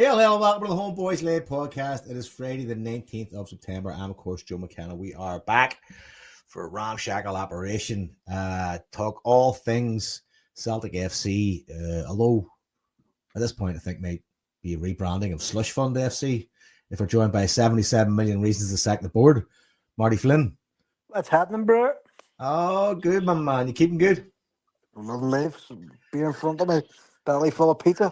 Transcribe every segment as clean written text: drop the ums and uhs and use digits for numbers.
Hail, welcome to the Homeboys Late Podcast. It is Friday, the 19th of September. I'm, of course, Joe McKenna. We are back for a ramshackle operation. Talk all things Celtic FC. Although, at this point, I think might be a rebranding of Slush Fund FC. If we're joined by 77 million reasons to sack the board. Marty Flynn. What's happening, bro? Oh, good, my man. You keeping good? Loving life. Beer in front of me. Belly full of pizza.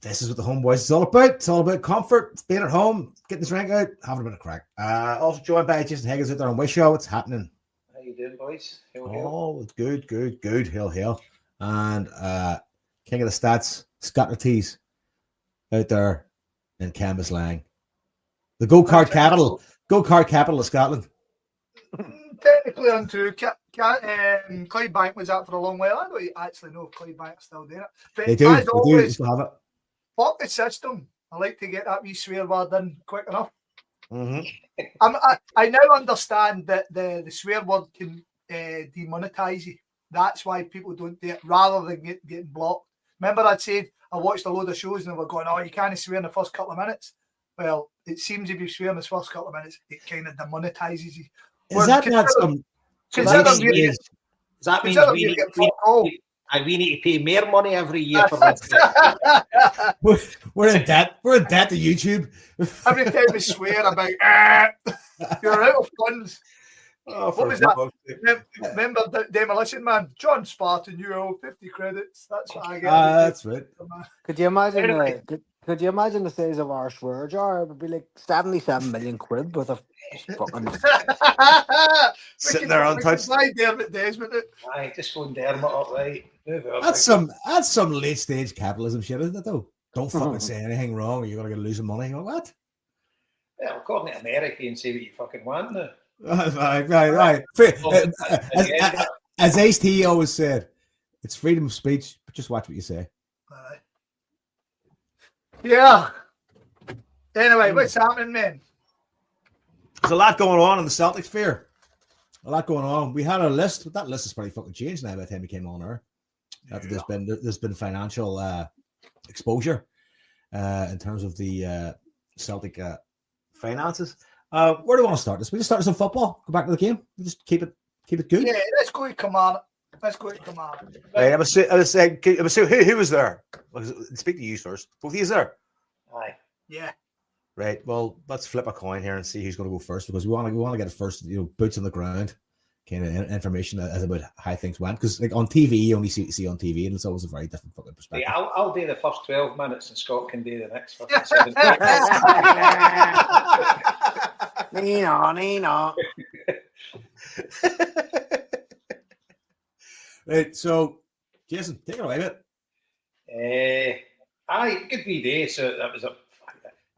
This is what the Homeboys is all about. It's all about comfort, being at home, getting the drink out, having a bit of crack. Also joined by Jason Higgins out there on Wishaw. What's happening? How you doing, boys? Hail. Oh, good. Hail. And King of the Stats, Scott Ortiz, out there in Canvas Lang. The go-kart capital of Scotland. Technically untrue. Clydebank was out for a long while. I don't actually know if Clydebank's still there. But They do. As always, They still have it. fuck the system. I like to get that wee swear word in quick enough. Mm-hmm. I now understand that the swear word can demonetize you. That's why people don't do it rather than getting blocked. Remember I'd said I watched a load of shows and they were going, oh, you can't swear in the first couple of minutes. Well, it seems if you swear in the first couple of minutes, it kind of demonetizes you. Is that not some... Does that mean we need to pay more money every year for that? We're in debt. We're in debt to YouTube. Every time we swear about you're out of funds. Oh, what was that? Remember Demolition Man? John Spartan, you owe 50 credits. That's what I get. That's right. Could you imagine Anyway. could you imagine the size of our swear jar? It would be like 77 million quid with a fucking Sitting there untouched. Why Dermot Desmond? Aye, just phone Dermot up, right? That's some late stage capitalism shit, isn't it though? Don't fucking say anything wrong or you're gonna get losing money. Well, what? Yeah, according to America, you can say what you fucking want now. Right. As Ace-T always said, it's freedom of speech, but just watch what you say. Yeah. Anyway, what's happening, man? There's a lot going on in the Celtic sphere. A lot going on. We had a list, but that list has probably fucking changed now by the time we came on there. After there's been financial exposure in terms of the Celtic finances. Where do we want to start this? We just start with some football. Go back to the game. We just keep it good. Yeah, let's go to Command. Right, I was saying, who was there? Speak to you first. Both of you there? Aye. Yeah. Right. Well, let's flip a coin here and see who's going to go first because we want to get it first. Boots on the ground, kind of information as about how things went. Because like on TV, you only see on TV, and it's always a very different fucking perspective. Yeah, I'll do the first 12 minutes, and Scott can do the next fucking 7. Nino. Right. So, Jason, take it away, mate. Aye, good wee day. So that was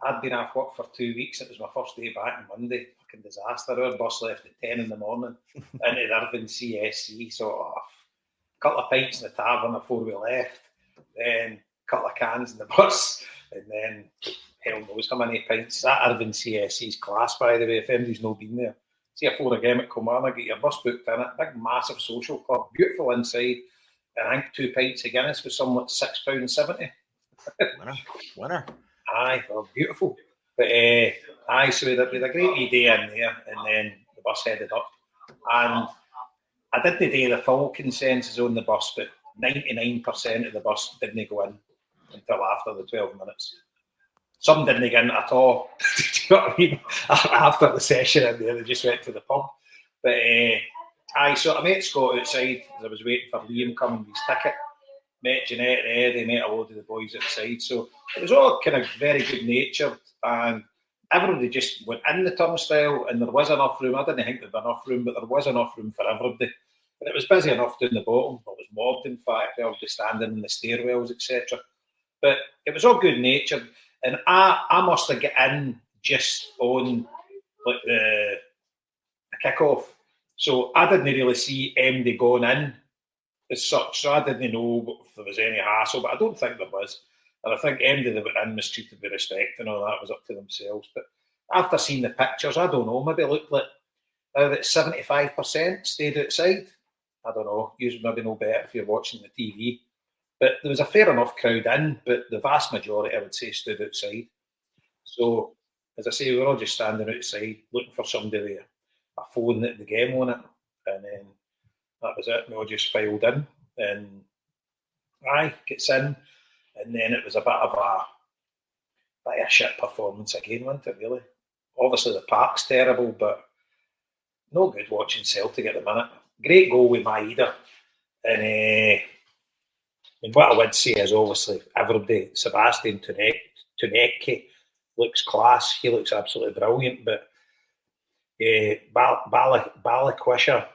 I'd been off work for 2 weeks. It was my first day back on Monday. Fucking disaster. Our bus left at 10 in the morning into Irvine CSC. So a couple of pints in the tavern before we left. Then a couple of cans in the bus. And then hell knows how many pints. That Irvine CSC's class, by the way, if anybody's not been there. See a 4 again at Kilmarnock, get your bus booked in it. Big, massive social club. Beautiful inside. And I think 2 pints of Guinness was somewhat £6.70. Winner. Aye, well, beautiful. But aye, so we had a great wee day in there, and then the bus headed up. And I did the day the full consensus on the bus, but 99% of the bus didn't go in until after the 12 minutes. Some didn't get in at all. Do you know what I mean? After the session in there, they just went to the pub. But aye, so I met Scott outside as I was waiting for Liam coming with his ticket. Met Jeanette and Eddie, met a load of the boys outside. So it was all kind of very good natured, and everybody just went in the turnstile, and there was enough room. I didn't think there'd be enough room, but there was enough room for everybody. And it was busy enough down the bottom. It was mobbed, in fact. Everybody standing in the stairwells, etc. But it was all good natured, and I must have got in just on like the kickoff. So I didn't really see MD going in as such, so I didn't know if there was any hassle, but I don't think there was. And I think MD that went in was treated with respect and all that was up to themselves. But after seeing the pictures, I don't know, maybe it looked like about 75% stayed outside. I don't know, you maybe know better if you're watching the TV. But there was a fair enough crowd in, but the vast majority, I would say, stood outside. So, as I say, we were all just standing outside looking for somebody with a phone at the game on it. And then that was it. We all just filed in. And gets in. And then it was a bit of a shit performance again, wasn't it, really? Obviously, the park's terrible, but no good watching Celtic at the minute. Great goal with Maeda. And what I would say is obviously everybody, Sebastian Tunecki looks class. He looks absolutely brilliant. But Balikwisha,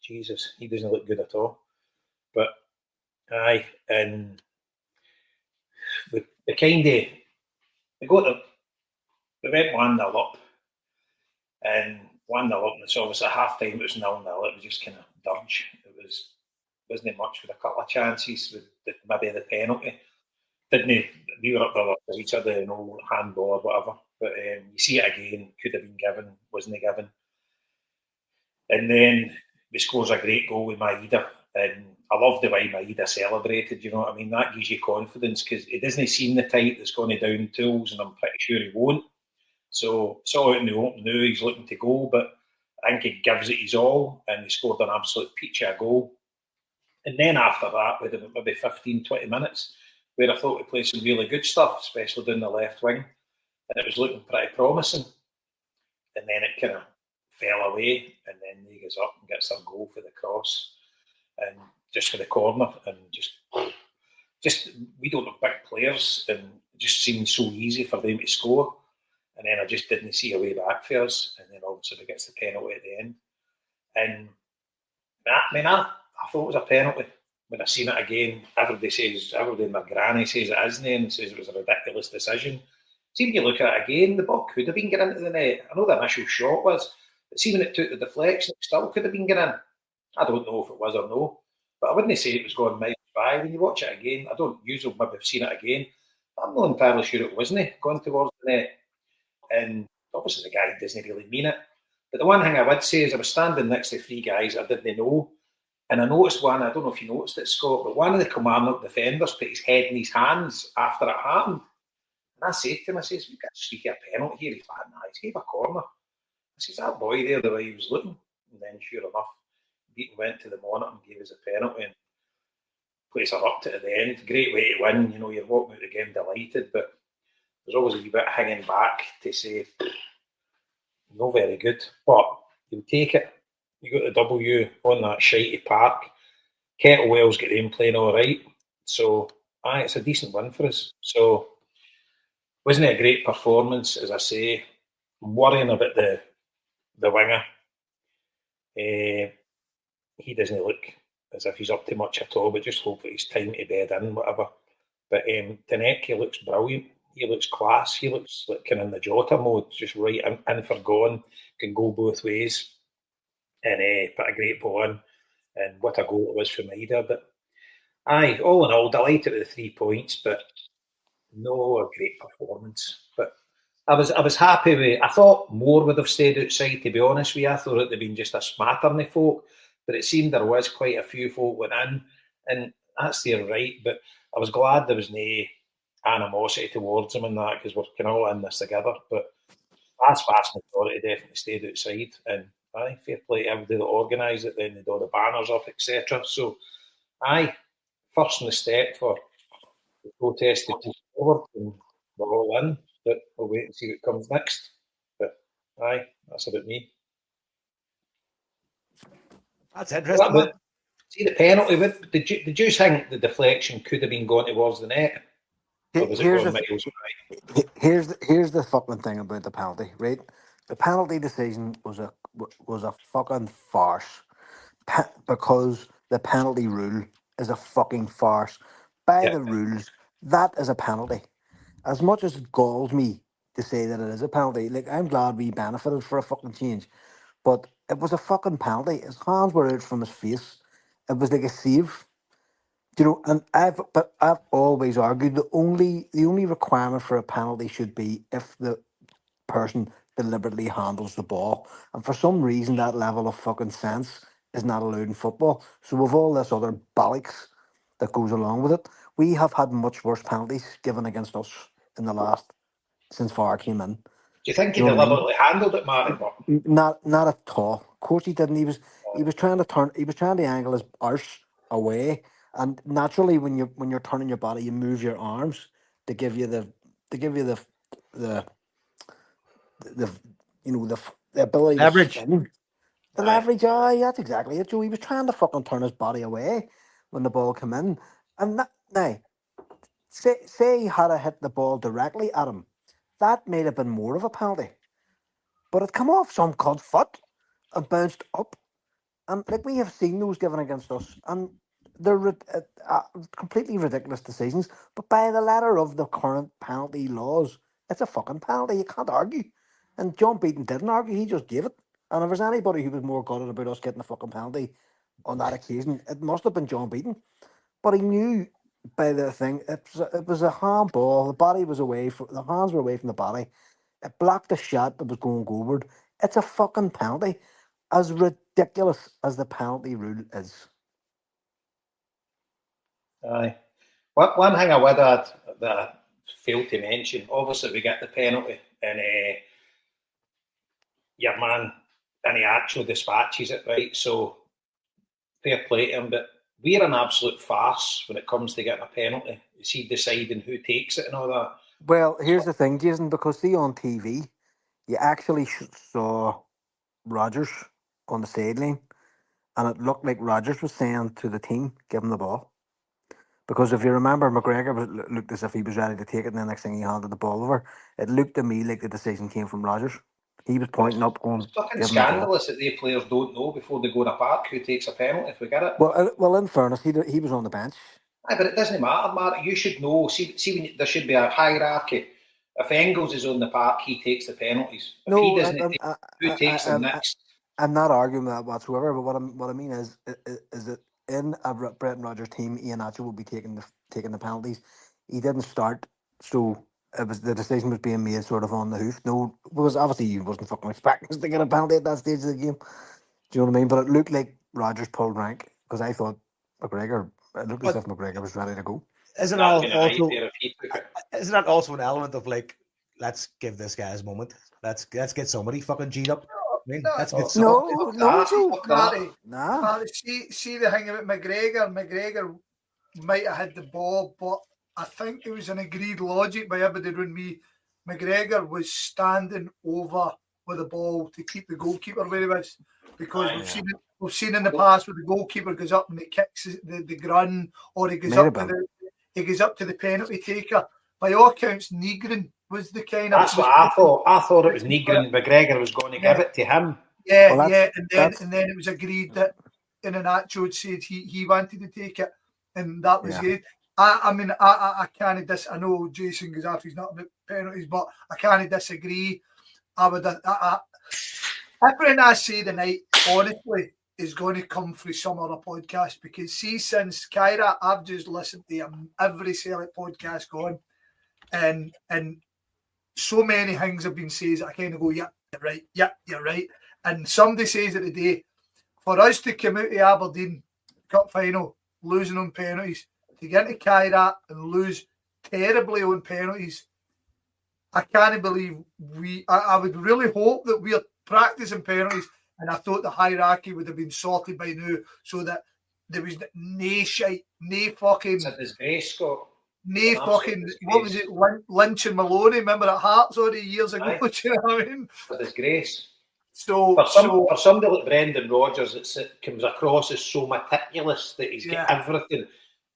Jesus, he doesn't look good at all. But and the kind of we went 1-0 up, and 1-0 up, and it's obviously at half time it was 0-0. It was just kind of dirge. Wasn't much with a couple of chances with maybe the penalty. We were up the other side, each other, handball or whatever. But you see it again, could have been given, wasn't given. And then he scores a great goal with Maeda. And I love the way Maeda celebrated, you know what I mean? That gives you confidence because he doesn't seem the type that's going to down tools, and I'm pretty sure he won't. So, saw it in the open now, he's looking to go, but I think he gives it his all, and he scored an absolute peach of a goal. And then after that, we had maybe 15, 20 minutes where I thought we played some really good stuff, especially down the left wing, and it was looking pretty promising. And then it kind of fell away, and then he goes up and gets their goal for the cross, and just for the corner, and just we don't have big players, and it just seemed so easy for them to score. And then I just didn't see a way back for us, and then obviously he gets the penalty at the end. And I thought it was a penalty. When I seen it again, everybody in my granny says it isn't, and says it was a ridiculous decision. See, when you look at it again, the ball could have been getting into the net. I know the initial shot was, but see when it took the deflection, it still could have been getting in. I don't know if it was or no, but I wouldn't say it was going miles by. When you watch it again, I don't usually maybe have seen it again. I'm not entirely sure it wasn't going towards the net. And obviously the guy doesn't really mean it. But the one thing I would say is I was standing next to three guys I didn't know. And I noticed one, I don't know if you noticed it, Scott, but one of the Kilmarnock defenders put his head in his hands after it happened. And I said to him, I says, we've got to speak a penalty here. He's like, nah, he gave a corner. I says, that boy there, the way he was looking. And then sure enough, Beaton went to the monitor and gave us a penalty and place her up to the end. Great way to win. You know, you're walking out the game delighted, but there's always a wee bit hanging back to say, no very good. But you'll take it. You got the W on that shitey park. Kettlewell's got them playing all right. So, it's a decent win for us. So, wasn't it a great performance, as I say? I'm worrying about the winger. He doesn't look as if he's up to much at all, but just hope that he's time to bed in, whatever. But Taneki looks brilliant. He looks class. He looks like kind of in the Jota mode, just right in for gone, can go both ways. And put a great ball in. And what a goal it was for Maeda. But all in all, delighted with the 3 points, but no a great performance. But I was happy with. I thought more would have stayed outside, to be honest with you. I thought it'd have been just a smattering of folk, but it seemed there was quite a few folk went in, and that's their right. But I was glad there was no animosity towards them and that, because we're kind of all in this together. But vast majority definitely stayed outside, and fair play to everybody that organised it. Then they do all the banners up, etc. So, first in the step for the protest to go forward, and we're all in. But we'll wait and see what comes next. But that's about me. That's interesting, man. See the penalty. Did you think the deflection could have been going towards the net? Or was it going miles by? Here's the fucking thing about the penalty, right? The penalty decision was a fucking farce, because the penalty rule is a fucking farce. By the rules, that is a penalty. As much as it galls me to say that it is a penalty, like, I'm glad we benefited for a fucking change, but it was a fucking penalty. His hands were out from his face. It was like a save. You know, and I've always argued the only requirement for a penalty should be if the person deliberately handles the ball. And for some reason that level of fucking sense is not allowed in football. So with all this other bollocks, that goes along with it. We have had much worse penalties given against us in the last since VAR came in. Do you think he Do you know what I mean? deliberately handled it, Marty? Not at all. Of course he didn't. He was trying to angle his arse away. And naturally when you're turning your body, you move your arms to give you the the the the ability to Leverage. spin. The leverage, that's exactly it. Joe, he was trying to fucking turn his body away when the ball came in. And now, say he had hit the ball directly at him, that may have been more of a penalty. But it come off some cod foot and bounced up. And like we have seen those given against us, and they're completely ridiculous decisions. But by the letter of the current penalty laws, it's a fucking penalty. You can't argue. And John Beaton didn't argue; he just gave it. And if there's anybody who was more gutted about us getting a fucking penalty on that occasion, it must have been John Beaton. But he knew by the thing it was a handball. The body was away the hands were away from the body. It blocked a shot that was going forward. It's a fucking penalty. As ridiculous as the penalty rule is. Aye. One thing I would add that I failed to mention, obviously we get the penalty and your man, and he actually dispatches it, right? So fair play to him, but we're an absolute farce when it comes to getting a penalty. You see, deciding who takes it and all that. Well, here's the thing, Jason, because see on TV, you actually saw Rodgers on the sideline, and it looked like Rodgers was saying to the team, give him the ball. Because if you remember, McGregor looked as if he was ready to take it, and the next thing he handed the ball over. It looked to me like the decision came from Rodgers. He was pointing up, going, it's fucking give him the ball. scandalous that the players don't know before they go in a park who takes a penalty, if we get it. Well, in fairness, he was on the bench. Aye, but it doesn't matter, Marty. You should know. See when there should be a hierarchy. If Engels is on the park, he takes the penalties. If he doesn't, who takes them next? I'm not arguing that whatsoever. But what I mean is that in a Brendan Rodgers team, Ian Atchell will be taking the penalties. He didn't start, so the decision was being made sort of on the hoof. No, because obviously he wasn't fucking expecting us to get a penalty at that stage of the game. Do you know what I mean? But it looked like Rodgers pulled rank because I thought McGregor. It looked as if McGregor was ready to go. Isn't that also an element of like, let's give this guy his moment. Let's get somebody fucking G'd up. I mean, let's get See the thing about McGregor. McGregor might have had the ball, but I think it was an agreed logic by everybody around me. McGregor was standing over with the ball to keep the goalkeeper where he was, because we've seen in the past where the goalkeeper goes up and he kicks the ground, or he goes up to the penalty taker. By all accounts, Negrin was the kind of. That's what I thought. I thought it was Negrin. McGregor was going to give it to him. Yeah, and then it was agreed that Iheanacho had said he wanted to take it, and that was it. I mean, I can't I know Jason goes off, he's not about penalties, but I can't disagree. Everything I say tonight, honestly, is going to come through some other podcast, because since Kyra, I've just listened to every Celtic podcast going, and so many things have been said that I kind of go, yeah, you're right. And somebody says it today, for us to come out of Aberdeen Cup final losing on penalties, to get into Kyra and lose terribly on penalties, I can't believe I would really hope that we're practicing penalties, and I thought the hierarchy would have been sorted by now, so that there was no shite, no fucking. It's a disgrace, Scott. No fucking, what was it, Lynch and Maloney, remember at Hearts all the years ago? Do you know what I mean? It's a disgrace. So for somebody like Brendan Rodgers, it comes across as so meticulous that he's got everything.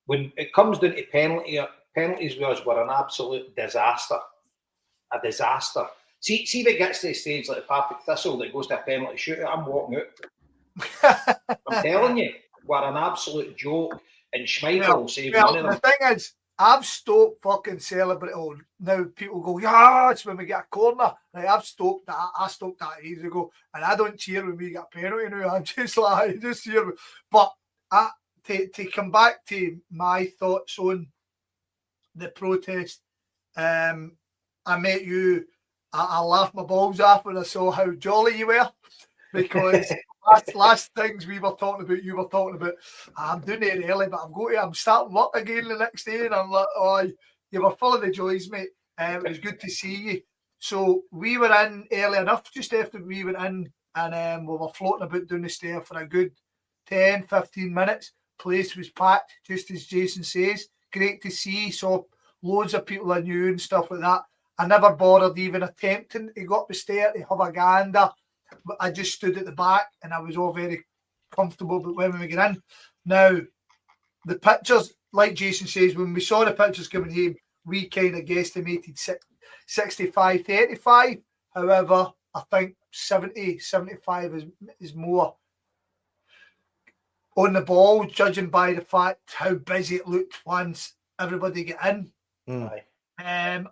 When it comes down to penalties with us were an absolute disaster. A disaster. See if it gets to the stage like the Partick Thistle that goes to a penalty shootout, I'm walking out. I'm telling you, we're an absolute joke. And Schmeichel will save none of them. The thing is, I've stopped fucking celebrating. Oh, now people go, yeah, it's when we get a corner. Like, I've stopped that. I stopped that ages ago, and I don't cheer when we get a penalty now. I'm just like, I just cheer. But to come back to my thoughts on the protest, I met you. I laughed my balls off when I saw how jolly you were. because last things we were talking about, you were talking about, I'm doing it early, but I'm starting work again the next day, and I'm like, oh, you were full of the joys, mate. It was good to see you. So we were in early enough, just after we were in, and we were floating about down the stair for a good 10, 15 minutes. Place was packed, just as Jason says. Great to see. Saw loads of people I knew and stuff like that. I never bothered even attempting to go up the stair to have a gander. But I just stood at the back and I was all very comfortable. But when we get in, now the pictures, like Jason says, when we saw the pictures coming home, we kind of guesstimated 65-35. However, I think 70-75 is more on the ball, judging by the fact how busy it looked once everybody get in.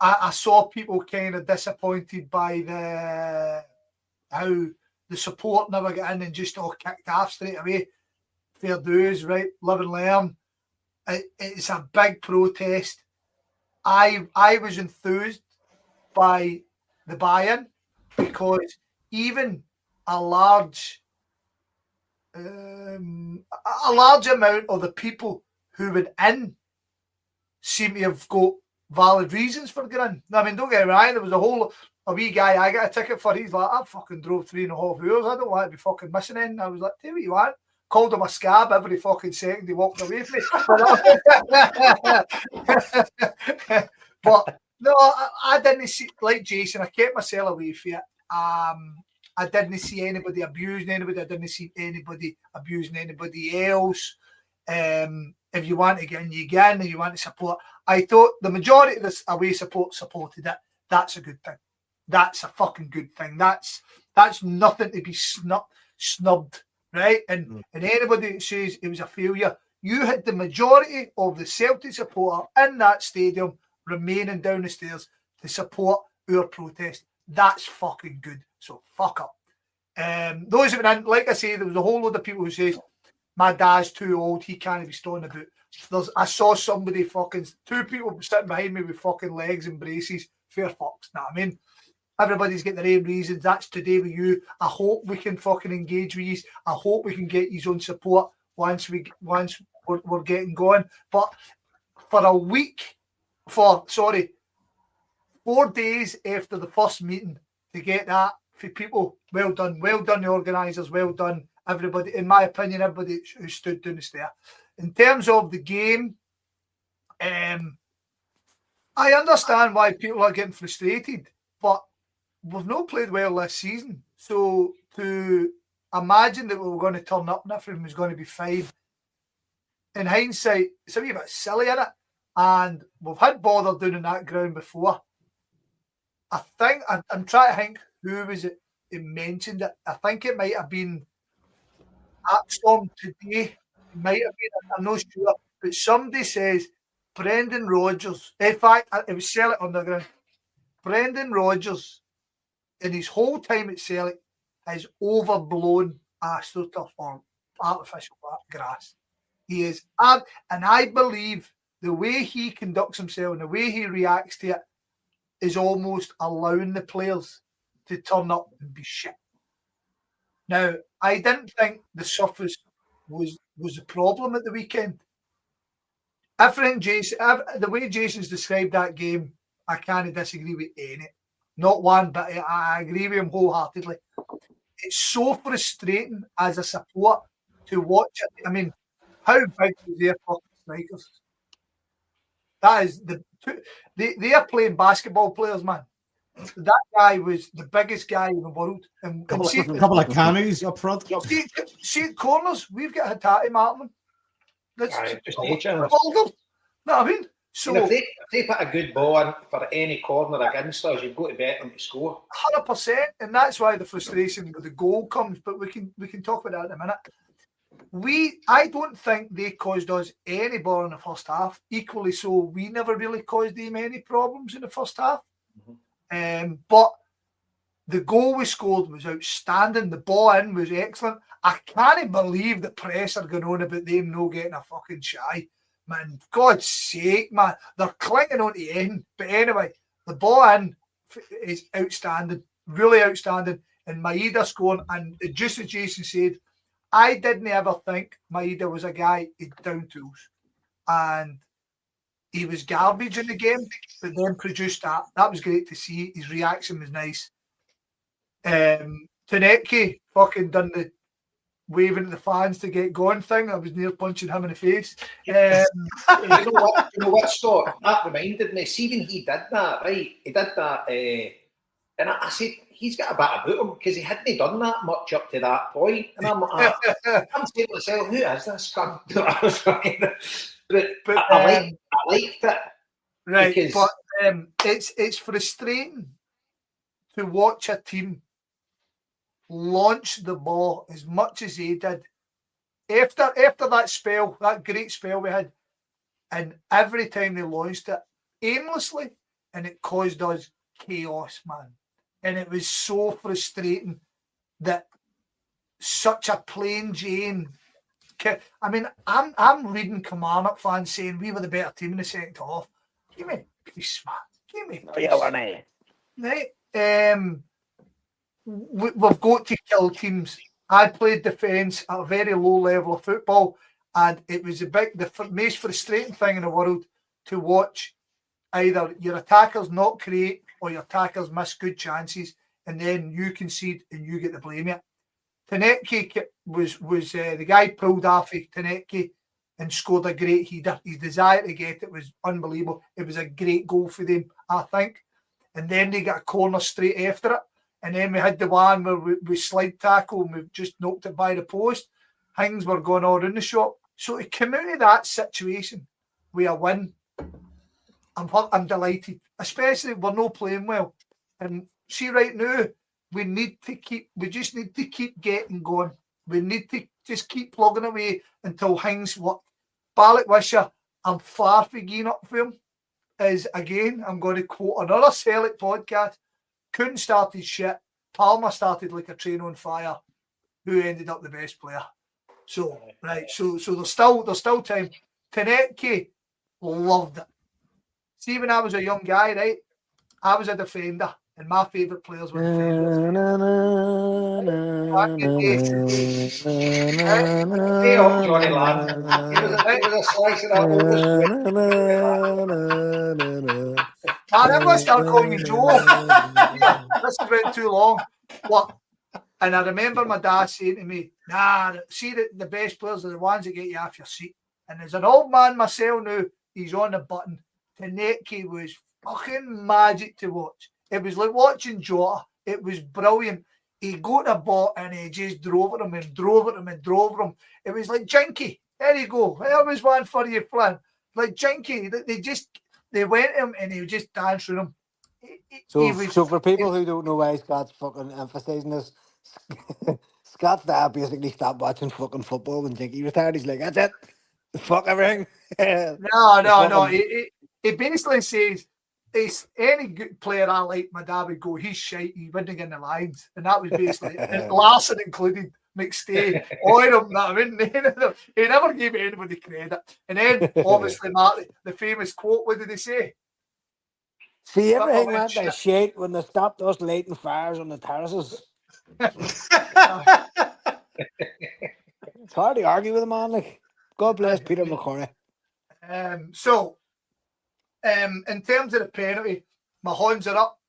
I saw people kind of disappointed by how the support never got in and just all kicked off straight away. Fair dues, right? Live and learn. It's a big protest. I was enthused by the buy-in because even a large amount of the people who went in seem to have got valid reasons for going in. I mean, don't get me wrong, there was a wee guy I got a ticket for. He's like, I fucking drove 3.5 hours. I don't want to be fucking missing in. I was like, tell me what you want. Called him a scab every fucking second he walked away from me. But no, I didn't see, like Jason, I kept myself away from it. I didn't see anybody abusing anybody. I didn't see anybody abusing anybody else. If you want to get in, you get in, and you want to support. I thought the majority of this away support supported it. That's a good thing. That's a fucking good thing. That's nothing to be snubbed, right? And anybody that says it was a failure, you had the majority of the Celtic supporter in that stadium remaining down the stairs to support our protest. That's fucking good. So fuck up. Those who went in, like I say, there was a whole load of people who says my dad's too old, he can't be stoned about. I saw somebody fucking, 2 people sitting behind me with fucking legs and braces. Fair fucks, know what I mean? Everybody's got their own reasons. That's today with you. I hope we can fucking engage with you. I hope we can get his own support once we're getting going. But for 4 days after the first meeting to get that for people, well done the organisers, well done everybody. In my opinion, everybody who stood down the stair. In terms of the game, I understand why people are getting frustrated, but we've not played well this season. So to imagine that we were going to turn up and everything was going to be fine, in hindsight, it's a wee bit silly, isn't it? And we've had bother doing in that ground before. I think, I'm trying to think who was it who mentioned it. I think it might have been Axstorm today. It might have been, I'm not sure. But somebody says Brendan Rodgers, in fact, it was Celtic Underground. Brendan Rodgers, in his whole time at Celtic, has overblown AstroTurf or artificial grass. He is, and I believe the way he conducts himself and the way he reacts to it is almost allowing the players to turn up and be shit. Now, I didn't think the surface was the problem at the weekend. Everything the way Jason's described that game, I can't disagree with any. Not one, but I agree with him wholeheartedly. It's so frustrating as a support to watch it. I mean, how big was their fucking strikers? That is they are playing basketball players, man. That guy was the biggest guy in the world. And couple of cameos up front. See corners, we've got Hattati Martin. That's just nature. Know what I mean? So if they put a good ball in for any corner against us, you've got to bet them to score. 100%, and that's why the frustration with the goal comes. But we can talk about that in a minute. I don't think they caused us any ball in the first half. Equally so, we never really caused them any problems in the first half. But the goal we scored was outstanding. The ball in was excellent. I can't believe the press are going on about them not getting a fucking shy. Man, God's sake, man. They're clinging on the end. But anyway, the ball in is outstanding. Really outstanding. and Maeda scoring. And just as Jason said, I didn't ever think Maeda was a guy with down tools. And he was garbage in the game, but then produced that. That was great to see. His reaction was nice. Taneki fucking done the waving at the fans to get going thing. I was near punching him in the face. You know what, Scott? That reminded me. See, when he did that, right? He did that, and I said he's got a bit about him because he hadn't done that much up to that point. And I'm saying to myself, who is this cunt? but I liked it, right? because but it's frustrating to watch a team launch the ball as much as they did after that spell, that great spell we had, and every time they launched it aimlessly, and it caused us chaos, man. And it was so frustrating that such a plain Jane. I mean, I'm reading Kilmarnock fans saying we were the better team in the second half. Give me peace, man. Give me peace. Right? We've got to kill teams. I played defence at a very low level of football, and it was the most frustrating thing in the world to watch either your attackers not create or your attackers miss good chances, and then you concede and you get the blame it. Taneki was the guy pulled off of Taneki and scored a great header. His desire to get it was unbelievable. It was a great goal for them, I think. And then they got a corner straight after it. And then we had the one where we slide tackle and we just knocked it by the post. Things were going on in the shop. So to come out of that situation with a win, I'm delighted. Especially we're not playing well. And see, right now, we just need to keep getting going. We need to just keep plugging away until things work. Balak Wisher, I'm far from giving up for him. Is again, I'm going to quote another Celtic podcast. Couldn't start his shit. Palmer started like a train on fire. Who ended up the best player? So right, so there's still time. Taneki loved it. See, when I was a young guy, right, I was a defender, and my favourite players were defenders. Hey up, Johnny lad. Give us a slice of that. I'm going to start calling you Joe. This has been too long. What? And I remember my dad saying to me, nah, see, the best players are the ones that get you off your seat. And as an old man myself now, he's on the button. Taneki was fucking magic to watch. It was like watching Jota. It was brilliant. He got a ball and he just drove at him and drove at him and drove at him. It was like Jinky. There you go. There was one for you, Flynn. Like Jinky. They went at him and he would just dance with him. So for people who don't know why Scott's fucking emphasising this, Scott's dad basically stopped watching fucking football when Jinky retired. He's like, that's it. Fuck everything. No. He basically says, it's any good player I like, my dad would go, he's shite, he wouldn't get in the lines. And that was basically, and Larson included, McStay, all of them. I mean, he never gave anybody credit. And then, obviously, Marty, the famous quote, what did he say? See, everything went to shit when they stopped us lighting fires on the terraces. It's hard to argue with a man. Like, God bless Peter McCorry. In terms of the penalty, my horns are up.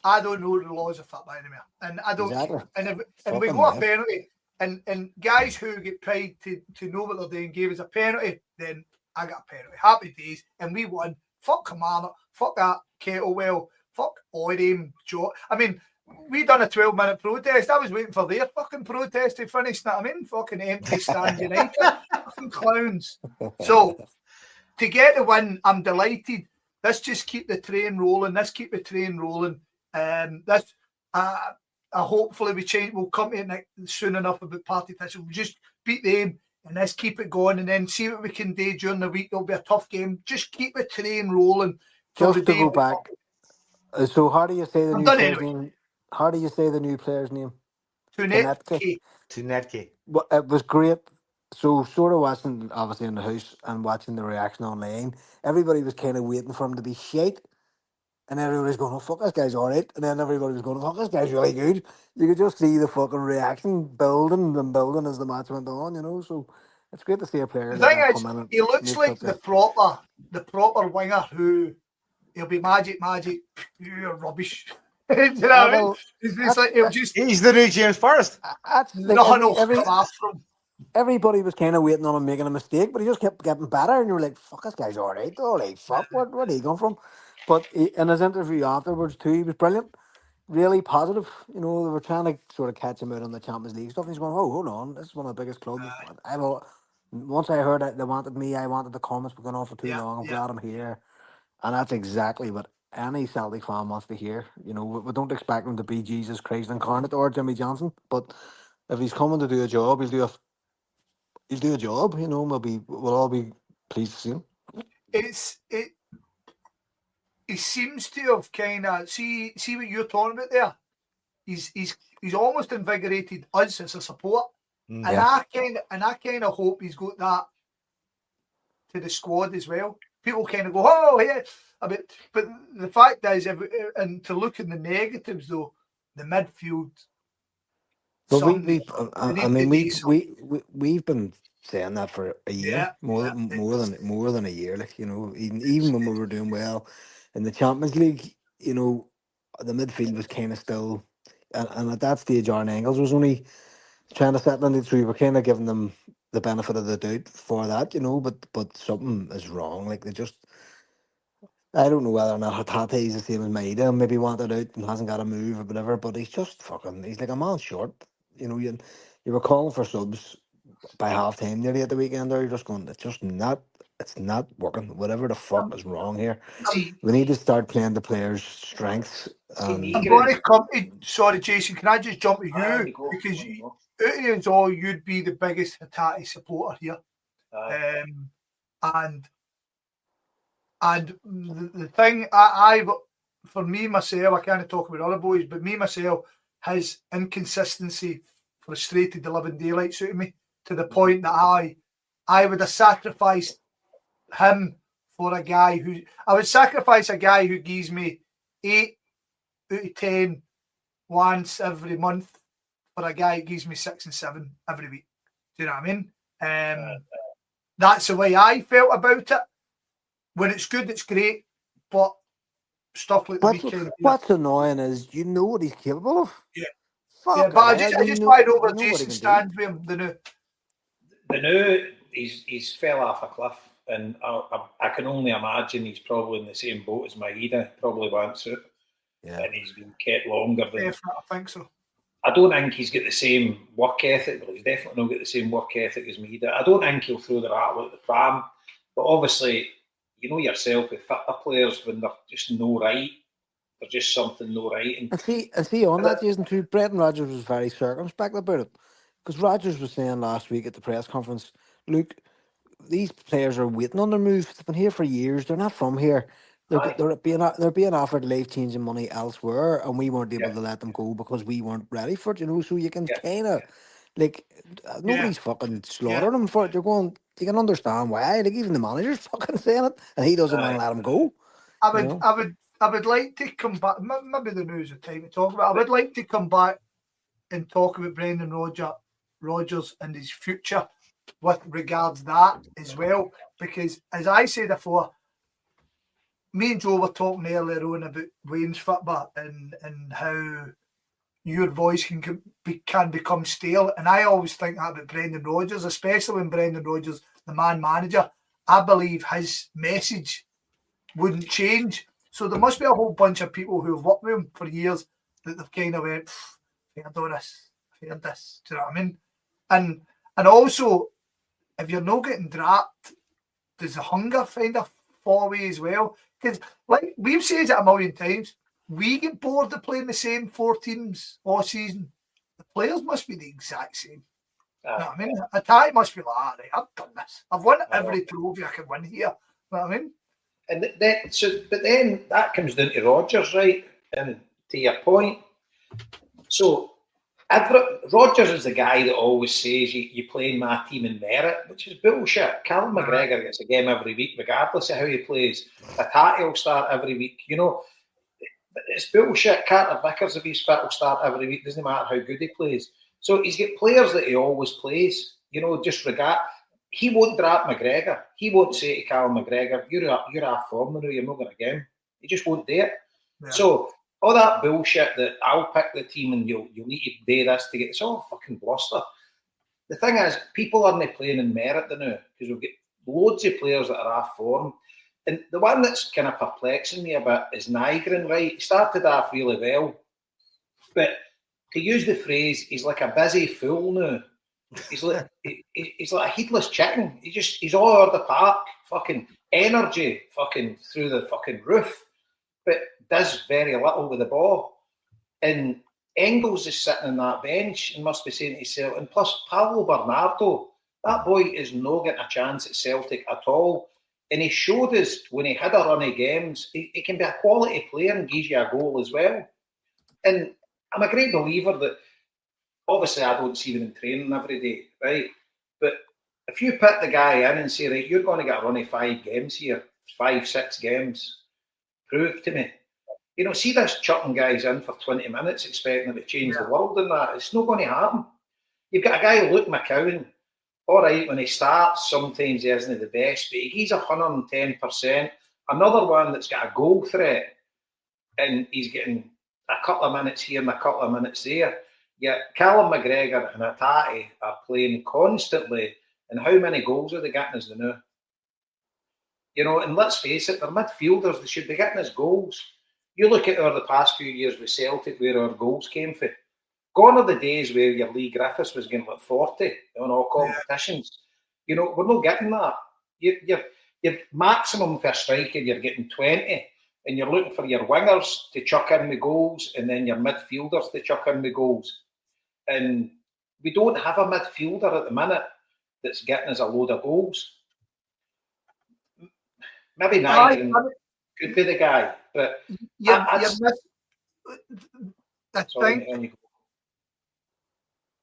I don't know the laws of football anymore, and I don't. Exactly. And we got a penalty, and guys who get paid to know what they're doing gave us a penalty. Then I got a penalty. Happy days, and we won. Fuck Kilmarnock. Fuck that Kettlewell. Fuck Oidham. Joe. I mean, we done a 12-minute protest. I was waiting for their fucking protest to finish. Know what I mean? Fucking empty stand United. Fucking clowns. So to get the win, I'm delighted. Let's just keep the train rolling. Let's keep the train rolling. Hopefully we change. We'll come to it soon enough about party pitch. We'll just beat them and let's keep it going and then see what we can do during the week. It'll be a tough game. Just keep the train rolling. Just to go back. So how do you say the new player's name? How do you say the new player's name? Tunetke. Well, it was great. So sort of watching, obviously, in the house and watching the reaction online, everybody was kind of waiting for him to be shite. And everybody's going, oh, fuck, this guy's all right. And then everybody was going, fuck, this guy's really good. You could just see the fucking reaction building and building as the match went on, you know. So it's great to see a player The like thing that is, come in and he looks make like such a... the proper winger who he'll be magic. You're rubbish. Do you know what I mean? well, It's like he'll just He's the new James Forrest. that's like nothing will come after him. everybody was kind of waiting on him making a mistake, but he just kept getting better, and you were like, "Fuck, this guy's all right." Oh, like fuck, where did he come from? But in his interview afterwards too, he was brilliant, really positive. You know, they were trying to sort of catch him out on the Champions League stuff. And he's going, "Oh, hold on, this is one of the biggest clubs." Once I heard that they wanted me, I wanted the comments were going on for too long. I'm glad I'm here, and that's exactly what any Celtic fan wants to hear. You know, we don't expect him to be Jesus Christ incarnate or Jimmy Johnson, but if he's coming to do a job, he'll do a job, you know. We'll all be pleased to see him. He seems to have kind of see what you're talking about there. He's almost invigorated us as a support, and I kind of hope he's got that to the squad as well. People kind of go, oh yeah, but the fact is, and to look at the negatives though, the midfield. But we've been saying that for a year, more than a year. Like, you know, even when we were doing well in the Champions League, you know, the midfield was kind of still, and at that stage, Aaron Engels was only trying to settle in it, so we were kind of giving them the benefit of the doubt for that, you know. But something is wrong. Like, they just, I don't know whether or not Hatate is the same as Maida, maybe wanted out and hasn't got a move or whatever, but he's just fucking, he's like a man short. You know, you were calling for subs by half time nearly at the weekend there. You're just going, it's not working. Whatever the fuck is wrong here. We need to start playing the players' strengths. I'm going to come to, sorry, Jason, can I just jump to you? Because out of all, you'd be the biggest Hatate supporter here. And the thing I've, for me myself, I can't talk about other boys, but me myself, his inconsistency frustrated the living daylights out of me to the point that I would have sacrificed him for a guy who, I would sacrifice a guy who gives me 8 out of 10 once every month for a guy who gives me 6 and 7 every week. Do you know what I mean? That's the way I felt about it. When it's good, it's great, but stuff like the weekend. What's annoying is you know what he's capable of. Yeah. Fuck, but I just find over Jason stands with him, the new he's fell off a cliff, and I can only imagine he's probably in the same boat as Maida, probably wants it. Yeah. And he's been kept longer than. Definitely, I think so. I don't think he's got the same work ethic, but he's definitely not got the same work ethic as Maida. I don't think he'll throw the rattle at the pram, but obviously, you know yourself with fitter players when they're just no right, there's just something no right. And see on that, Jason, too, Brendan Rodgers was very circumspect about it. Because Rodgers was saying last week at the press conference, look, these players are waiting on their moves. They've been here for years. They're not from here. They're being offered life-changing money elsewhere, and we weren't able to let them go because we weren't ready for it, you know. So you can kind of, like, nobody's fucking slaughtering them for it. You're going, you can understand why. Like, even the manager's fucking saying it, and he doesn't want to let them go. I would like to come back. Maybe the news is time to talk about. I would like to come back and talk about Brendan Rodgers and his future with regards to that as well. Because as I said before, me and Joe were talking earlier on about Wayne's football and how your voice can become stale. And I always think that about Brendan Rodgers, especially when Brendan Rodgers, the man manager, I believe his message wouldn't change. So there must be a whole bunch of people who have worked with him for years that they've kind of went, I've heard this. Do you know what I mean? And also, if you're not getting dropped, does the hunger kind of fall away as well? Because, like we've said it a million times, we get bored of playing the same 4 teams all season. The players must be the exact same. You know what I mean? Attack must be like, I've done this. I've won every trophy I can win here. You know what I mean? And but then that comes down to Rodgers, right? And to your point, so Rodgers is the guy that always says you play my team in merit, which is bullshit. Callum McGregor gets a game every week, regardless of how he plays. Hatate will start every week. You know, It's bullshit. Carter Vickers, if he's fit, will start every week. Doesn't matter how good he plays. So he's got players that he always plays. Just regard. He won't drop McGregor. He won't say to Callum McGregor, "You're off form now. You're not going to get him." He just won't do it. Yeah. So all that bullshit that I'll pick the team and you'll need to do this to get, it's all fucking bluster. The thing is, people aren't playing in merit now because we've got loads of players that are off form. And the one that's kind of perplexing me a bit is Nygren, right? He started off really well. But to use the phrase, he's like a busy fool now. He's like a headless chicken. He's all over the park, fucking energy, fucking through the fucking roof, but does very little with the ball. And Engels is sitting on that bench and must be saying to himself, and plus Paolo Bernardo, that boy is not getting a chance at Celtic at all. And he showed us when he had a run of games, he can be a quality player and gives you a goal as well. And I'm a great believer that, obviously I don't see them in training every day, right? But if you put the guy in and say, right, you're going to get a run of 5 games here, 5, 6 games, prove to me. See this chucking guys in for 20 minutes expecting them to change the world and that. It's not going to happen. You've got a guy, Luke McCowan, all right, when he starts, sometimes he isn't the best, but he's 110%. Another one that's got a goal threat and he's getting a couple of minutes here and a couple of minutes there. Yet Callum McGregor and Hatate are playing constantly, and how many goals are they getting as they know? And let's face it, they're midfielders, they should be getting us goals. You look at the past few years with Celtic, where our goals came from. Gone are the days where your Lee Griffiths was getting like 40 on all competitions. We're not getting that. Your maximum for a striker, you're getting 20, and you're looking for your wingers to chuck in the goals, and then your midfielders to chuck in the goals. And we don't have a midfielder at the minute that's getting us a load of goals. Maybe Nygren could be the guy, but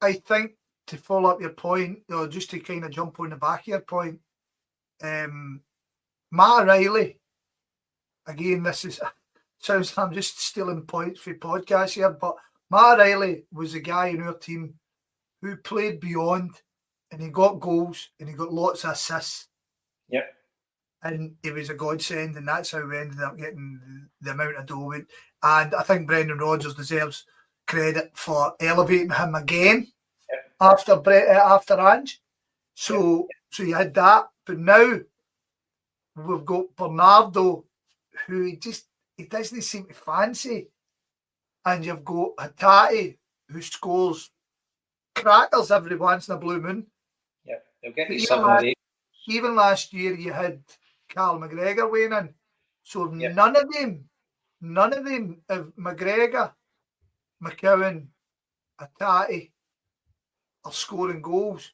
I think to follow up your point, or just to kind of jump on the back of your point, Matt O'Reilly, again, sounds I'm just stealing points for podcasts here, but Matt O'Reilly was the guy in our team who played beyond, and he got goals and he got lots of assists. Yep. And he was a godsend, and that's how we ended up getting the amount of dough. And I think Brendan Rodgers deserves credit for elevating him again after Ange. So you had that, but now we've got Bernardo, who he doesn't seem to fancy, and you've got Hatate, who scores crackers every once in a blue moon. Yeah, they'll get you 7 or 8. Even last year, you had Carl McGregor weighing in. So none of them of McGregor, McCowan, Hatate are scoring goals.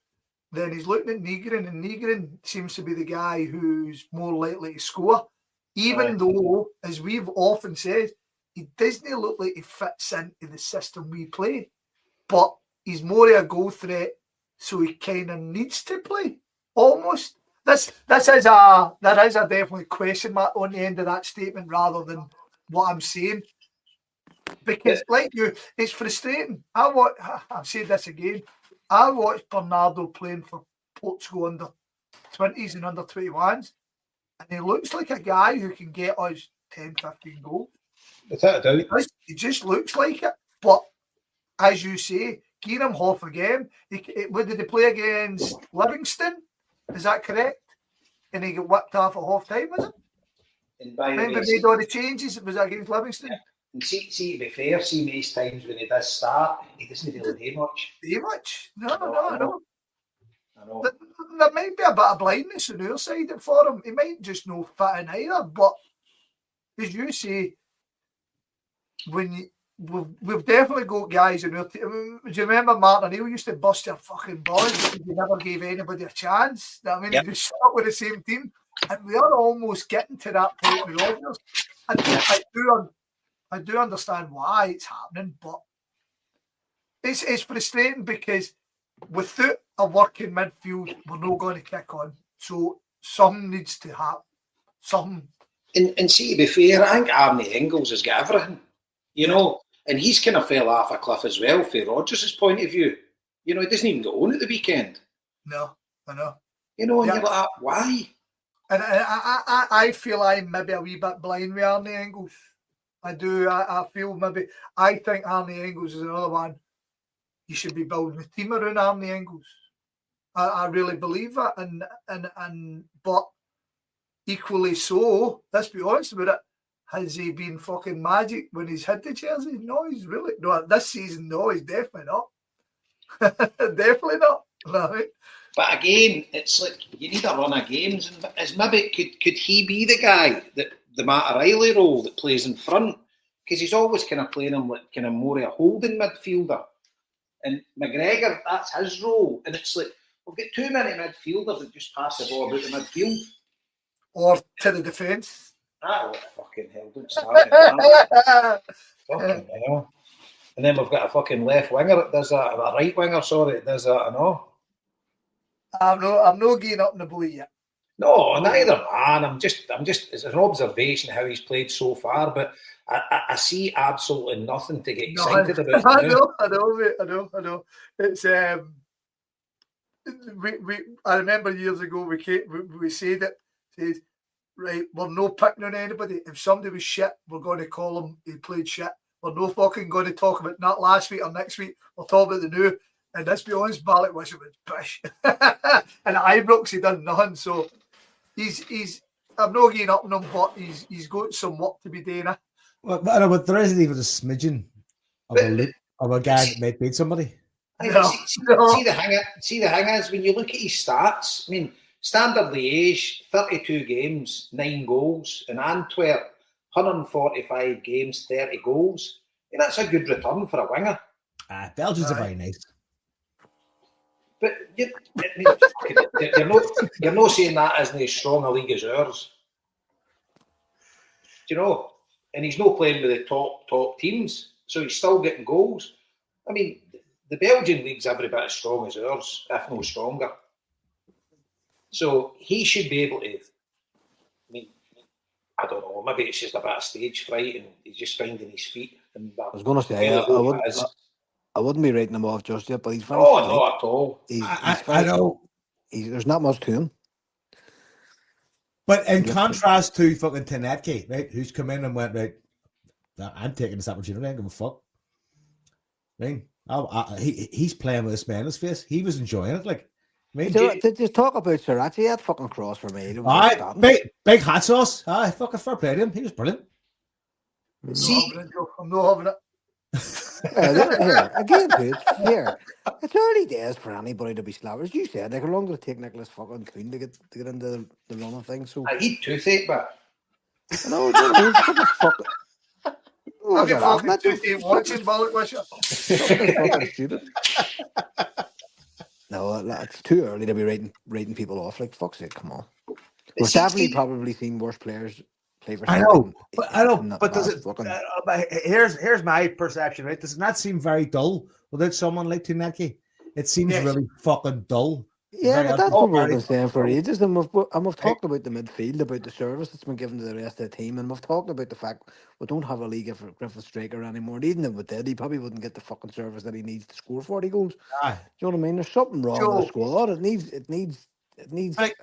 Then he's looking at Nygren, and Nygren seems to be the guy who's more likely to score. Even though, as we've often said, he doesn't look like he fits into the system we play. But he's more of a goal threat, so he kind of needs to play, almost. There is a definitely question mark on the end of that statement rather than what I'm saying. Because, like you, it's frustrating. I've said this again. I watched Bernardo playing for Portugal under 20s and under 21s, and he looks like a guy who can get us 10, 15 goals. Without a doubt. He just looks like it. But as you say, give him half a game. What did he play against Livingston? Is that correct? And he got whipped off at half time, was it? Remember, they made all the changes. Was that against Livingston? Yeah. And see, to be fair, most times when he does start, he doesn't really do much. Do much? No. I know. There might be a bit of blindness on our side for him. He might just not fit in either. But as you say, we've definitely got guys in our team. Do you remember Martin O'Neill used to bust your fucking balls because he never gave anybody a chance? I mean, he just stuck with the same team. And we are almost getting to that point with Rodgers. I do understand why it's happening, but it's frustrating because without a working midfield, we're not going to kick on. So something needs to happen. Something. And see, to be fair, I think Arnie Engels has got everything. You know, and he's kind of fell off a cliff as well, from Rodgers' point of view. You know, he doesn't even go on at the weekend. No, I know. You know, and you're like, why? And I feel I'm maybe a wee bit blind with Arnie Engels. I do. I feel maybe. I think Arnie Engels is another one. You should be building a team around Arnie Engels. I really believe that. But equally so, let's be honest about it. Has he been fucking magic when he's hit the jersey? No, he's really no. This season, no, he's definitely not. Definitely not. Right. But again, it's like you need a run of games, and as maybe could he be the guy that the Matt O'Reilly role that plays in front, because he's always kind of playing him like kind of more of a holding midfielder, and McGregor, that's his role, and it's like we've got too many midfielders that just pass the ball about the midfield or to the defence. Oh fucking hell! Don't start it. Fucking hell! And then we've got a fucking left winger that does that, a right winger, sorry, that does that and all. I'm not getting up in the boy yet. No, neither, man. I'm just it's an observation how he's played so far, but I see absolutely nothing to get excited about. I know. It's I remember years ago we said it. Says, right, we're no picking on anybody. If somebody was shit, we're going to call him he played shit. We're no fucking going to talk about not last week or next week. We'll talk about the new. And let's be honest, Barlett Whistle was pish. And Ibrox, he done nothing. So he's I'm not getting up on him, but he's got some work to be doing. Well, but there isn't even a smidgen of a guy that might beat somebody. See the hang is when you look at his stats. I mean, Standard Liège, 32 games, 9 goals. In Antwerp, 145 games, 30 goals. And that's a good return for a winger. Belgians are very nice. But you're not saying that isn't as strong a league as ours. Do you know? And he's not playing with the top teams, so he's still getting goals. I mean, the Belgian league's every bit as strong as ours, if no stronger. So he should be able to. I mean, I don't know. Maybe it's just a bit of stage fright, and he's just finding his feet. And I was going to say, I wouldn't be rating him off just yet, but he's very. Oh, not at all. I know. There's not much to him. But in contrast to fucking Tenetke, right, who's come in and went, right, I'm taking this opportunity. I don't give a fuck. I mean, he's playing with a smile on his face. He was enjoying it. Like, I mean, did you talk about Sriracha? He had fucking cross for me. Big hot sauce. Fucking fair play to him. He was brilliant. I'm not having it. Here. It's early days for anybody to be slapped. As you said, how long did it take Nicholas fucking Kuhn to get into the run of things? So I eat toothache, but I know. Fucking toothache watching Barlett Whistle. Stupid. No, it's too early to be rating people off. Like, fuck's sake, come on. We've definitely probably seen worse players play for. I know, but does it? Here's my perception. Right, does it not seem very dull without someone like Tenetke? It seems really fucking dull. Yeah, but that's what we've been saying for ages, and we've talked about the midfield, about the service that's been given to the rest of the team, and we've talked about the fact we don't have a league for Griffith Striker anymore. And even if we did, he probably wouldn't get the fucking service that he needs to score 40 goals. Do you know what I mean? There's something wrong with the squad. It needs a reset.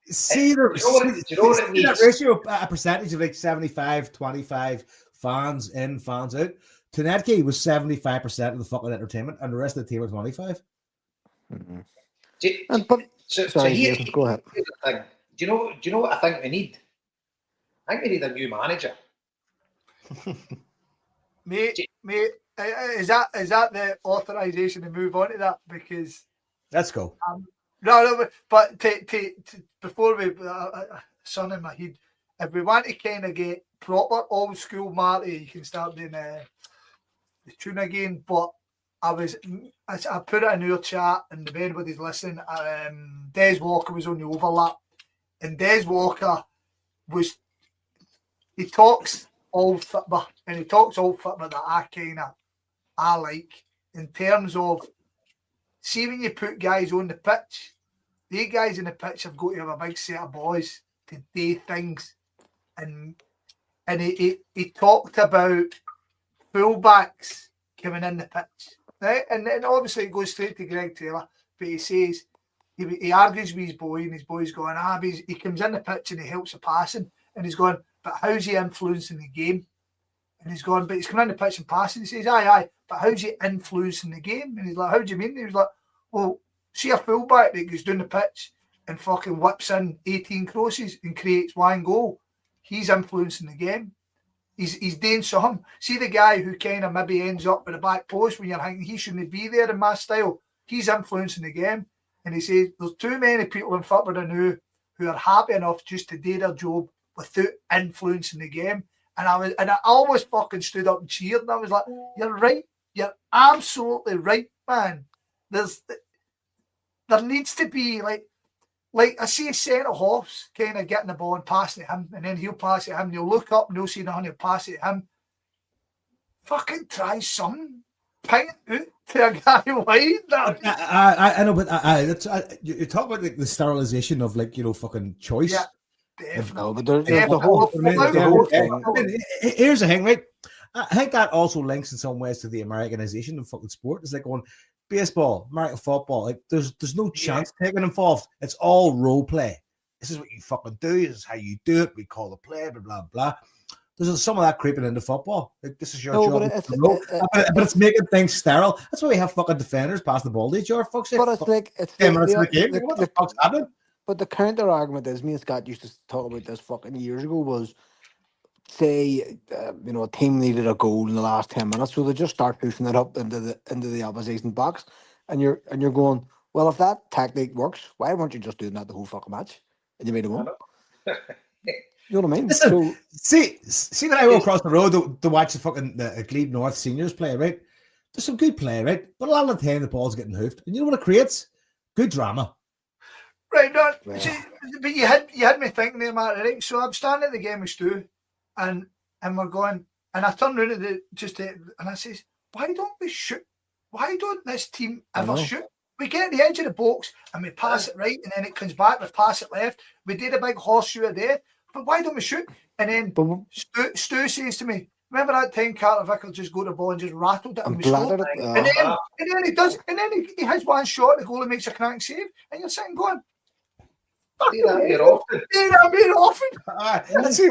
See the ratio, a percentage of like 75-25 fans in, fans out. Tenetke was 75% of the fucking entertainment, and the rest of the team were 25. Mm-hmm. Go ahead. Do you know what I think we need? I think we need a new manager. mate, is that the authorization to move on to that? Because let's go. No, but before we, son in my head, if we want to kind of get proper old school Marty, you can start doing the tune again. But I put it in our chat, and if anybody's listening, Des Walker was on the overlap, and Des Walker he talks old football, and he talks old football that I like in terms of, see when you put guys on the pitch, the guys on the pitch have got to have a big set of boys to do things, and and he talked about fullbacks coming in the pitch, right? And then obviously it goes straight to Greg Taylor, but he says he argues with his boy, and his boy's going, but he comes in the pitch and he helps the passing, and he's going, but how's he influencing the game? And he's going, but he's coming in the pitch and passing. He says, aye, but how's he influencing the game? And he's like, how do you mean? And he was like, well, see a fullback that goes down the pitch and fucking whips in 18 crosses and creates one goal. He's influencing the game. He's doing something. See the guy who kind of maybe ends up with a back post when you're thinking he shouldn't be there in my style. He's influencing the game. And he says there's too many people in football now who are happy enough just to do their job without influencing the game. And I almost fucking stood up and cheered, and I was like, you're right. You're absolutely right, man. There needs to be like I see a centre halves kind of getting the ball and passing it him, and then he'll pass it him, and he'll look up and he'll see nothing, he'll pass it him. Fucking try something. Ping it out to a guy wide. I know, but you talk about like the sterilization of fucking choice. Yeah, definitely. No, but there's the whole thing. I mean, here's the thing, right? I think that also links in some ways to the Americanization of fucking sport. It's like going baseball, American football. Like there's no chance taken involved. It's all role play. This is what you fucking do. This is how you do it. We call the play, blah blah blah. There's some of that creeping into football. Like this is your job, but it's making things sterile. That's why we have fucking defenders pass the ball to each other. Fuck's sake. But it's like 10 minutes in the game. What the fuck's happening? But the counter argument is, me and Scott used to talk about this fucking years ago, was say a team needed a goal in the last 10 minutes, so they just start pushing it up into the opposition box, and you're going, well, if that tactic works, why weren't you just doing that the whole fucking match and you made it win? You know what I mean? Listen, see when I go across the road to watch the Glebe North seniors play, right? There's some good play, right? But a lot of the time the ball's getting hoofed, and you know what it creates? Good drama. Right, no, see, but you had me thinking there, Marty, right? So I'm standing at the game with Stu, and we're going, and I turn around and I says, why don't we shoot? Why don't this team ever shoot? We get to the edge of the box and we pass it right, and then it comes back, we pass it left. We did a big horseshoe of death, but why don't we shoot? And then Stu says to me, remember that time Carter Vickers just got the ball and just rattled it and we scored? And then he does, and then he has one shot at the goal and makes a cracking save, and you're sitting going, do that more often. Let's see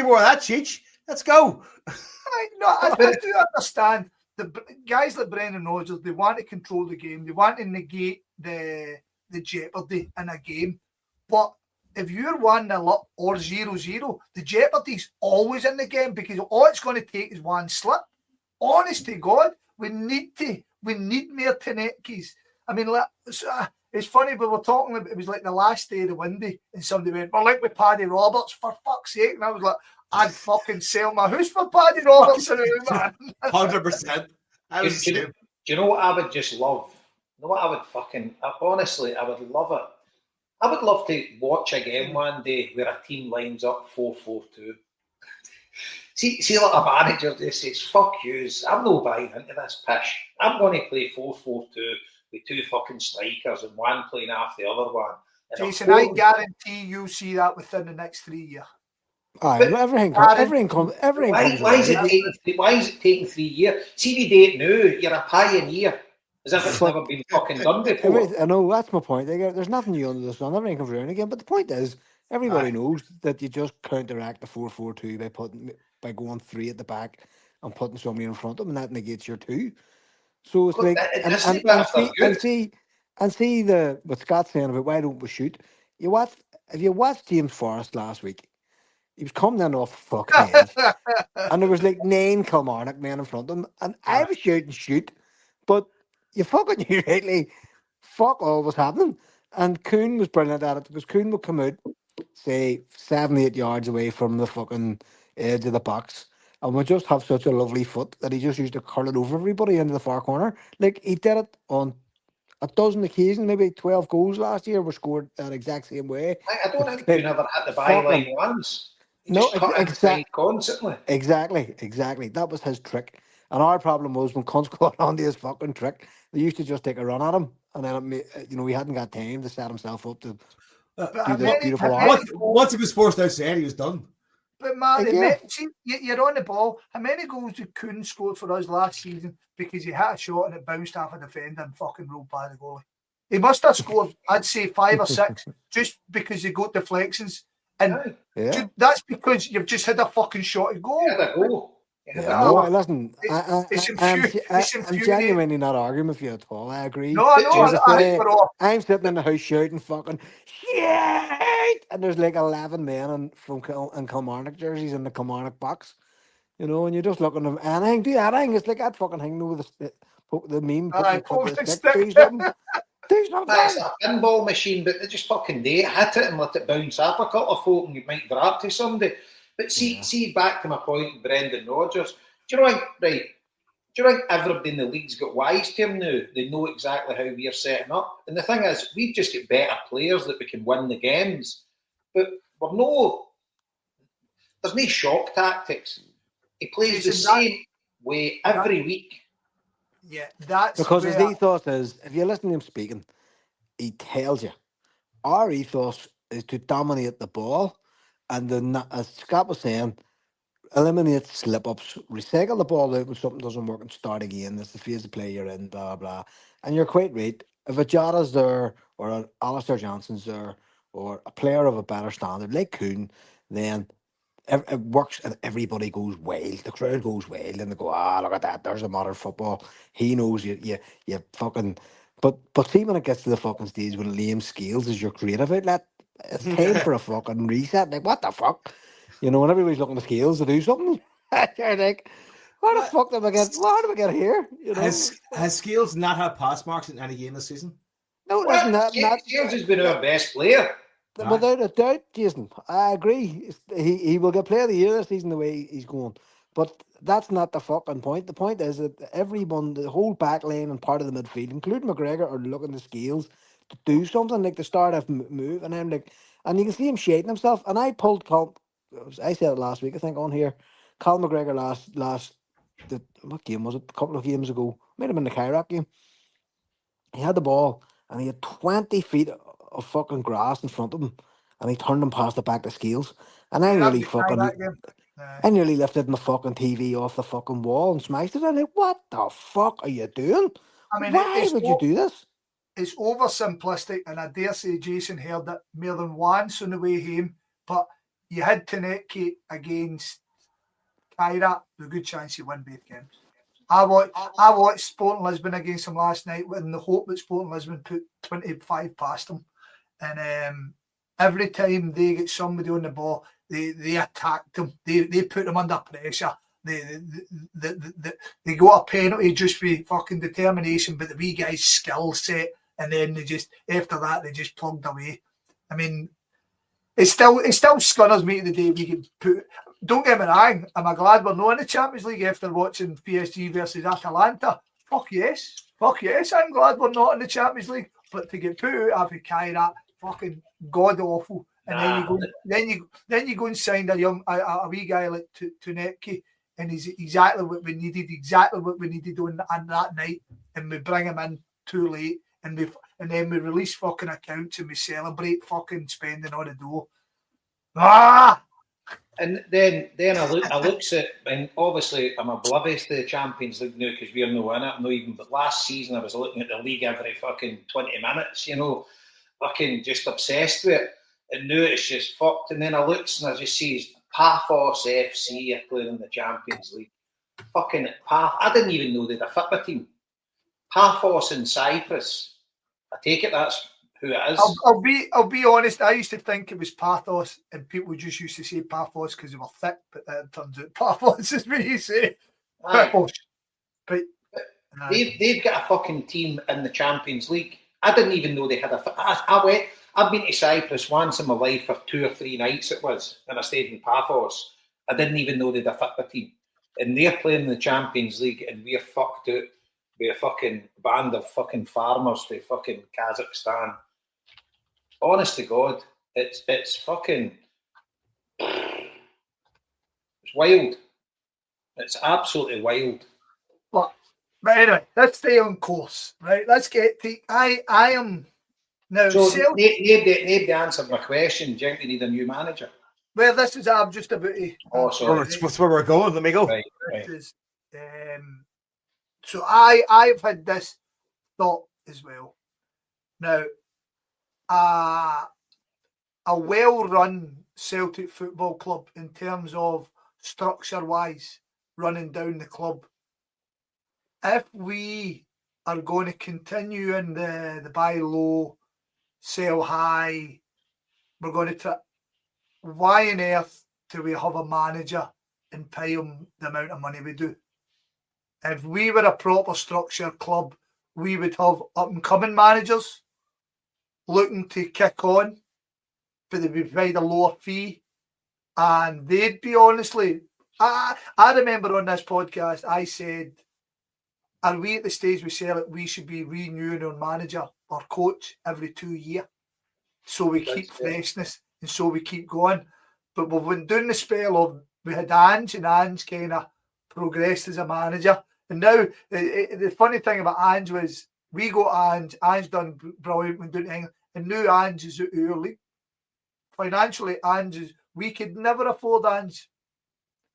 more of that, Cheech. Let's go. I do understand the guys like Brendan Rodgers. They want to control the game. They want to negate the jeopardy in a game. But if you're 1-0 up or 0-0, the jeopardy's always in the game, because all it's going to take is one slip. Honest to God, we need more Tenekis. I mean, it's funny, but we're talking about, it was like the last day of the windy, and somebody went, we're like with Paddy Roberts, for fuck's sake. And I was like, I'd fucking sell my house for Paddy Roberts. 100%. Do you know what I would just love? You know what I would honestly, I would love it. I would love to watch a game one day where a team lines up 4-4-2. See, like a manager just says, fuck yous, I'm not buying into this pish. I'm going to play 4-4-2 with two fucking strikers and one playing off the other one. Jason, I guarantee you see that within the next 3 years. Everything comes. Why is it taking 3 years? See, we do it now. You're a pioneer. As if it's never been fucking done before. I know, that's my point. There's nothing new under the sun. Everything comes around again. But the point is, everybody knows that you just counteract the 4-4-2 by going 3 at the back and putting somebody in front of them, and that negates your 2. So it's like, and see what Scott's saying about why don't we shoot? If you watched James Forrest last week, he was coming in off fucking edge, and there was like 9 Kilmarnock men in front of him, and I was shoot, but you fucking knew rightly, fuck all was happening. And Kuhn was brilliant at it, because Kuhn would come out, say 7-8 yards away from the fucking edge of the box, and would just have such a lovely foot that he just used to curl it over everybody into the far corner. Like, he did it on a dozen occasions, maybe 12 goals last year were scored that exact same way. I don't think you never had the byline once. No, constantly. Exactly. That was his trick. And our problem was when Cunts got onto his fucking trick, they used to just take a run at him, and then he hadn't got time to set himself up to do this beautiful art. Once he was forced outside, he was done. But Marty, Yeah. see, you're on the ball. How many goals did Kuhn score for us last season because he hit a shot and it bounced off a defender and fucking rolled by the goalie? He must have scored, I'd say 5 or 6, just because he got deflections. And Yeah. that's because you've just had a fucking shot to goal. Had a goal. Yeah, no, listen, It's I'm genuinely not arguing with you at all. I agree. No, I know. As I I say, think we're all. I'm sitting in the house shouting fucking shit, and there's like 11 men in Kilmarnock jerseys in the Kilmarnock box, you know, and you're just looking at them, anything, do anything. It's like that fucking thing, no, the meme, put Aye, the tip of the poke stick, stick. do something. Do It's something. a pinball machine, but they just fucking do it, hit it and let it bounce off a couple of folk and you might drop to somebody. But see, back to my point, Brendan Rodgers. Do you think everybody in the league's got wise to him now? They know exactly how we're setting up. And the thing is, we've just got better players that we can win the games. But there's no shock tactics. He plays the same way every week. Yeah, that's because his ethos is, if you listen to him speaking, he tells you, our ethos is to dominate the ball, and as Scott was saying, eliminate slip-ups, recycle the ball out when something doesn't work and start again. That's the phase of play you're in, blah, blah. And you're quite right. If a Jota's there, or an Alistair Johnson's there, or a player of a better standard, like Kuhn, then it works and everybody goes wild. The crowd goes wild and they go, look at that, there's a modern football. He knows you fucking... But see when it gets to the fucking stage when Liam Scales is your creative outlet, it's time for a fucking reset. Like, what the fuck? You know, when everybody's looking at Scales to do something, you're like, what the fuck did we get? How did we get here? You know? Has Scales not had pass marks in any game this season? No, listen, Scales has been our best player. Without a doubt, Jason, I agree. He will get player of the year this season the way he's going. But that's not the fucking point. The point is that everyone, the whole back line and part of the midfield, including McGregor, are looking to Scales to do something, like to start a move. And I'm like, and you can see him shaking himself. And I I said it last week, I think, on here. Colin McGregor what game was it? A couple of games ago. Might have been the Kyrock game. He had the ball and he had 20 feet of fucking grass in front of him, and he turned and passed it back to Scales. And I nearly lifted my fucking TV off the fucking wall and smashed it. I'm like, what the fuck are you doing? I mean, why would you do this? It's oversimplistic, and I dare say Jason heard it more than once on the way home. But you had Konecki against Kyra, there's a good chance you win both games. I watched Sporting Lisbon against them last night in the hope that Sporting Lisbon put 25 past them. And every time they get somebody on the ball, they attack them. They put them under pressure. They got a penalty just for fucking determination, but the wee guy's skill set, and then after that they just plugged away. I mean, it still scunners me the day we can put. Don't get me wrong, am I glad we're not in the Champions League after watching PSG versus Atalanta? Fuck yes, I'm glad we're not in the Champions League. But to get put out after Kyra, fucking god awful. And then you go and sign a wee guy like Tunecki, and he's exactly what we needed on that night, and we bring him in too late, and then we release fucking accounts and we celebrate fucking spending all the dough. And then I looks at, and obviously I'm oblivious to the Champions League now because we're no in it, no even. But last season I was looking at the league every fucking 20 minutes, you know, fucking just obsessed with it. And now it's just fucked. And then I looks and I just see Paphos FC are playing in the Champions League. Fucking I didn't even know they'd a football team. Paphos in Cyprus. I take it that's who it is. I'll be honest. I used to think it was Pathos, and people just used to say Paphos because they were thick. But it turns out Paphos is what you say. Paphos. But they've got a fucking team in the Champions League. I didn't even know they had I've been to Cyprus once in my life for 2 or 3 nights it was, and I stayed in Paphos. I didn't even know they'd a football team, and they're playing in the Champions League, and we're fucked out with a fucking band of fucking farmers from fucking Kazakhstan. Honest to God, it's fucking, it's wild. It's absolutely wild. But anyway, let's stay on course, right? Let's get to I am now. So nobody answered my question. Do you think we need a new manager? Well, this is I'm just about to. Oh, sorry. That's where we're going. Let me go. Right. This is, so I've had this thought as well. Now, a well-run Celtic football club in terms of structure-wise, running down the club. If we are going to continue in the buy low, sell high, we're going to try. Why on earth do we have a manager and pay him the amount of money we do? If we were a proper structure club, we would have up-and-coming managers looking to kick on, but they'd be paid a lower fee. And they'd be honestly, I remember on this podcast, I said, are we at the stage we sell it, we should be renewing our manager or coach every 2 years. So we keep freshness and so we keep going. But we've been doing the spell of, we had Ange, and Ange kind of progressed as a manager. And now, the funny thing about Ange was, we got Ange done brilliant when doing England, and now Ange is out early. Financially, Ange is, we could never afford Ange.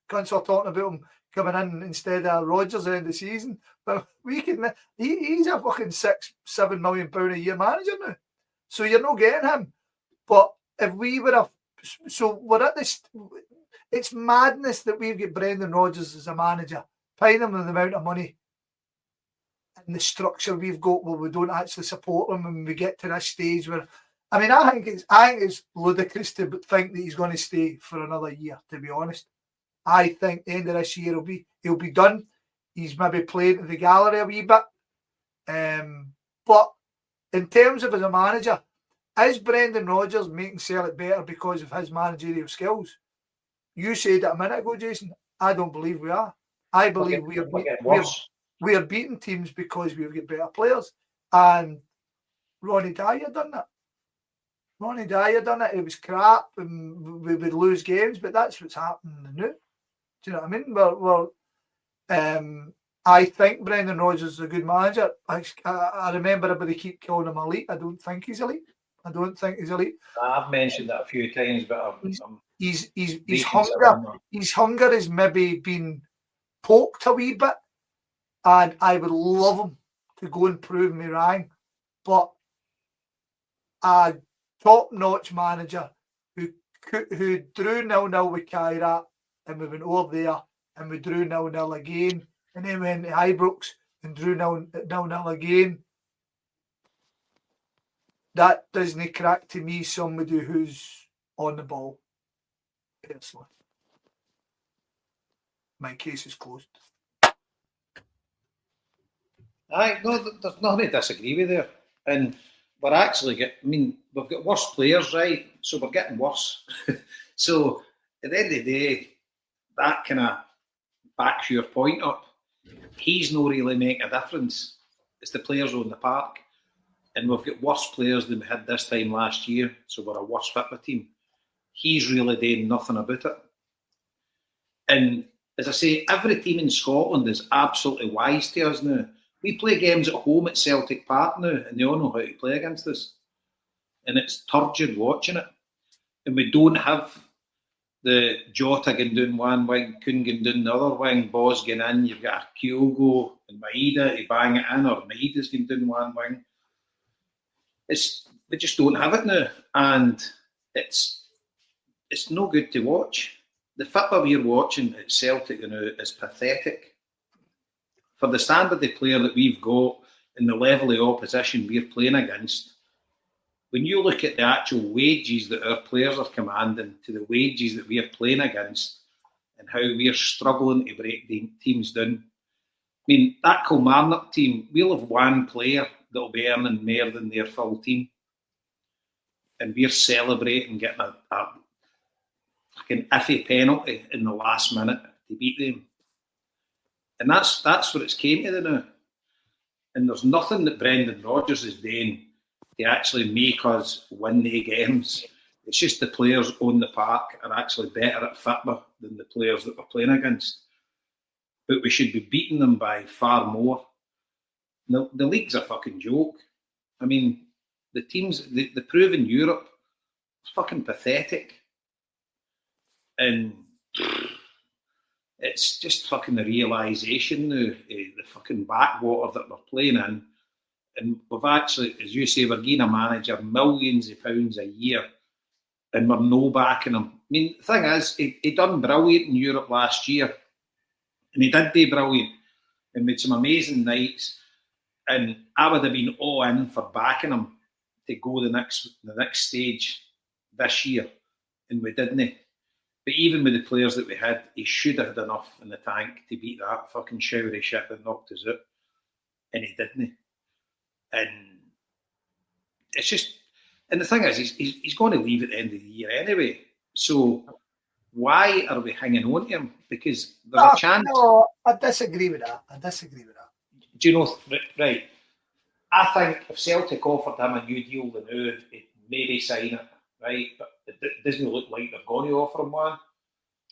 Can't start talking about him coming in instead of Rodgers at the end of the season. But we can, he's a fucking £6-7 million a year manager now. So you're not getting him. But if we were so we're at this, it's madness that we've got Brendan Rodgers as a manager, paying him the amount of money and the structure we've got where we don't actually support him, and we get to this stage where, I mean, I think it's ludicrous to think that he's going to stay for another year, to be honest. I think the end of this year he'll be done. He's maybe playing in the gallery a wee bit. But in terms of as a manager, is Brendan Rodgers making Celtic better because of his managerial skills? You said it a minute ago, Jason. I don't believe we are. I believe we are beating teams because we've got better players. And Ronnie Dyer done that. It was crap and we would lose games, but that's what's happening now. Do you know what I mean? I think Brendan Rodgers is a good manager. I remember everybody keep calling him elite. I don't think he's elite. I've mentioned that a few times, but his hunger has maybe been poked a wee bit, and I would love him to go and prove me wrong. But a top-notch manager who drew 0-0 with Kyrat, and we went over there and we drew 0-0 again, and then went to Ibrox and drew 0-0 again. That doesn't crack to me somebody who's on the ball, personally. My case is closed. No, there's nothing to disagree with there. And we're actually we've got worse players, right? So we're getting worse. So at the end of the day, that kind of backs your point up. He's not really making a difference. It's the players on the park. And we've got worse players than we had this time last year, so we're a worse football team. He's really doing nothing about it. And as I say, every team in Scotland is absolutely wise to us now. We play games at home at Celtic Park now, and they all know how to play against us. And it's turgid watching it. And we don't have the Jota going down one wing, Kuhn going down the other wing, Boz going in, you've got a Kyogo and Maeda to bang it in, or Maeda's going down one wing. We just don't have it now, and it's no good to watch. The football we're watching at Celtic now is pathetic. For the standard of player that we've got and the level of opposition we're playing against, when you look at the actual wages that our players are commanding to the wages that we are playing against and how we are struggling to break the teams down. I mean, that Kilmarnock team, we'll have one player that'll be earning more than their full team. And we're celebrating getting a fucking iffy penalty in the last minute to beat them. And that's what it's came to now. And there's nothing that Brendan Rodgers is doing to actually make us win the games. It's just the players on the park are actually better at football than the players that we're playing against. But we should be beating them by far more. The league's a fucking joke. I mean, the teams, the prove in Europe, it's fucking pathetic. And it's just fucking the realisation now, the fucking backwater that we're playing in. And we've actually, as you say, we're getting a manager millions of pounds a year, and we're no backing him. I mean, the thing is, he done brilliant in Europe last year, and he did do brilliant, and made some amazing nights. And I would have been all in for backing him to go the next stage this year, and we didn't. But even with the players that we had, he should have had enough in the tank to beat that fucking showery shit that knocked us out, and he didn't. And it's just, and the thing is, he's going to leave at the end of the year anyway. So why are we hanging on to him? Because there's a chance. No, I disagree with that. Do you know, right? I think if Celtic offered him a new deal, then he'd maybe sign it, right? But it doesn't look like they're going to offer him one.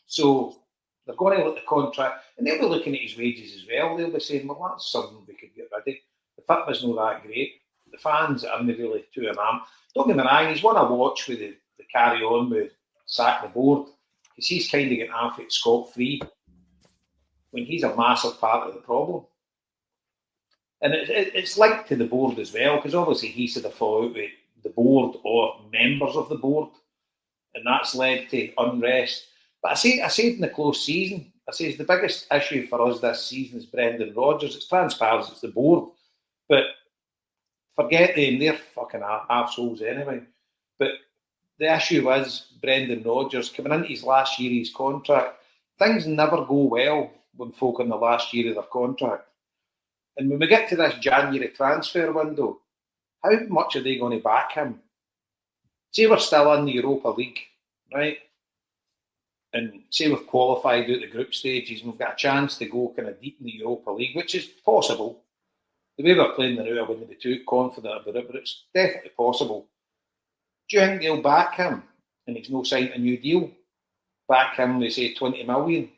So they're going to look at the contract, and they'll be looking at his wages as well. They'll be saying, well, that's something we could get rid of. The fitness not that great. The fans aren't really too enamored. Don't get me wrong, he's one I watch with the carry on with sack the board, because he's kind of getting off it scot-free when he's a massive part of the problem. And it's linked to the board as well, because obviously he's had a fallout with the board or members of the board, and that's led to unrest. But I said in the close season, I say the biggest issue for us this season is Brendan Rodgers. It's transparency, it's the board. But forget them, they're fucking arseholes anyway. But the issue was Brendan Rodgers coming into his last year of his contract. Things never go well when folk in the last year of their contract. And when we get to this January transfer window, how much are they going to back him? Say we're still in the Europa League, right? And say we've qualified out the group stages and we've got a chance to go kind of deep in the Europa League, which is possible. The way we're playing now, I wouldn't be too confident about it, but it's definitely possible. Do you think they'll back him and he's no signed a new deal? Back him, they say 20 million,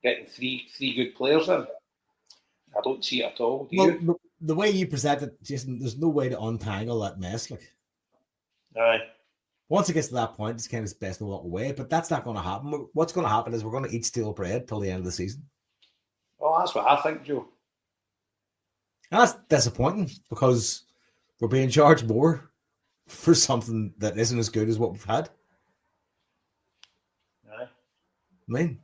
getting three good players in? I don't see it at all. Do you? The way you present it, Jason, there's no way to untangle that mess. Like, Aye. Once it gets to that point, it's kind of best to walk away. But that's not going to happen. What's going to happen is we're going to eat stale bread till the end of the season. Well, that's what I think, Joe. And that's disappointing because we're being charged more for something that isn't as good as what we've had. Aye. I mean,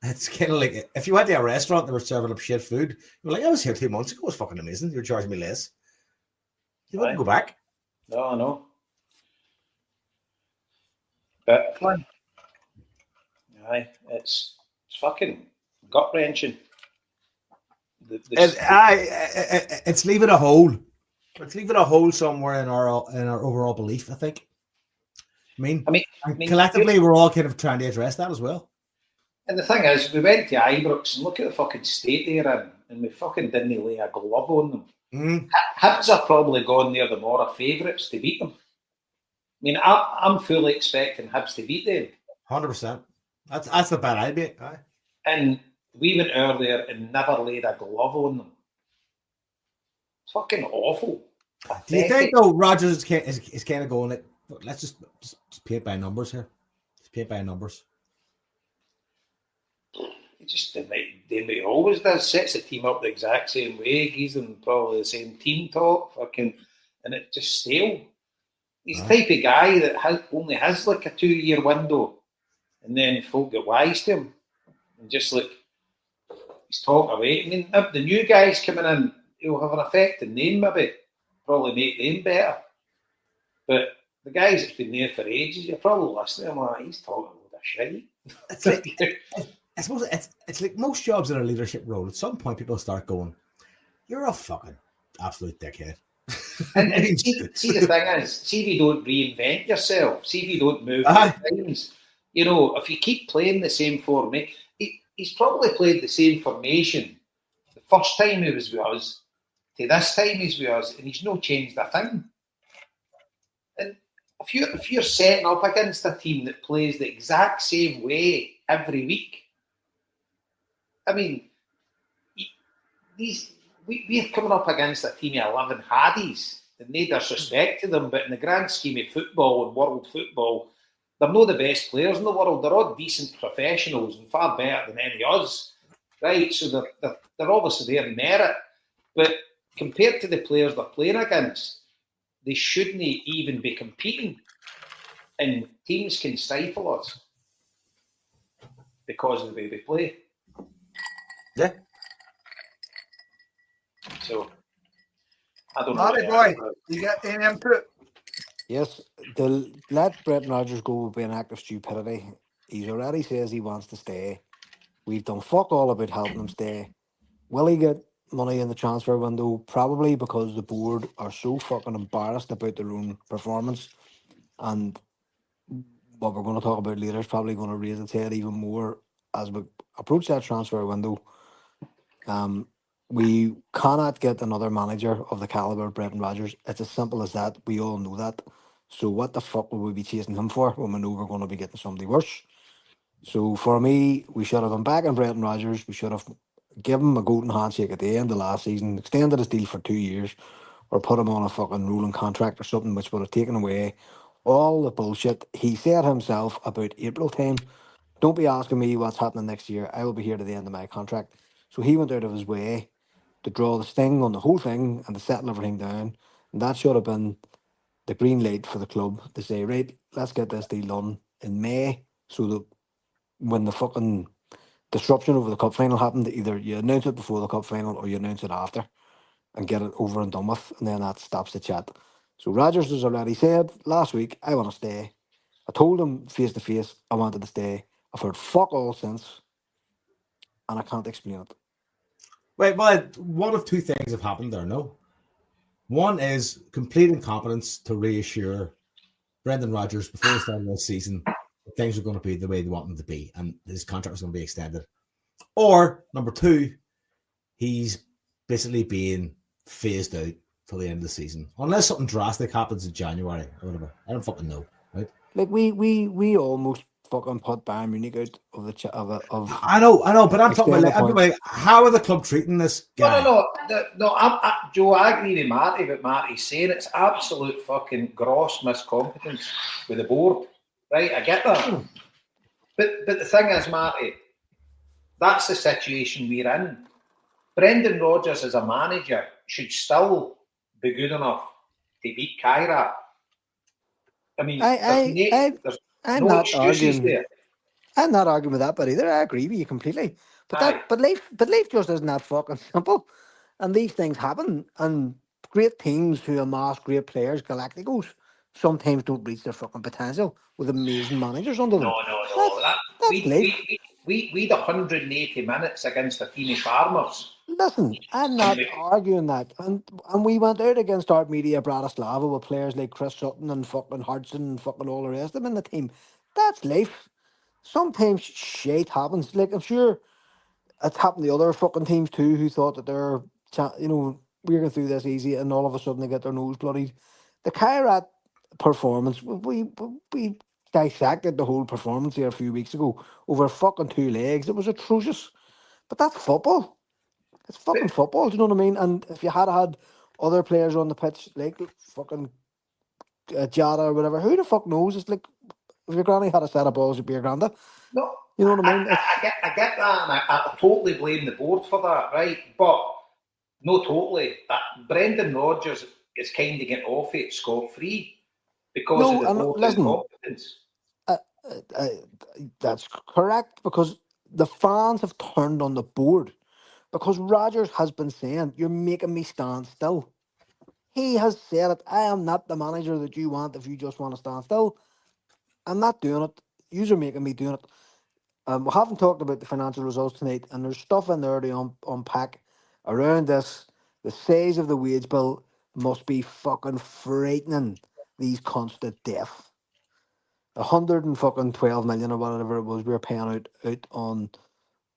it's kind of like if you went to a restaurant and they were serving up shit food, you're like, I was here 2 months ago, it was fucking amazing. You're charging me less. You wouldn't go back. No, I know. But aye, it's fucking gut wrenching. It's leaving a hole. It's leaving a hole somewhere in our overall belief, I think. I mean, collectively, we're all kind of trying to address that as well. And the thing is, we went to Ibrox and look at the fucking state they're in, and we fucking didn't lay a glove on them. Hibs are probably gone there the more favourites to beat them. I mean, I'm fully expecting Hibs to beat them. 100%. That's the bad idea. Aye. And we went earlier and never laid a glove on them. It's fucking awful. Do you think, though, Rodgers is kind of going, let's just paint by numbers here. Just paint by numbers. They might always does, sets the team up the exact same way, gives them probably the same team talk, fucking, and it's just stale. He's the type of guy that only has like a 2-year window, and then folk get wise to him, and just like he's talking away. I mean, if the new guys coming in, he'll have an effect on them, maybe probably make them better. But the guys that's been there for ages, you're probably listening. I'm like, he's talking a load of shit. It's like, I suppose it's like most jobs in a leadership role. At some point, people start going, "You're a fucking absolute dickhead." And see, the thing is, see if you don't reinvent yourself, see if you don't move things. You know, if you keep playing the same formation, he's probably played the same formation the first time he was with us to this time he's with us, and he's not changed a thing. And if you're setting up against a team that plays the exact same way every week, I mean, we're coming up against a team of 11 haddies, and no disrespect to them, but in the grand scheme of football and world football, They're not the best players in the world. They're all decent professionals and far better than any of us, right? So they're obviously there in merit. But compared to the players they're playing against, they shouldn't even be competing. And teams can stifle us because of the way we play. Yeah. So, I don't Marty know. boy, you get any input? Yes, they'll let Brendan Rodgers go would be an act of stupidity. He's already says he wants to stay. We've done fuck all about helping him stay. Will he get money in the transfer window? Probably, because the board are so fucking embarrassed about their own performance. And what we're going to talk about later is probably going to raise its head even more as we approach that transfer window. We cannot get another manager of the caliber of Brendan Rodgers. It's as simple as that. We all know that. So what the fuck will we be chasing him for when we know we're going to be getting somebody worse? So for me, we should have been back in Brendan Rodgers. We should have given him a golden handshake at the end of last season, extended his deal for 2 years, or put him on a fucking rolling contract or something, which would have taken away all the bullshit he said himself about April time. Don't be asking me what's happening next year. I will be here to the end of my contract. So he went out of his way to draw the sting on the whole thing and to settle everything down. And that should have been the green light for the club to say, right, let's get this deal done in May, so that when the fucking disruption over the cup final happened, either you announce it before the cup final or you announce it after and get it over and done with, and then that stops the chat. So Rogers has already said last week, I want to stay. I told him face to face I wanted to stay. I've heard fuck all since, and I can't explain it. Wait, well, one of two things have happened there, no? One is complete incompetence to reassure Brendan Rodgers before the start of this season that things are going to be the way they want them to be and his contract was going to be extended. Or, number two, he's basically being phased out till the end of the season. Unless something drastic happens in January or whatever. I don't fucking know, right? Like we almost fucking put Bayern Munich out of the I know, but I'm talking extended about points. how are the club treating this guy? Joe, I agree with Marty, but Marty's saying it's absolute fucking gross miscompetence with the board, right? I get that, but the thing is, Marty, that's the situation we're in. Brendan Rodgers as a manager should still be good enough to beat Kyra. I mean, there's I'm no not excuses arguing. there. I'm not arguing with that, but either I agree with you completely. But Aye. life just isn't that fucking simple, and these things happen. And great teams who amass great players, Galacticos, sometimes don't reach their fucking potential with amazing managers under them. No. That's life. We had 180 minutes against the team of farmers. Listen, I'm not arguing that. And we went out against Art Media Bratislava with players like Chris Sutton and fucking Hodgson and fucking all the rest of them in the team. That's life. Sometimes shit happens. Like, I'm sure it's happened to other fucking teams too who thought that they're, we're going through this easy and all of a sudden they get their nose bloodied. The Kairat performance, we dissected the whole performance here a few weeks ago over fucking 2 legs. It was atrocious. But that's football. It's fucking football, do you know what I mean? And if you had other players on the pitch, like fucking Jada or whatever, who the fuck knows? It's like, if your granny had a set of balls, you'd be your granda. No, you know what I mean? I get that, and I totally blame the board for that, right? But no, totally. Brendan Rodgers is kind of getting off it scot-free because of the board's incompetence. That's correct, because the fans have turned on the board. Because Rodgers has been saying, you're making me stand still. He has said it. I am not the manager that you want if you just want to stand still. I'm not doing it. You're making me doing it. We haven't talked about the financial results tonight, and there's stuff in there to unpack around this. The size of the wage bill must be fucking frightening these cunts to death. 112 million or whatever it was we were paying out on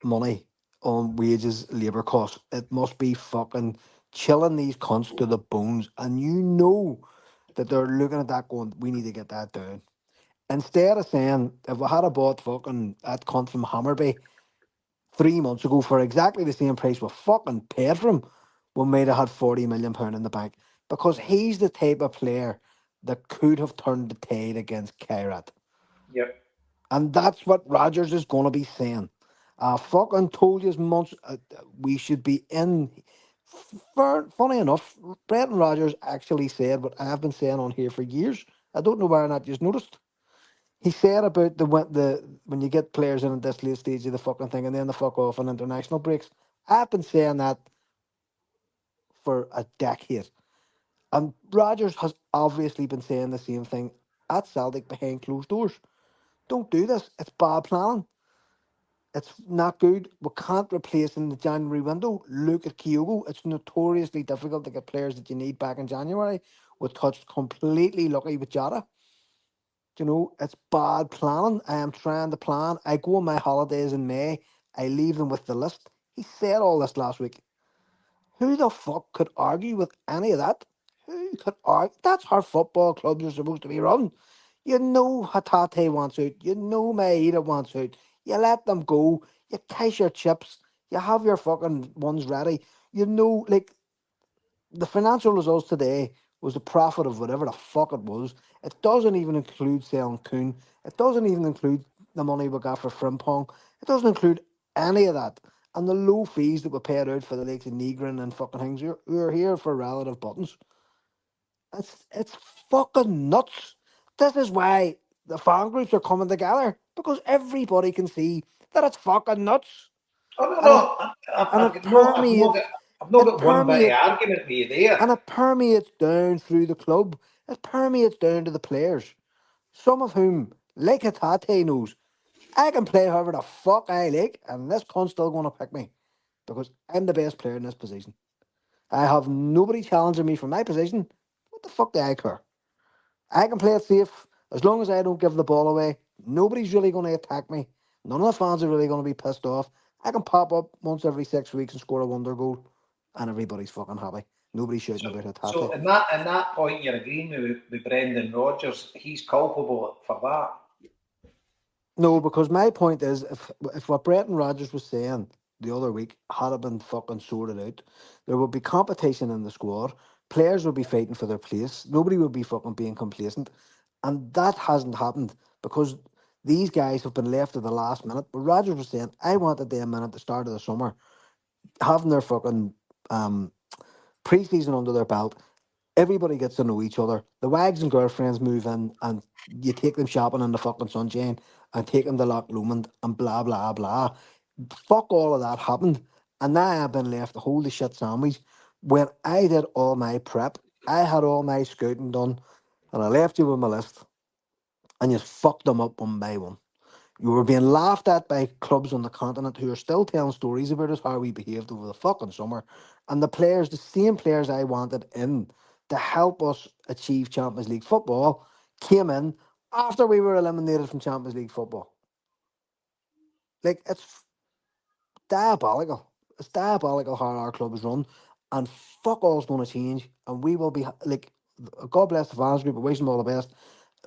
money, on wages, labour costs. It must be fucking chilling these cunts to the bones, and you know that they're looking at that going, we need to get that down. Instead of saying, if we had bought fucking that cunt from Hammerby 3 months ago for exactly the same price we fucking paid for him, we might have had £40 million in the bank. Because he's the type of player that could have turned the tide against Kairat. Yep. And that's what Rodgers is going to be saying. I fucking told you months we should be in. Funny enough, Brendan Rodgers actually said what I've been saying on here for years. I don't know why not just noticed. He said about the when you get players in at this late stage of the fucking thing and then the fuck off on international breaks. I've been saying that for a decade. And Rodgers has obviously been saying the same thing at Celtic behind closed doors. Don't do this. It's bad planning. It's not good. We can't replace in the January window. Look at Kyogo. It's notoriously difficult to get players that you need back in January. We touched completely lucky with Jota. You know, it's bad planning. I am trying to plan. I go on my holidays in May. I leave them with the list. He said all this last week. Who the fuck could argue with any of that? Who could argue? That's how football clubs are supposed to be run. You know Hatate wants out. You know Maeda wants out. You let them go. You cash your chips. You have your fucking ones ready. You know, like the financial results today was the profit of whatever the fuck it was. It doesn't even include selling Kuhn. It doesn't even include the money we got for Frimpong. It doesn't include any of that. And the low fees that we paid out for the likes of Negrin and fucking things. We're here for relative buttons. It's fucking nuts. This is why the fan groups are coming together. Because everybody can see that it's fucking nuts. Oh no, And it, no. and I've it got no, permeates I've not it got one bit permeates of argument with you there. and it permeates down through the club. It permeates down to the players. Some of whom, like Hatate knows, I can play however the fuck I like, and this cunt's still going to pick me because I'm the best player in this position. I have nobody challenging me from my position. What the fuck do I care? I can play it safe as long as I don't give the ball away. Nobody's really going to attack me. None of the fans are really going to be pissed off. I can pop up once every 6 weeks and score a wonder goal, and everybody's fucking happy. Nobody's shouting about So Hatate. in that point, you're agreeing with Brendan Rodgers. He's culpable for that. No, because my point is, if what Brendan Rodgers was saying the other week had been fucking sorted out, there would be competition in the squad. Players would be fighting for their place. Nobody would be fucking being complacent, and that hasn't happened because these guys have been left at the last minute. But Rodgers was saying, I wanted them in at the start of the summer, having their fucking pre-season under their belt. Everybody gets to know each other. The wags and girlfriends move in, and you take them shopping in the fucking sunshine and take them to Loch Lomond and blah blah blah. Fuck all of that happened, and now I've been left to hold the shit sandwich. When I did all my prep, I had all my scouting done, and I left you with my list, and you fucked them up one by one. You were being laughed at by clubs on the continent who are still telling stories about us how we behaved over the fucking summer. And the players, the same players I wanted in to help us achieve Champions League football, came in after we were eliminated from Champions League football. Like, it's diabolical. It's diabolical how our club is run. And fuck all's going to change. And we will be, like, God bless the fans group, I wish them all the best.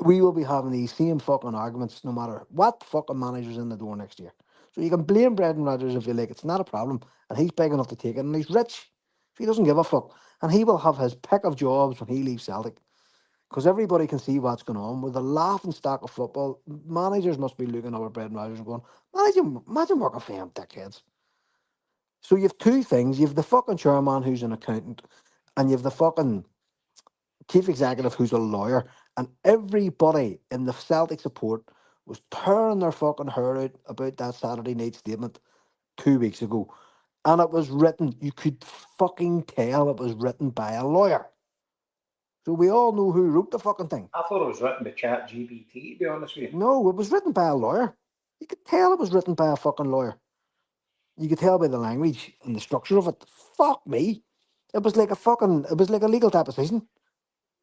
We will be having these same fucking arguments no matter what fucking manager's in the door next year. So you can blame Brendan Rodgers if you like, it's not a problem. And he's big enough to take it, and he's rich. So he doesn't give a fuck. And he will have his pick of jobs when he leaves Celtic. Because everybody can see what's going on. With the laughing stock of football, managers must be looking over Brendan Rodgers and going, imagine working for him, dickheads. So you have two things. You have the fucking chairman who's an accountant, and you have the fucking chief executive who's a lawyer, and everybody in the Celtic support was tearing their fucking hair out about that Saturday night statement 2 weeks ago. And it was written, you could fucking tell it was written by a lawyer. So we all know who wrote the fucking thing. I thought it was written by ChatGPT, to be honest with you. No, it was written by a lawyer. You could tell it was written by a fucking lawyer. You could tell by the language and the structure of it. Fuck me. It was like a legal deposition.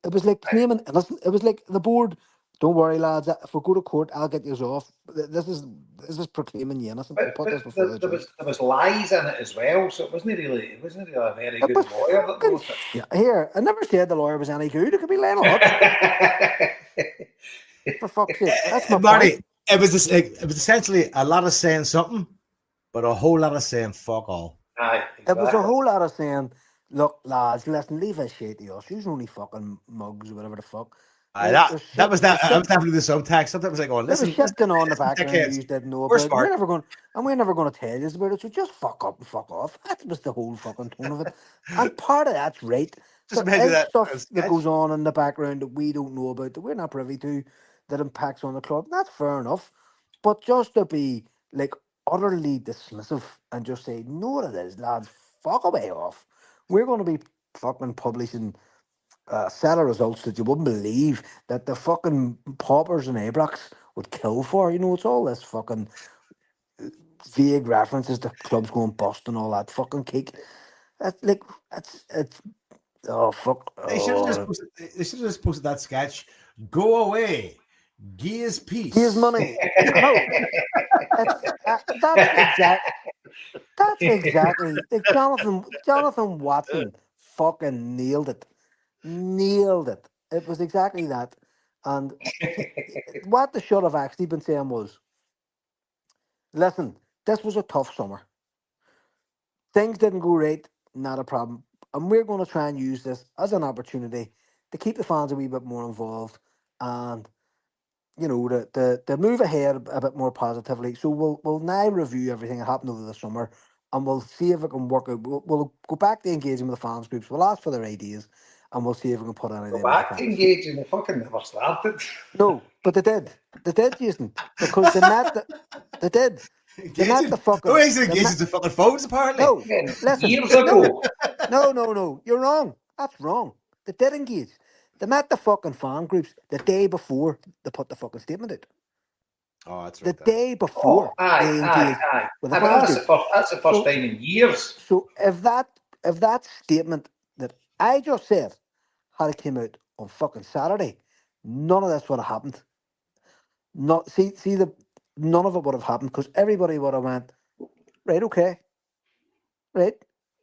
It was like claiming innocent. It was like the board. Don't worry, lads. If we go to court, I'll get you off. This is proclaiming you innocent. We'll put this before the judge. There was lies in it as well, so it wasn't really a very It was good lawyer that fucking wrote it. shit. Here, I never said the lawyer was any good. It could be Lionel Hutz. For fuck's sake, that's my Marty, point. it was essentially a lot of saying something, but a whole lot of saying fuck all. Aye, It was a exactly. whole lot of saying, look, lads, listen, leave this shit to us. You're only fucking mugs or whatever the fuck. Right? There's That shit. was There's that. I shit. was definitely the subtext. Sometimes I was like, "Oh, There was listen, shit going on in the background dickheads, you didn't know we're about, and smart." we're never going to tell you about it. So just fuck up and fuck off. That was the whole fucking tone of it. And part of that's right. Just There imagine is that stuff that sketch. goes on in the background that we don't know about, that we're not privy to, that impacts on the club. That's fair enough. But just to be like utterly dismissive and just say, no, what it is, lads, fuck away off. We're going to be fucking publishing a set of results that you wouldn't believe, that the fucking paupers and Abracks would kill for. You know, it's all this fucking vague references to clubs going bust and all that fucking cake. That's like, it's, oh, fuck. They should have just Oh, posted, they should have just posted that sketch. Go away, Gia's here's peace. money. No, it's, that's exactly, like Jonathan Watson fucking nailed it. Nailed it. It was exactly that. And he, what they should have actually been saying was, listen, this was a tough summer. Things didn't go right, not a problem. And we're going to try and use this as an opportunity to keep the fans a wee bit more involved and, you know, to move ahead a bit more positively. So we'll now review everything that happened over the summer, and we'll see if it can work out. We'll go back to engaging with the fans groups. We'll ask for their ideas, and we'll see if we can put any of Go them into back to practice. engaging. They fucking never started. No, but they did. They did, Jason, because they met the. They did. They met the Engaging. Who fucking. is They met. engaging to fucking phones? Apparently, No, Yeah, listen. years No, ago. no. You're wrong. That's wrong. They did engage. They met the fucking fan groups the day before they put the fucking statement out. oh, that's The right. Then day Oh, before aye, they aye, engaged aye. with the Aye, but fans that's the group. first. That's the first So, time in years. so if that statement that I just said had it came out on fucking Saturday, none of this would have happened. Not see the none of it would have happened because everybody would have went right. Okay, right.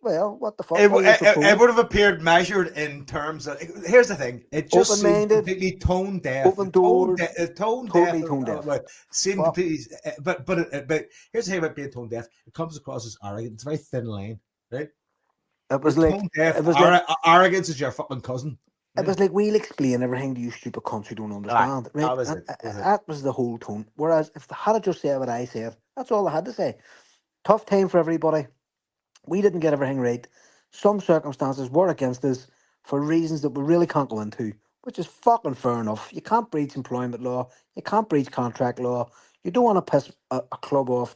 Well, what the fuck? What do you it propose? would have appeared measured in terms of. Here's the thing: it just Open seems minded, completely tone deaf. open doors, Tone deaf. totally tone deaf. Seem Fuck. completely. But here's the thing about being tone deaf: it comes across as arrogant. It's a very thin line, right? It You're was like tone deaf. it was like Arrogance is your fucking cousin. it Right? was like we'll explain everything to you stupid cunts who don't Aye, understand, right? that was And it. Was it? that was the whole tone. Whereas if they had just said what I said, that's all I had to say. Tough time for everybody. We didn't get everything right. Some circumstances were against us for reasons that we really can't go into, which is fucking fair enough. You can't breach employment law. You can't breach contract law. You don't want to piss a club off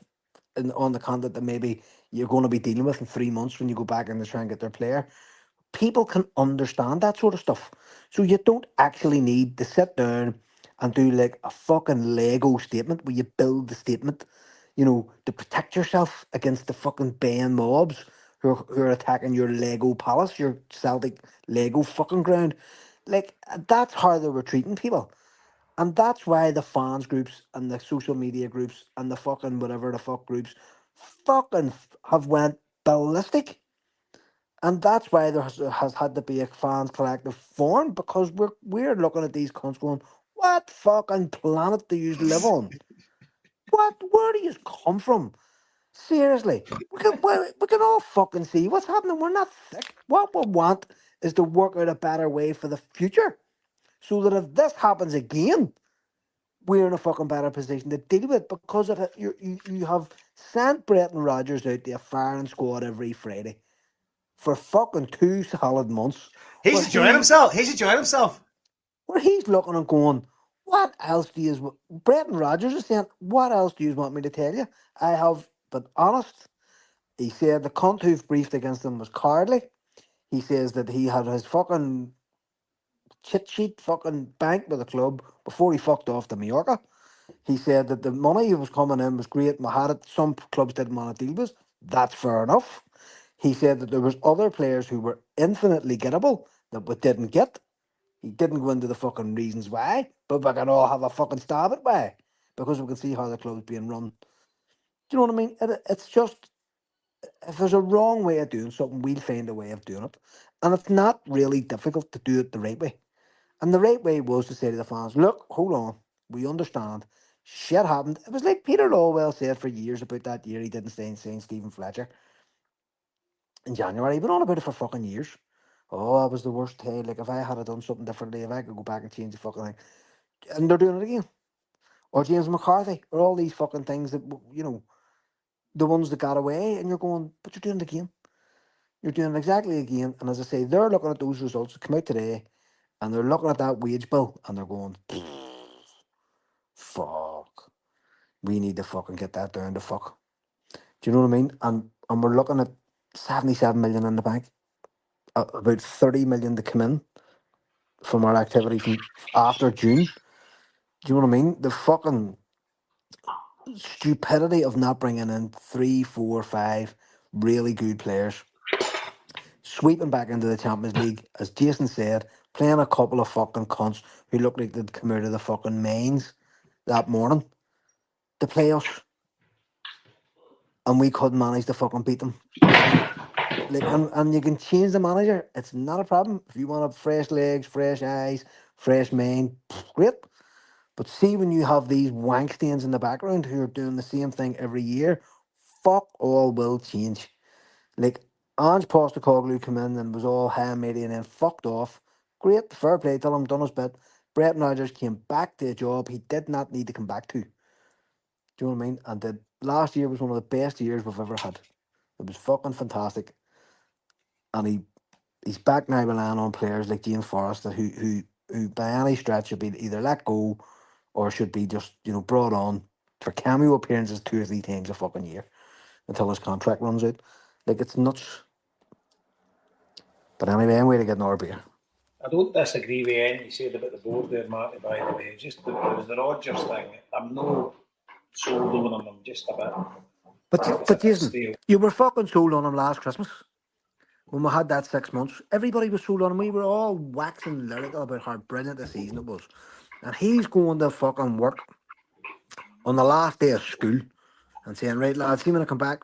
on the content that maybe you're going to be dealing with in 3 months when you go back in to try and get their player. People can understand that sort of stuff. So you don't actually need to sit down and do like a fucking Lego statement where you build the statement, to protect yourself against the fucking baying mobs who are attacking your Lego palace, your Celtic Lego fucking ground. Like, that's how they were treating people. And that's why the fans groups and the social media groups and the fucking whatever the fuck groups fucking have went ballistic. And that's why there has had to be a fans collective formed, because we're looking at these cunts going, what fucking planet do you live on? Where do you come from? Seriously, we can all fucking see what's happening. We're not thick. What we want is to work out a better way for the future, so that if this happens again, we're in a fucking better position to deal with it, because you have sent Bretton Rodgers out to a firing squad every Friday for fucking 2 solid months, He where should join he himself. He should join himself. where he's looking and going, what else do you? Bretton Rodgers is saying, what else do you want me to tell you? I have been honest. He said the cunt who've briefed against him was cowardly. He says that he had his fucking chit sheet fucking bank with the club before he fucked off to Mallorca. He said that the money was coming in was great and had it. Some clubs didn't want to deal with. That's fair enough. He said that there was other players who were infinitely gettable that we didn't get. He didn't go into the fucking reasons why, but we can all have a fucking stab at why, because we can see how the club's being run. Do you know what I mean? It's just, if there's a wrong way of doing something, we'll find a way of doing it, and it's not really difficult to do it the right way. And the right way was to say to the fans, look, hold on, we understand. Shit happened. It was like Peter Lawwell said for years about that year he didn't stay in St. Stephen Fletcher in January. He's been on about it for fucking years. Oh, that was the worst day. Like, if I had done something differently, if I could go back and change the fucking thing. And they're doing it again. Or James McCarthy, or all these fucking things that, the ones that got away, and you're going, but you're doing it again. You're doing it exactly again. And as I say, they're looking at those results that come out today, and they're looking at that wage bill, and they're going, fuck. We need to fucking get that down to fuck. Do you know what I mean? And we're looking at 77 million in the bank, about 30 million to come in from our activity from after June. Do you know what I mean? The fucking stupidity of not bringing in 3, 4, 5 really good players, sweeping back into the Champions League, as Jason said, playing a couple of fucking cunts who looked like they'd come out of the fucking mains that morning to play us, and we couldn't manage to fucking beat them. Like, and you can change the manager. It's not a problem. If you want to have fresh legs, fresh eyes, fresh mind, great. But see, when you have these wank stains in the background who are doing the same thing every year, fuck all will change. Like, Ange Postecoglou came in and was all high and mighty and then fucked off. Great, fair play to him, done his bit. Brendan Rodgers came back to a job he did not need to come back to. Do you know what I mean? And the last year was one of the best years we've ever had. It was fucking fantastic. And he's back now relying on players like James Forrester who by any stretch should be either let go or should be just, brought on for cameo appearances 2 or 3 times a fucking year until his contract runs out. Like, it's nuts. But anyway, I'm waiting to get another beer. I don't disagree with anything you said about the board there, Marty, by the way. Just it was the Rodgers thing. I'm no sold on him. I'm just a bit. But Jason, you were fucking sold on him last Christmas when we had that 6 months. Everybody was sold on him. We were all waxing lyrical about how brilliant the season it was. And he's going to fucking work on the last day of school and saying, right, lads, see when I come back,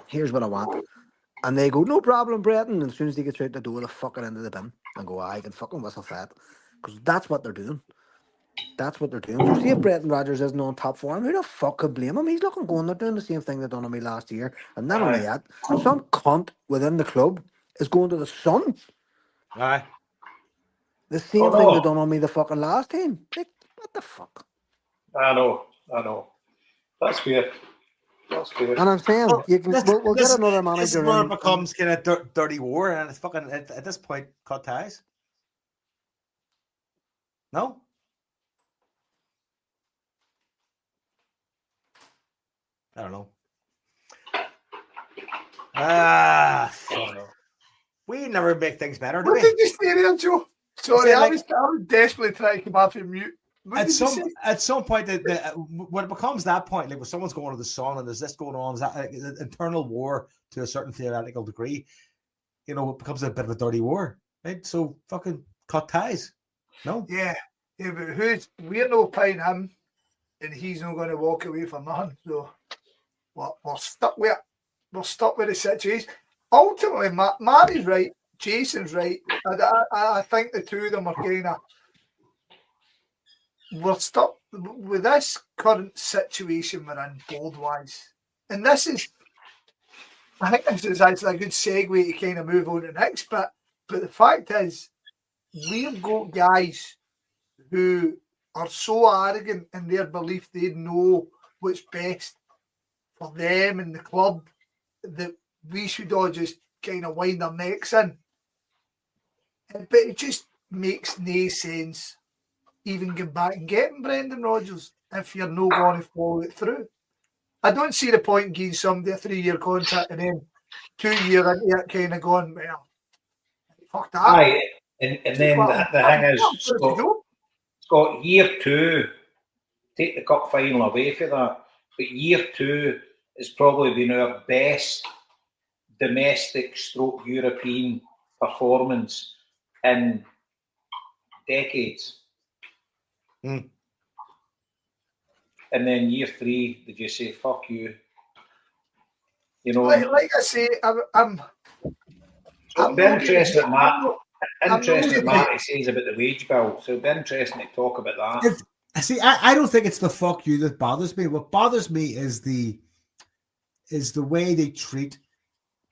here's what I want. And they go, no problem, Breton. And as soon as he gets out the door, they fucking into the bin and go, I can fucking whistle fat. Because that's what they're doing. That's what they're doing. So see if Brendan Rodgers isn't on top form, who the fuck could blame him? He's looking going, they're doing the same thing they done on me last year. And not only that, some cunt within the club is going to the Sun. Aye. The same thing they done on me the fucking last time. Like, what the fuck? I know. That's fair. And I'm saying, we'll get another manager. This is where it becomes kind of dirty war, and it's fucking at this point cut ties. No. I don't know. We never make things better, do we? What did you say there, Joe? Sorry, I was desperately trying to come off your mute. At some point, when it becomes that point, like when someone's going to the Sun and there's this going on, is that an internal war to a certain theoretical degree? It becomes a bit of a dirty war, right? So fucking cut ties. No. Yeah, but we're not paying him, and he's not going to walk away for nothing. So we're stuck with it. We're stuck with the situation. Ultimately, Marty's right. Jason's right. I think the two of them are kind of. We're stuck with this current situation we're in, board-wise. And this is, I think this is actually a good segue to kind of move on to the next bit. But the fact is, we've got guys who are so arrogant in their belief they know what's best for them and the club that we should all just kind of wind our necks in. But it just makes no sense even going back and getting Brendan Rodgers if you're not going to follow it through. I don't see the point in giving somebody a 3-year contract and then 2 years into it kind of going, well, fuck that. Aye, and then the thing is, Scott, year 2, take the cup final away for that, but year 2 has probably been our best domestic / European performance in decades. Mm. And then year 3, did you say fuck you? Like I say, I'm interested in that. Interesting what Marty says about the wage bill. So it'd be interesting to talk about that. I don't think it's the fuck you that bothers me. What bothers me is the way they treat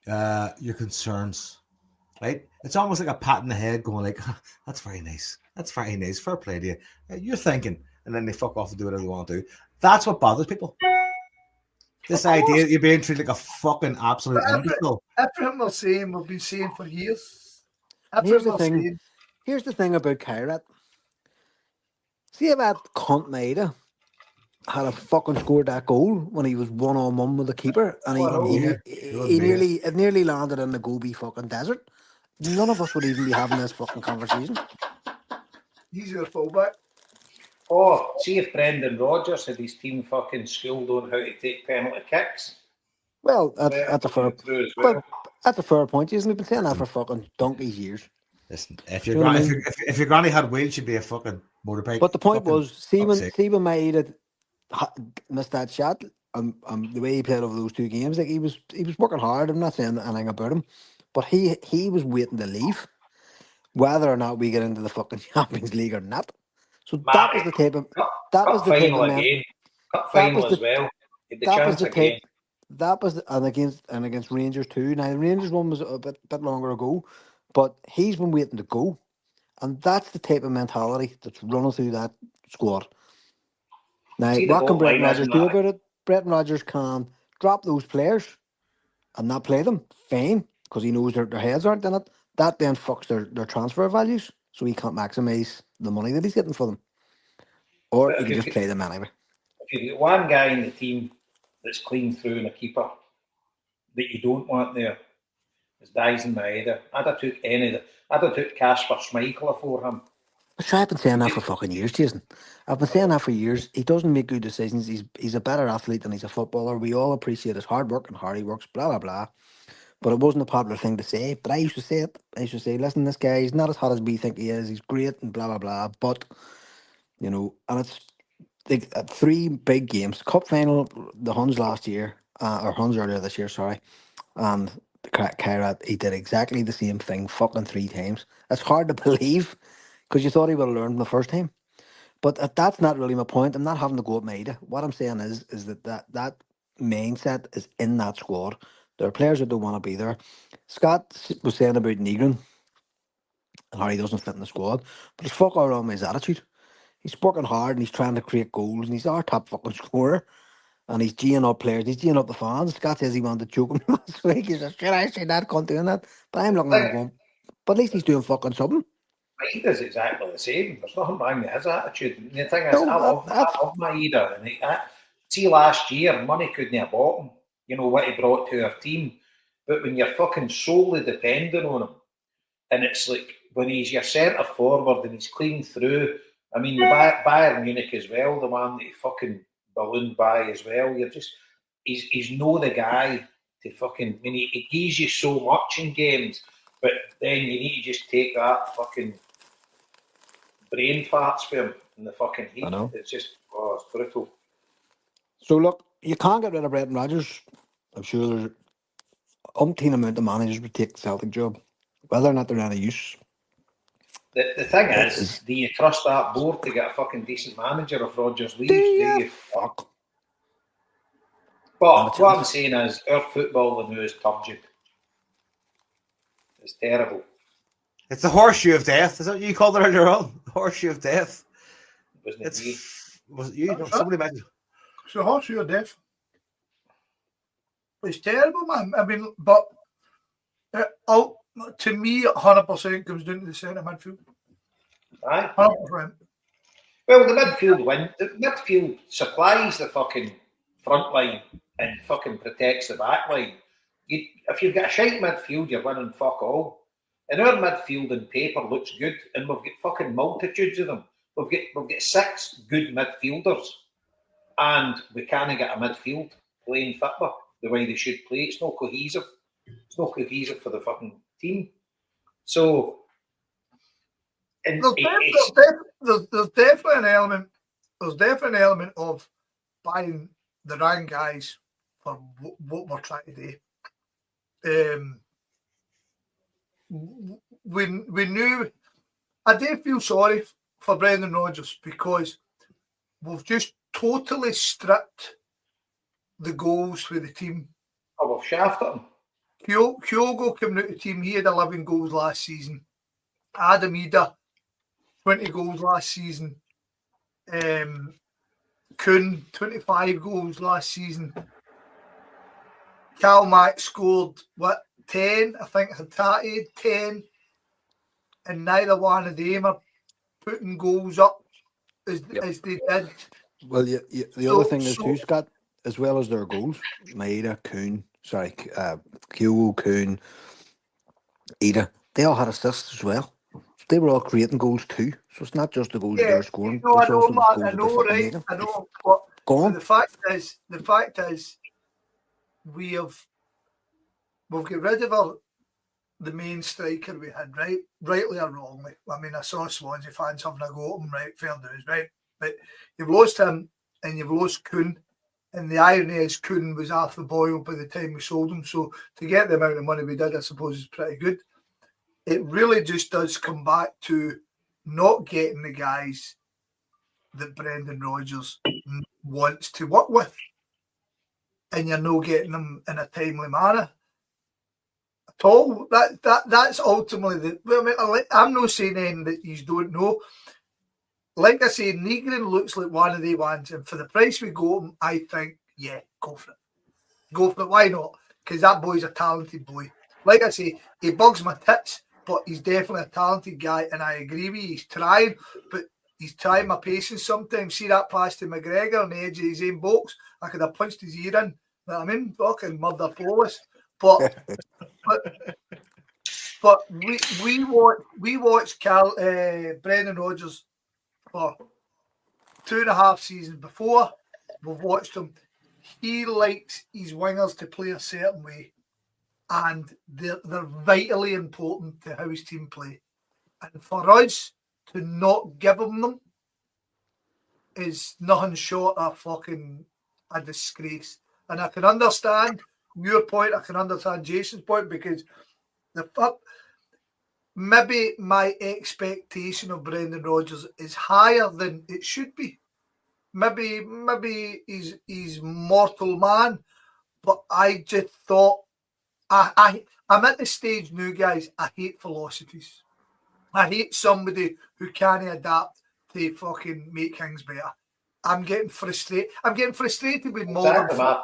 your concerns. right? It's almost like a pat in the head going like, that's very nice. That's very nice. Fair play to you. You're thinking. And then they fuck off and do whatever they want to do. That's what bothers people. This idea that you're being treated like a fucking absolute imbecile. Everything we're saying, we've been saying for years. Here's Everything the we're thing. saying. Here's the thing about Kyrat. See if that cunt Maida had a fucking scored that goal when he was 1-on-1 with the keeper, and Oh, Wouldn't be here. he nearly it nearly landed in the Gobi fucking desert. None of us would even be having this fucking conversation. He's your fullback. Oh, see if Brendan Rodgers had his team fucking schooled on how to take penalty kicks. Well, that's a fair. Through as Well, well. that's a fair point. We've been saying that for fucking donkey's years. Listen, if Do your you know what I granny, mean? if your granny had wheels, she'd be a fucking motorbike. But the point Fucking was, fuck's sake. Seaman Maida missed that shot. The way he played over those 2 games, like he was working hard. I'm not saying anything about him, but he was waiting to leave, whether or not we get into the fucking Champions League or not. So that was Marty, the type of cup final man. again. Cup That was final the as well. Had the that was chance the again. type. That was and against Rangers too. Now the Rangers one was a bit longer ago, but he's been waiting to go, and that's the type of mentality that's running through that squad. Now, See the what can bottom Brendan line, Rodgers isn't do that? about it? Brendan Rodgers can drop those players and not play them. Fine, because he knows their heads aren't in it. That then fucks their transfer values, so he can't maximise the money that he's getting for them. Or But he can just play them anyway. if you've got one guy in the team that's clean through and a keeper that you don't want there, it's Dyson Maeda. I'd have took any of it. I'd have took Casper Schmeichel for him. I've been saying that for fucking years, Jason. I've been saying that for years. He doesn't make good decisions. He's a better athlete than he's a footballer. We all appreciate his hard work and hard he works, blah, blah, blah. But it wasn't a popular thing to say. But I used to say it. I used to say, listen, this guy, he's not as hot as we think he is. He's great and blah, blah, blah. But, and it's like 3 big games. Cup final, the Huns last year, or Huns earlier this year, sorry. And the Kairat, he did exactly the same thing fucking 3 times. It's hard to believe because you thought he would have learned the first time. But that's not really my point. I'm not having to go at Maida. What I'm saying is that mindset is in that squad. There are players that don't want to be there. Scott was saying about Negron and how he doesn't fit in the squad, but it's fuck all around his attitude. He's working hard and he's trying to create goals and he's our top fucking scorer. And he's geeing up players, he's geeing up the fans. Scott says he wanted to choke him last week. He says, should I say that, cunt doing that? But I'm looking at him going, but at least he's doing fucking something. He does exactly the same. There's nothing wrong with his attitude. And the thing is, No, I love Maeda. And see, last year, money couldn't have bought him. You know what he brought to our team. But when you're fucking solely dependent on him, and it's like when he's your centre forward and he's clean through. I mean, the Bayern Munich as well, the one that he fucking ballooned by as well. You're just, he's no the guy to fucking, I mean, he gives you so much in games, but then you need to just take that fucking brain farts for him in the fucking heat. I know. It's just, it's brutal. So look, you can't get rid of Brendan Rodgers. I'm sure there's umpteen amount of managers would take the Celtic job, whether or not they're any use. The thing is, do you trust that board to get a fucking decent manager if Rodgers leaves? Do you? Fuck. But what I'm saying is, our football now is turgid. It's terrible. It's the horseshoe of death. Is that what you called it earlier on? The horseshoe of death. Wasn't it me? Was it you? No, somebody mentioned. It's the horseshoe of death. It's terrible, man. I mean, but to me, 100% comes down to the centre midfield. Aye. 100%. Well, the midfield supplies the fucking front line and fucking protects the back line. If you've got a shite midfield, you're winning fuck all. And our midfield in paper looks good, and we've got fucking multitudes of them. We've got 6 good midfielders, and we can't get a midfield playing football the way they should play. It's not cohesive. It's not cohesive for the fucking team. So, and there's definitely an element. There's definitely an element of buying the wrong guys for what we're trying to do. We knew. I did feel sorry for Brendan Rodgers because we've just totally stripped the goals for the team. we've shafted him. Kyogo coming out the team, he had 11 goals last season. Adam Ida, 20 goals last season. Kuhn, 25 goals last season. Cal Mack scored, 10? I think Hatate 10. And neither one of them are putting goals up as they did. Well, the other thing is too, Scott, as well as their goals, Maeda, Kyogo, Kuhn, Ida, they all had assists as well. So they were all creating goals too. So it's not just the goals that they're scoring. No, It's also the goals I that know, they're fucking right? making. I know, but Go on. the fact is, we've got rid of the main striker we had, right? Rightly or wrongly. I mean, I saw Swansea fans having a go at him, right? Fair dues, right? But you've lost him and you've lost Kuhn. And the irony is Kuhn was half the boil by the time we sold him. So to get the amount of money we did, I suppose is pretty good. It really just does come back to not getting the guys that Brendan Rodgers wants to work with. And you're not getting them in a timely manner at all. That's ultimately I'm not saying anything that you don't know. Like I say, Negrin looks like one of the ones, and for the price we go, I think, yeah, go for it. Go for it. Why not? Because that boy's a talented boy. Like I say, he bugs my tits, but he's definitely a talented guy, and I agree with you. He's trying, but he's trying my patience sometimes. See that pass to McGregor on the edge of his own box? I could have punched his ear in. You know what I mean? Fucking murder Polish. But we watched Brendan Rodgers for 2.5 seasons before. We've watched him. He likes his wingers to play a certain way, and they're vitally important to how his team play. And for us to not give him them is nothing short of fucking a disgrace. And I can understand your point. I can understand Jason's point, because maybe my expectation of Brendan Rodgers is higher than it should be. Maybe he's mortal man, but I just thought I'm at the stage now, guys. I hate philosophies. I hate somebody who can't adapt to fucking make things better. I'm getting frustrated. I'm getting frustrated with modern football.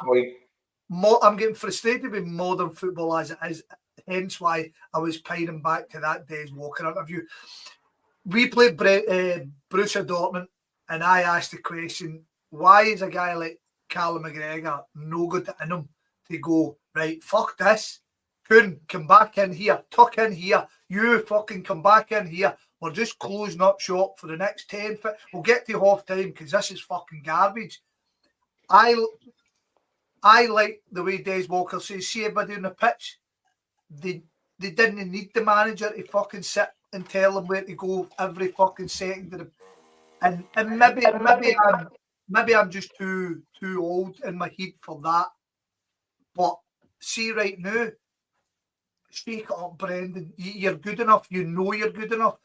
I'm getting frustrated with modern football as it is. Hence why I was pining back to that Des Walker interview. We played Borussia Dortmund, and I asked the question, why is a guy like Callum McGregor no good in him to go, right, fuck this. Kuhn, come back in here, tuck in here. You fucking come back in here. We're just closing up shop for the next 10. We'll get to half time because this is fucking garbage. I like the way Des Walker says, see everybody on the pitch. They didn't need the manager to fucking sit and tell them where to go every fucking second. And maybe I'm just too old in my head for that. But see right now, shake it up, Brendan. You're good enough. You know you're good enough.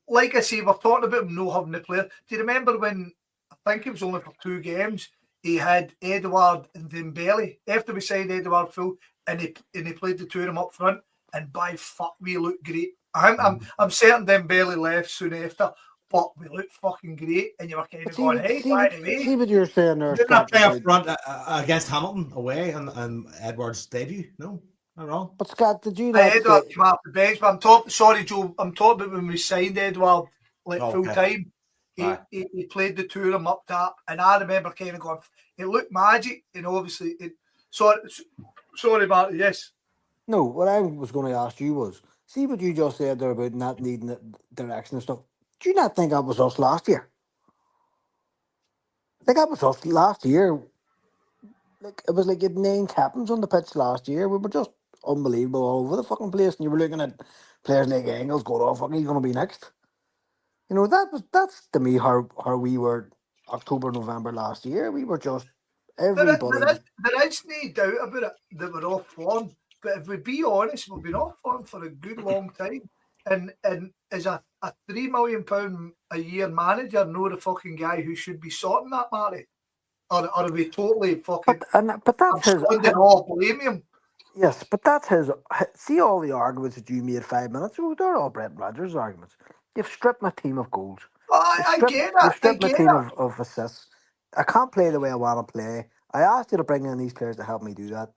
Like I say, we're talking about him not having the player. Do you remember when, I think it was only for 2 games, he had Edouard and Dembele after we signed Edouard full, and he played the two of them up front, and by fuck, we looked great. I'm certain Dembele left soon after, but we looked fucking great, and you were kind of going, hey, by the way. See what you're saying there, Didn't Scott. play up front against Hamilton away on Edward's debut? No, not wrong. But Scott, did you not Edouard came off the bench, but I'm talking about when we signed Edouard full time. He played the two of them up top, and I remember kind of going, it looked magic, and obviously sorry Marty, yes. No, what I was going to ask you was, see what you just said there about not needing the direction and stuff. Do you not think that was us last year? Like, that was us last year. Like, it was like you had 9 captains on the pitch last year. We were just unbelievable all over the fucking place, and you were looking at players like Engels going, oh, fuck, he's going to be next. You know, that's to me how we were October, November last year. We were just everybody. There is no doubt about it that we're off form. But if we be honest, we've been off form for a good long time. And as a £3 million a year manager, know the fucking guy who should be sorting that, Marty? Or are we totally fucking? But that's his. Blame him. Yes, but that's his. See all the arguments that you made 5 minutes ago. They're all Brett Rodgers' arguments. You've stripped my team of goals. I get it. You've I stripped my get team it. of assists. I can't play the way I want to play. I asked you to bring in these players to help me do that.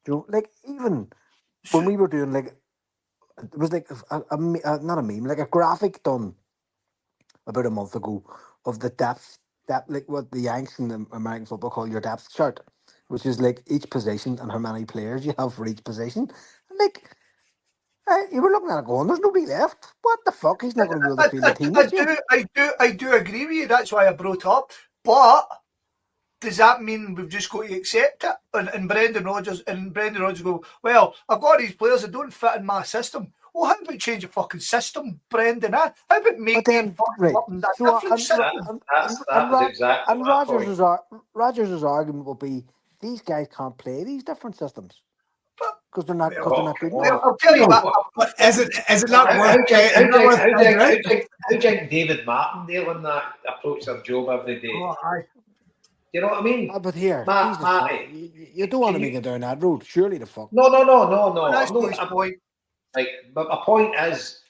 Do you know, like even when So, we were doing like it was like not a meme, like a graphic done about a month ago of the depth like what the Yanks in the American football call your depth chart, which is like each position and how many players you have for each position. And like you were looking at it going, there's nobody left. What the fuck? He's not going to be able to field a team this year. I do agree with you. That's why I brought it up. But does that mean we've just got to accept it? And Brendan Rodgers go, well, I've got these players that don't fit in my system. Well, how about change the fucking system, Brendan? How about But make them then, fucking right, something that so different That, system? that was exactly my point. Rogers' argument will be these guys can't play these different systems But, because they're What? not good enough. What? I'll tell you what. But is it How, not worth? Is it not worth finding out? how do you think David Martindale on that approach their job every day? Oh, aye. Do you know what I mean? But here, Jesus, Matty, you don't want to can make you? it down that road. Surely the fuck. No. Well, that's I'm not not. his point. Like, but my point is,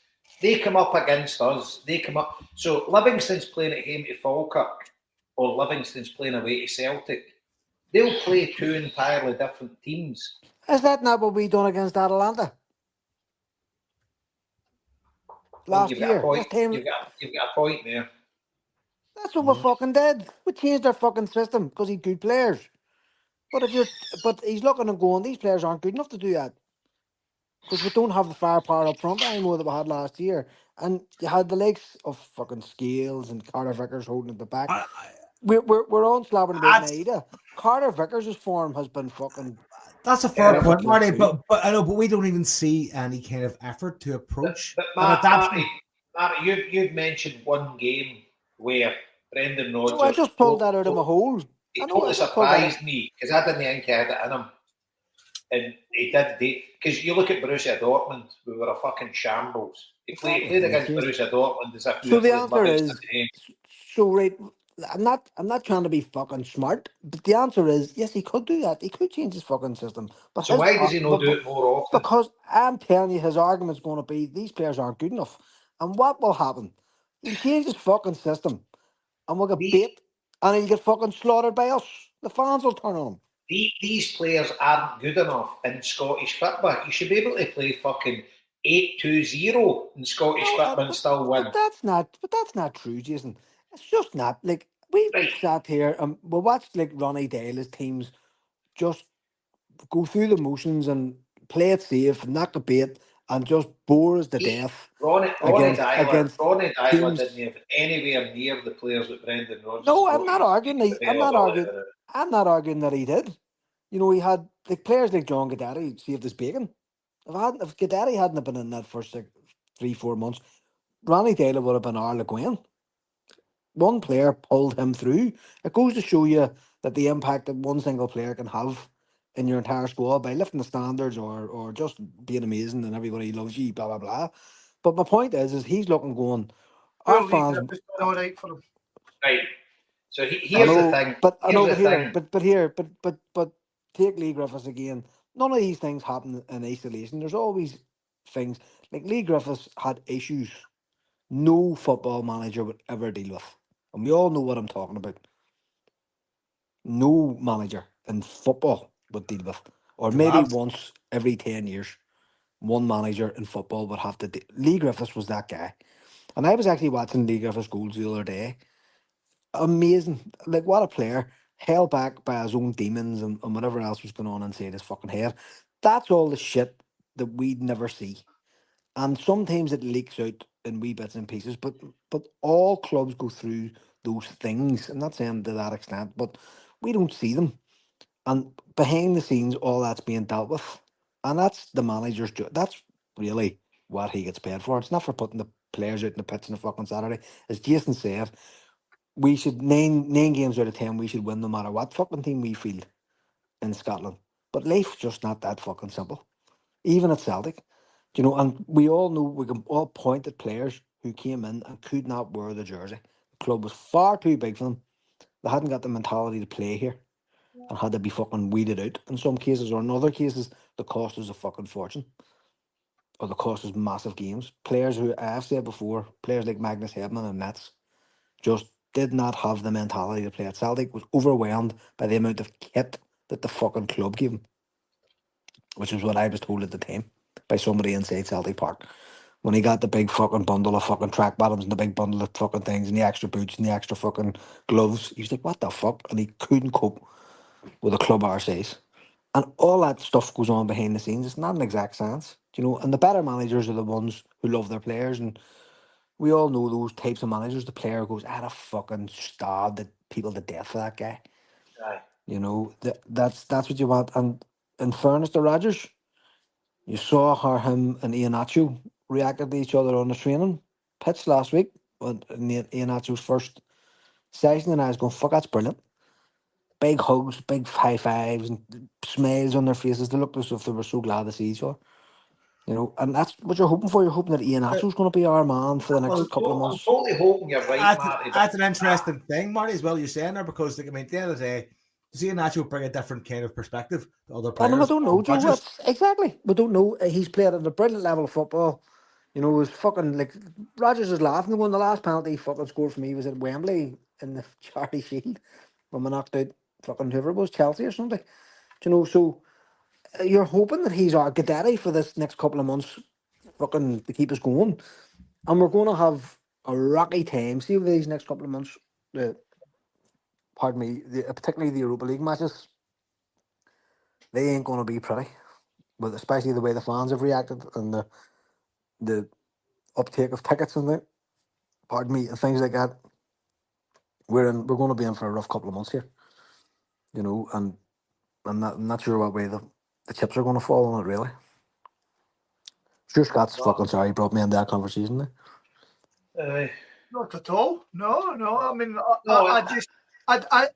they come up against us. They come up. So Livingston's playing at home to Falkirk, or Livingston's playing away to Celtic. They'll play two entirely different teams. Is that not what we done against Atalanta Well, last you've got a year? point. This time, You've got a point there. that's what we fucking did. We changed our fucking system because he's good players. But he's looking and going, these players aren't good enough to do that because we don't have the firepower up front anymore that we had last year. And you had the likes of fucking Scales and Carter Vickers holding at the back. I, We're on slabbing about that's Naida. Carter Vickers' form has been fucking that's a fair point, perfect Marty. too. But I know, but we don't even see any kind of effort to approach But an adaptation. Marty, you've mentioned one game where Brendan No, I Rodgers just pulled that out of my hole. he I know, I totally just pulled that out. surprised me because I didn't think he had it in him. And he did. Because you look at Borussia Dortmund, we were a fucking shambles. He played against Borussia Dortmund as if we So were the playing answer Livingston is, today. so right. I'm not trying to be fucking smart, but the answer is yes. He could do that. He could change his fucking system. But So why does he not do it more often? because I'm telling you, his argument's going to be these players aren't good enough. And what will happen? He'll change his fucking system, and we'll get The, beat, and he'll get fucking slaughtered by us. The fans will turn on him. these players aren't good enough in Scottish football. You should be able to play fucking 8-2-0 in Scottish No, football and still win. but that's not true, Jason. It's just not like we Right. sat here and we watched like Ronnie Dale's teams just go through the motions and play it safe and not debate and just bore us to death Ronnie against Dyler teams. didn't have anywhere near the players that Brendan Rodgers No, has I'm got. not arguing. I'm not arguing that he did. You know, he had like players like John Gadari saved his bacon. If Gadari hadn't have been in that first like 3-4 months, Ronnie Taylor would have been Arla Gwen. One player pulled him through. It goes to show you that the impact that one single player can have in your entire squad by lifting the standards or just being amazing and everybody loves you, blah blah blah. But my point is he's looking going. Our Poor Lee fans, Griffith's done all right for him. Right. So I here's the know, thing. but I Here's know, the but here, thing. but take Lee Griffiths again. None of these things happen in isolation. There's always things like Lee Griffiths had issues no football manager would ever deal with, and we all know what I'm talking about. No manager in football would deal with, or maybe Collapse. once every 10 years, one manager in football would have to. Lee Griffiths was that guy, and I was actually watching Lee Griffiths goals the other day. Amazing. Like, what a player. Held back by his own demons and whatever else was going on inside his fucking head. That's all the shit that we'd never see. And sometimes it leaks out in wee bits and pieces, but all clubs go through those things. I'm not saying to that extent, but we don't see them. And behind the scenes, all that's being dealt with. And that's the manager's job. That's really what he gets paid for. It's not for putting the players out in the pitch on a fucking Saturday. As Jason said, we should nine games out of 10 we should win no matter what fucking team we field in Scotland. But life's just not that fucking simple. Even at Celtic. You know, and we all know we can all point at players who came in and could not wear the jersey. The club was far too big for them. They hadn't got the mentality to play here and had to be fucking weeded out in some cases, or in other cases, the cost us a fucking fortune, or the cost us massive games. Players who I've said before, players like Magnus Hedman and Nets, just did not have the mentality to play at Celtic. Was overwhelmed by the amount of kit that the fucking club gave him, which is what I was told at the time by somebody inside Celtic Park. When he got the big fucking bundle of fucking track bottoms and the big bundle of fucking things and the extra boots and the extra fucking gloves, he was like, what the fuck? And he couldn't cope with a club our size. And all that stuff goes on behind the scenes. It's not an exact science, you know. And the better managers are the ones who love their players. And we all know those types of managers. The player goes, I'd have fucking stabbed the people to death for that guy. Aye. You know, that's what you want. And in fairness to Rodgers, you saw how him and Iheanacho reacted to each other on the training pitch last week in Iheanacho's first session, and I was going, fuck, that's brilliant. Big hugs, big high fives, and smiles on their faces. They looked as if they were so glad to see each other. You know, and that's what you're hoping for. You're hoping that Iheanacho's going to be our man for the next couple of I'm months. totally hoping you're right, Marty. That's an interesting thing, Marty, as well, you're saying there, because, like, I mean, at the end of the day, does Iheanacho bring a different kind of perspective to other players? And we don't know, Joe. That's exactly. We don't know. He's played at a brilliant level of football. You know, it was fucking like Rodgers is laughing when the last penalty he fucking scored for me was at Wembley in the Charity Shield when we knocked out fucking whoever it was, Chelsea or something. You know, so you're hoping that he's our Gaddafi for this next couple of months, fucking to keep us going, and we're going to have a rocky time. See over these next couple of months. Pardon me, particularly the Europa League matches. They ain't going to be pretty, but especially the way the fans have reacted and the uptake of tickets and that. Pardon me, and things like that. We're going to be in for a rough couple of months here, you know, and I'm not sure what way the chips are going to fall on it really. Sure, Scott's fucking sorry he brought me into that conversation there. Not at all. No. I mean, I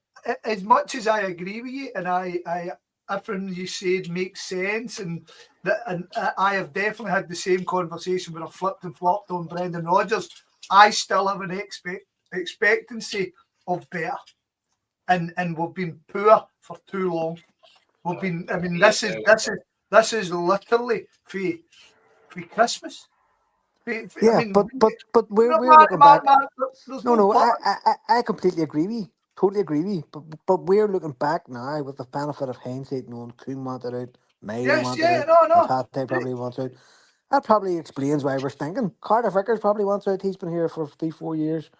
as much as I agree with you, and I everything you said makes sense, and I have definitely had the same conversation when I flipped and flopped on Brendan Rodgers. I still have an expectancy of better, and we've been poor for too long. We've been. I mean, this is literally for Christmas. Yeah, I mean, but we're looking back. No, I completely agree with you. Totally agree with you. But we're looking back now with the benefit of hindsight, knowing Kuhn wanted out, May wanted out, Pate probably wants out. That probably explains why we're stinking. Carter Vickers probably wants out. He's been here for 3-4 years.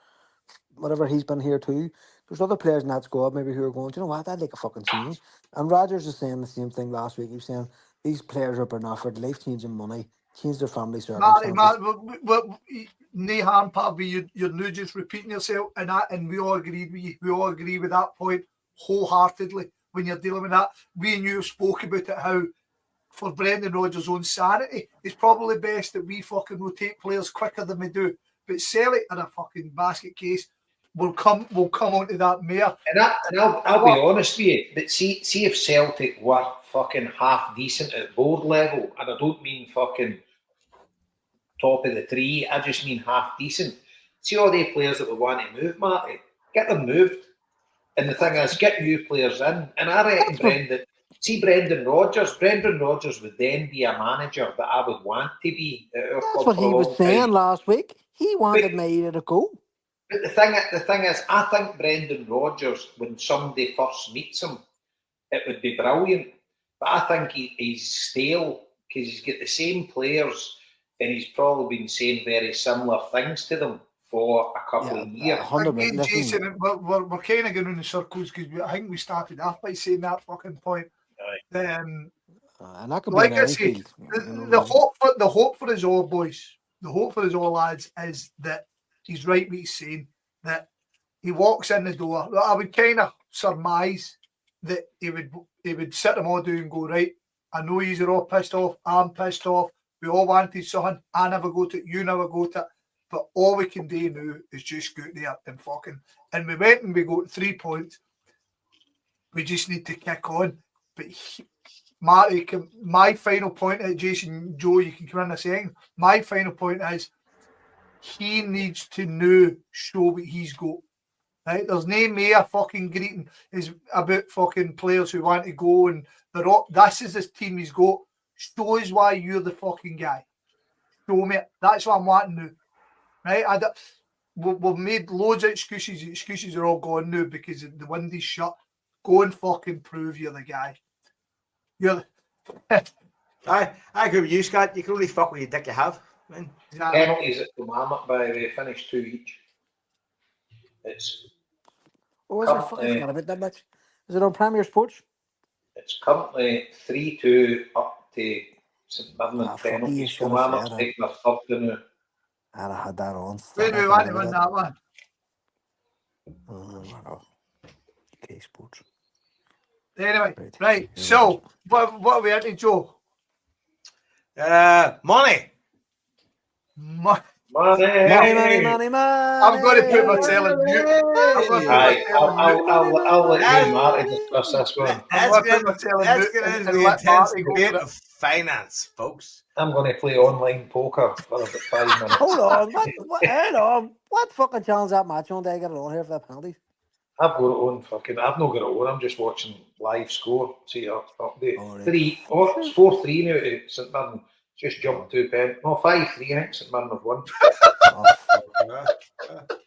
Whatever, he's been here too. There's other players in that squad maybe who are going, you know what, I'd like a fucking change. And Rodgers is saying the same thing last week. He was saying these players are being offered life-changing money, change their family circumstances. Marty, no harm, Pabby. You're now just repeating yourself, and we all agreed with you. We all agree with that point wholeheartedly. When you're dealing with that, we and you spoke about it, how for Brendan Rodgers' own sanity, it's probably best that we fucking rotate players quicker than we do. But Celtic are a fucking basket case. We'll come onto that mare. And I'll be honest with you, but see if Celtic were fucking half decent at board level, and I don't mean fucking top of the tree, I just mean half decent. See all the players that we want to move, Marty, get them moved. And the thing is, get new players in. And I reckon Brendan Rodgers would then be a manager that I would want to be. That's what he was saying last week. He wanted Maida to go. But the thing is, I think Brendan Rodgers, when somebody first meets him, it would be brilliant. But I think he's stale because he's got the same players and he's probably been saying very similar things to them for a couple of years. Again, Jason, we're kind of going in circles because I think we started off by saying that fucking point. Right. And that could like be I say, the hope for us all, boys, the hope for us all, lads, is that he's right what he's saying, that he walks in the door. I would kind of surmise that he would sit them all down and go, right, I know you're all pissed off, I'm pissed off, we all wanted something, I never got it, you never got it, but all we can do now is just go out there and fucking, and we went and we got 3 points, we just need to kick on. But Marty, my final point is, Jason, Joe, you can come in a second, my final point is, he needs to now show what he's got. Right? There's no mere fucking greeting is about fucking players who want to go and they're all, this is his team he's got. Show us why you're the fucking guy. Show me it. That's what I'm wanting now. Right? We've made loads of excuses. The excuses are all gone now because the windows shut. Go and fucking prove you're the guy. You're I agree with you, Scott. You can only fuck with your dick you have. Man. exactly. Penalties at Kilmarnock, by the way, finished 2 each. It's Oh, is it? I forgot about that much. Is it on Premier Sports? It's currently 3-2 up to St Mirren Ah, fuck, you penalties. should have Kilmarnock's said taking their third now. I'd have had that on. Where do we want to win that one? Okay, Sports. Anyway, right. So, what are we into, Joe? Money. Money. Money. I'm going to put myself in mute. Aye, I'll let you, Marty, discuss this one. Let's get into the intense debate of finance, folks. I'm going to play online poker for about 5 minutes. Hold on, hold on. What fucking channel's that match on? Do I get it on here for the penalties? I've got it on I've not got it on. I'm just watching live score. See update. It's 4-3 now to St Mirren. Just jumped 2 pence. No, 5-3. I think St Mirren have won.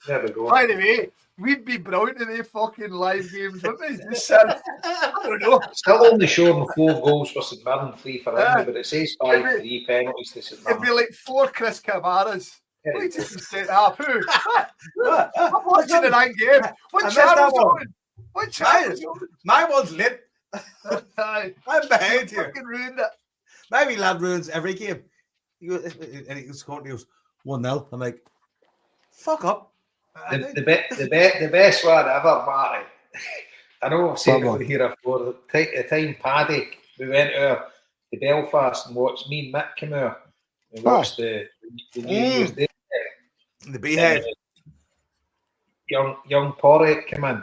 There we go. By the way, we'd be brilliant in the fucking live games, wouldn't we? I don't know. Still only showing 4 goals for St Mirren, 3 for Indy, but it says 5-3 penalties to St Mirren. It'd be like 4 Chris Camaras. Wait till you set up. Who? I'm watching the night game. What channel's on? What channel's on? My one's lit. I'm behind here. Fucking ruined it. My wee lad ruins every game. He goes 1-0. I'm like, fuck up. The best one ever, Marty. I know I've said it here before. The time Paddy, we went to Belfast and watched me and Mick come out. We watched the New Year's Day. The Beehive. Young Porrick came in.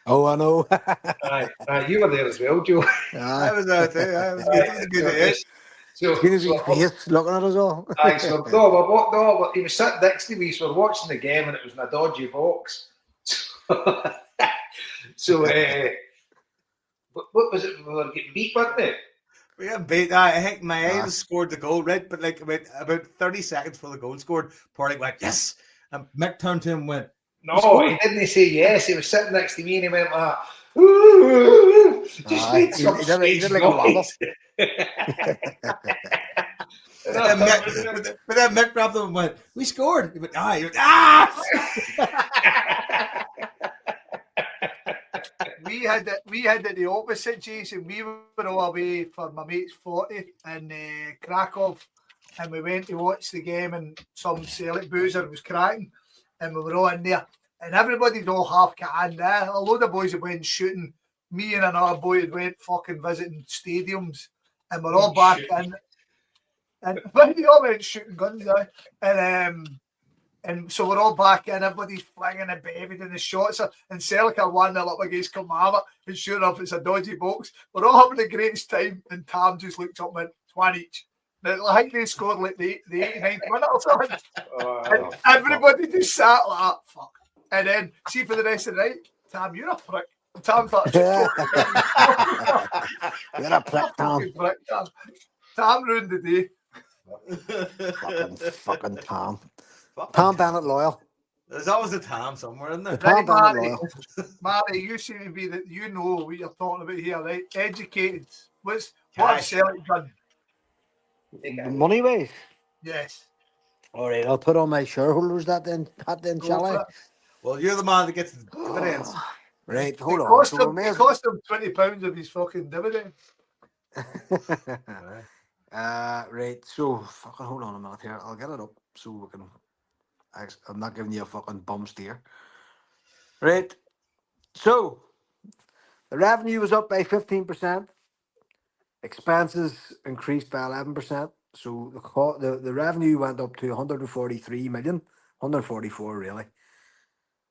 Oh, I know. You were there as well, Joe. I was out there. It was a good day. So, face looking at us all. But he was sitting next to me, so we're watching the game and it was in a dodgy box. So, what was it? We were getting beat, weren't we? We got beat. I think my scored the goal, right? But like about 30 seconds before the goal scored, Porrick went, yes. And Mick turned to him and went, no, he didn't say yes. He was sitting next to me and he went like, ooh, just made some he did like a wobble. But then Mick grabbed him and went, we scored. He went, He went, We had the opposite, Jason. We were all away for my mate's 40 in Krakow, and we went to watch the game, and some Celtic boozer was cracking, and we were all in there, and everybody's all half canned there. A load of boys had went shooting. Me and another boy had went fucking visiting stadiums, and we're all back in. And we all went shooting guns there, and so we're all back in, everybody's flinging and baby in the shots, and Celtic are 1-0 up against Kilmarnock, and sure enough, it's a dodgy box. We're all having the greatest time, and Tam just looked up and went, 1 each. Now, I think they scored like the 89th minute or something. And everybody just sat like that, fuck. And then, see for the rest of the night, Tam, you're a prick. Tam thought, you're a prick, Tam. Tam ruined the day. Fucking Tom. Tom Bennett loyal. There's always a Tom somewhere in there. Tom Bennett loyal. Marty, you seem to be that you know what you're talking about here, right? Educated. What have Celtic done? Money wise? Yes. All right, I'll put on my shareholders that then, shall I? Well, you're the man that gets the dividends. Right, hold on. It cost him £20 of his fucking dividend. Right, so fucking hold on a minute here. I'll get it up so we can. I'm not giving you a fucking bum steer. Right, so the revenue was up by 15%. Expenses increased by 11%. So the revenue went up to 143 million, 144 really,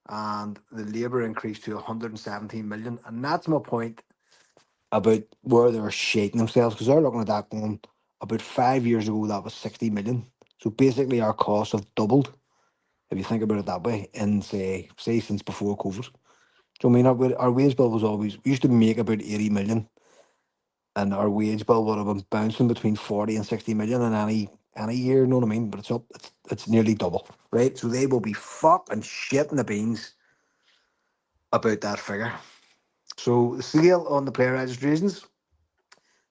and the labour increased to 117 million. And that's my point about where they're shaking themselves, because they're looking at that going, about 5 years ago that was 60 million. So basically our costs have doubled, if you think about it that way, in say since before COVID. Do you know what I mean? Our wage bill was always, we used to make about 80 million and our wage bill would have been bouncing between 40 and 60 million in any year, you know what I mean? But it's up, it's nearly double, right? So they will be fucking shitting the beans about that figure. So the sale on the player registrations,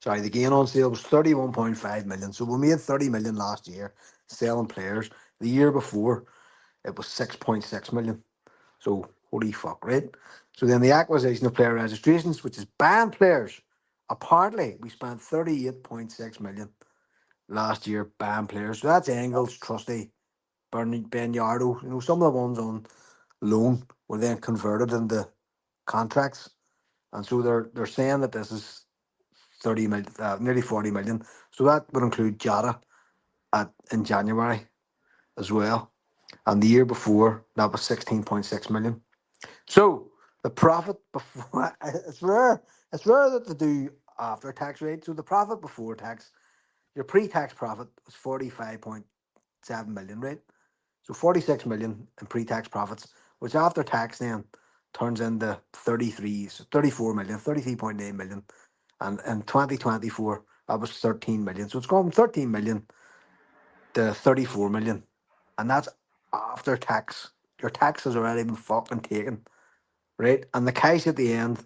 sorry, the gain on sale was 31.5 million. So we made 30 million last year selling players. The year before, it was 6.6 million. So holy fuck, right? So then the acquisition of player registrations, which is banned players. Apparently, we spent 38.6 million last year banned players. So that's Engels, Trusty, Bernardo. You know, some of the ones on loan were then converted into contracts, and so they're saying that this is 30 million, nearly 40 million. So that would include Jota in January as well, and the year before that was 16.6 million. So the profit before it's rare that they do after tax rate. So the profit before tax, your pre-tax profit was 45.7 million, right? So 46 million in pre-tax profits, which after tax then turns into 34 million, 33.9 million. And in 2024, that was 13 million. So it's gone from 13 million to 34 million. And that's after tax. Your tax has already been fucking taken, right? And the cash at the end,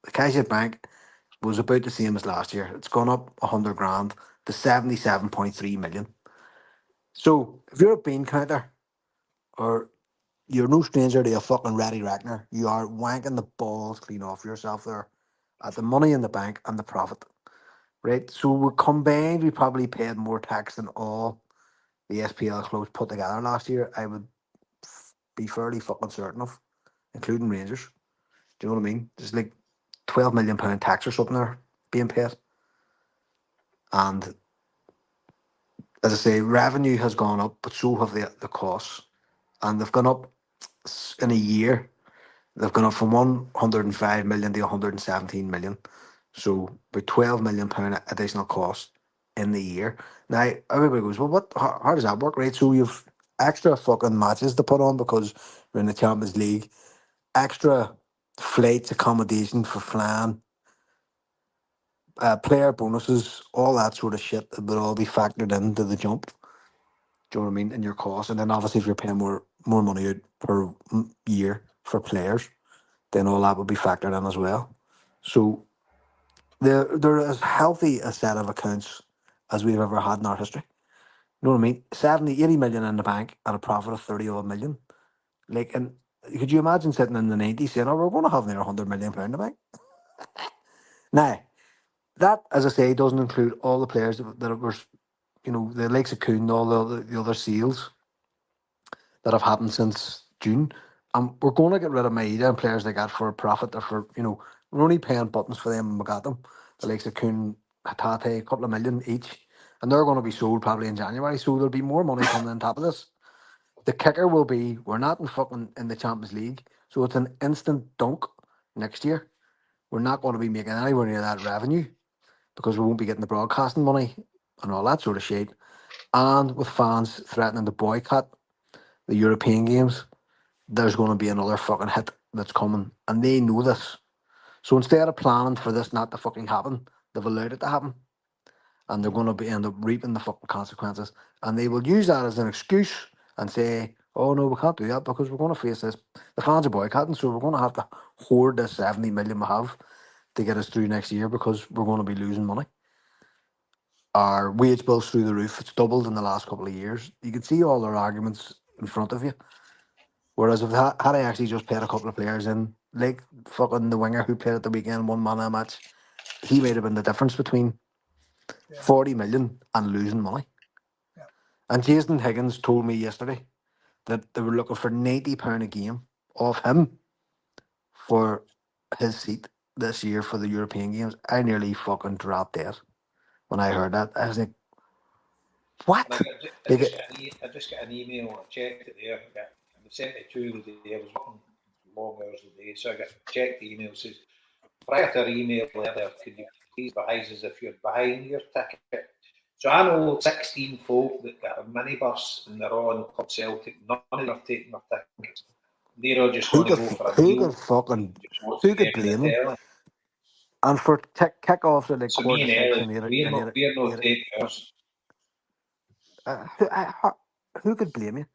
the cash at bank was about the same as last year. It's gone up 100 grand to 77.3 million. So if you're a bean counter or you're no stranger to a fucking ready reckoner, you are wanking the balls clean off yourself there at the money in the bank and the profit, right? So we combined, we probably paid more tax than all the SPL clubs put together last year. I would be fairly fucking certain of, including Rangers. Do you know what I mean? There's like £12 million tax or something there being paid. And as I say, revenue has gone up, but so have the costs. And they've gone up in a year. They've gone up from 105 million to 117 million. So about £12 million additional cost in the year. Now everybody goes, well, how does that work, right? So you've extra fucking matches to put on because we're in the Champions League, extra flights, accommodation for flying, player bonuses, all that sort of shit that would all be factored into the jump. Do you know what I mean? In your cost, and then obviously if you're paying more money out per year for players, then all that would be factored in as well. So they're as healthy a set of accounts as we've ever had in our history. You know what I mean? 70, 80 million in the bank and a profit of 30 odd million. Like, and could you imagine sitting in the 90s saying, oh, we're going to have near £100 million in the bank? Now, that, as I say, doesn't include all the players that were, you know, the likes of Kuhn, all the other sales that have happened since June. And we're going to get rid of Maeda and players like that for a profit or for, you know, we're only paying buttons for them and we got them. The likes of Kuhn, Hatate, a couple of million each. And they're going to be sold probably in January. So there'll be more money coming on top of this. The kicker will be we're not in the Champions League. So it's an instant dunk next year. We're not going to be making anywhere near that revenue because we won't be getting the broadcasting money and all that sort of shit. And with fans threatening to boycott the European games, there's going to be another fucking hit that's coming. And they know this. So instead of planning for this not to fucking happen, they've allowed it to happen. And they're going to end up reaping the fucking consequences. And they will use that as an excuse and say, oh no, we can't do that because we're going to face this. The fans are boycotting, so we're going to have to hoard this 70 million we have to get us through next year because we're going to be losing money. Our wage bill's through the roof. It's doubled in the last couple of years. You can see all their arguments in front of you. Whereas if had I actually just paid a couple of players in, like fucking the winger who played at the weekend, one man a match, he might have been the difference between 40 million and losing money. Yeah. And Jason Higgins told me yesterday that they were looking for £90 a game off him for his seat this year for the European games. I nearly fucking dropped dead when I heard that. I was like, what? I just got an email. I checked it there. They sent it to the day. I was working long hours a day, so I got checked the email. It says prior to our email earlier, could you please advise us if you're behind your ticket? So I know 16 folk that got a minibus and they're on Club Celtic. None of them are taking their tickets. They're all just going to go for a meal. Who could blame them? And for kick-offs at like So me and 6:45 Ellie, and we're not taking ours. who could blame you?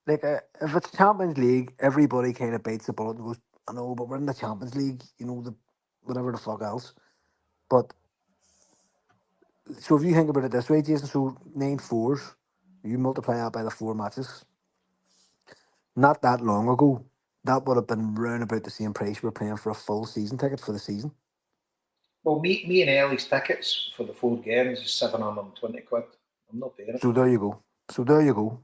Like, if it's Champions League, everybody kind of bites the bullet and goes, I know, but we're in the Champions League, the whatever the fuck else. But, so if you think about it this way, Jason, so 9 fours, you multiply that by the 4 matches, not that long ago, that would have been round about the same price we're paying for a full season ticket for the season. Well, me and Ellie's tickets for the 4 games is £720. I'm not paying it. So there you go. There you go.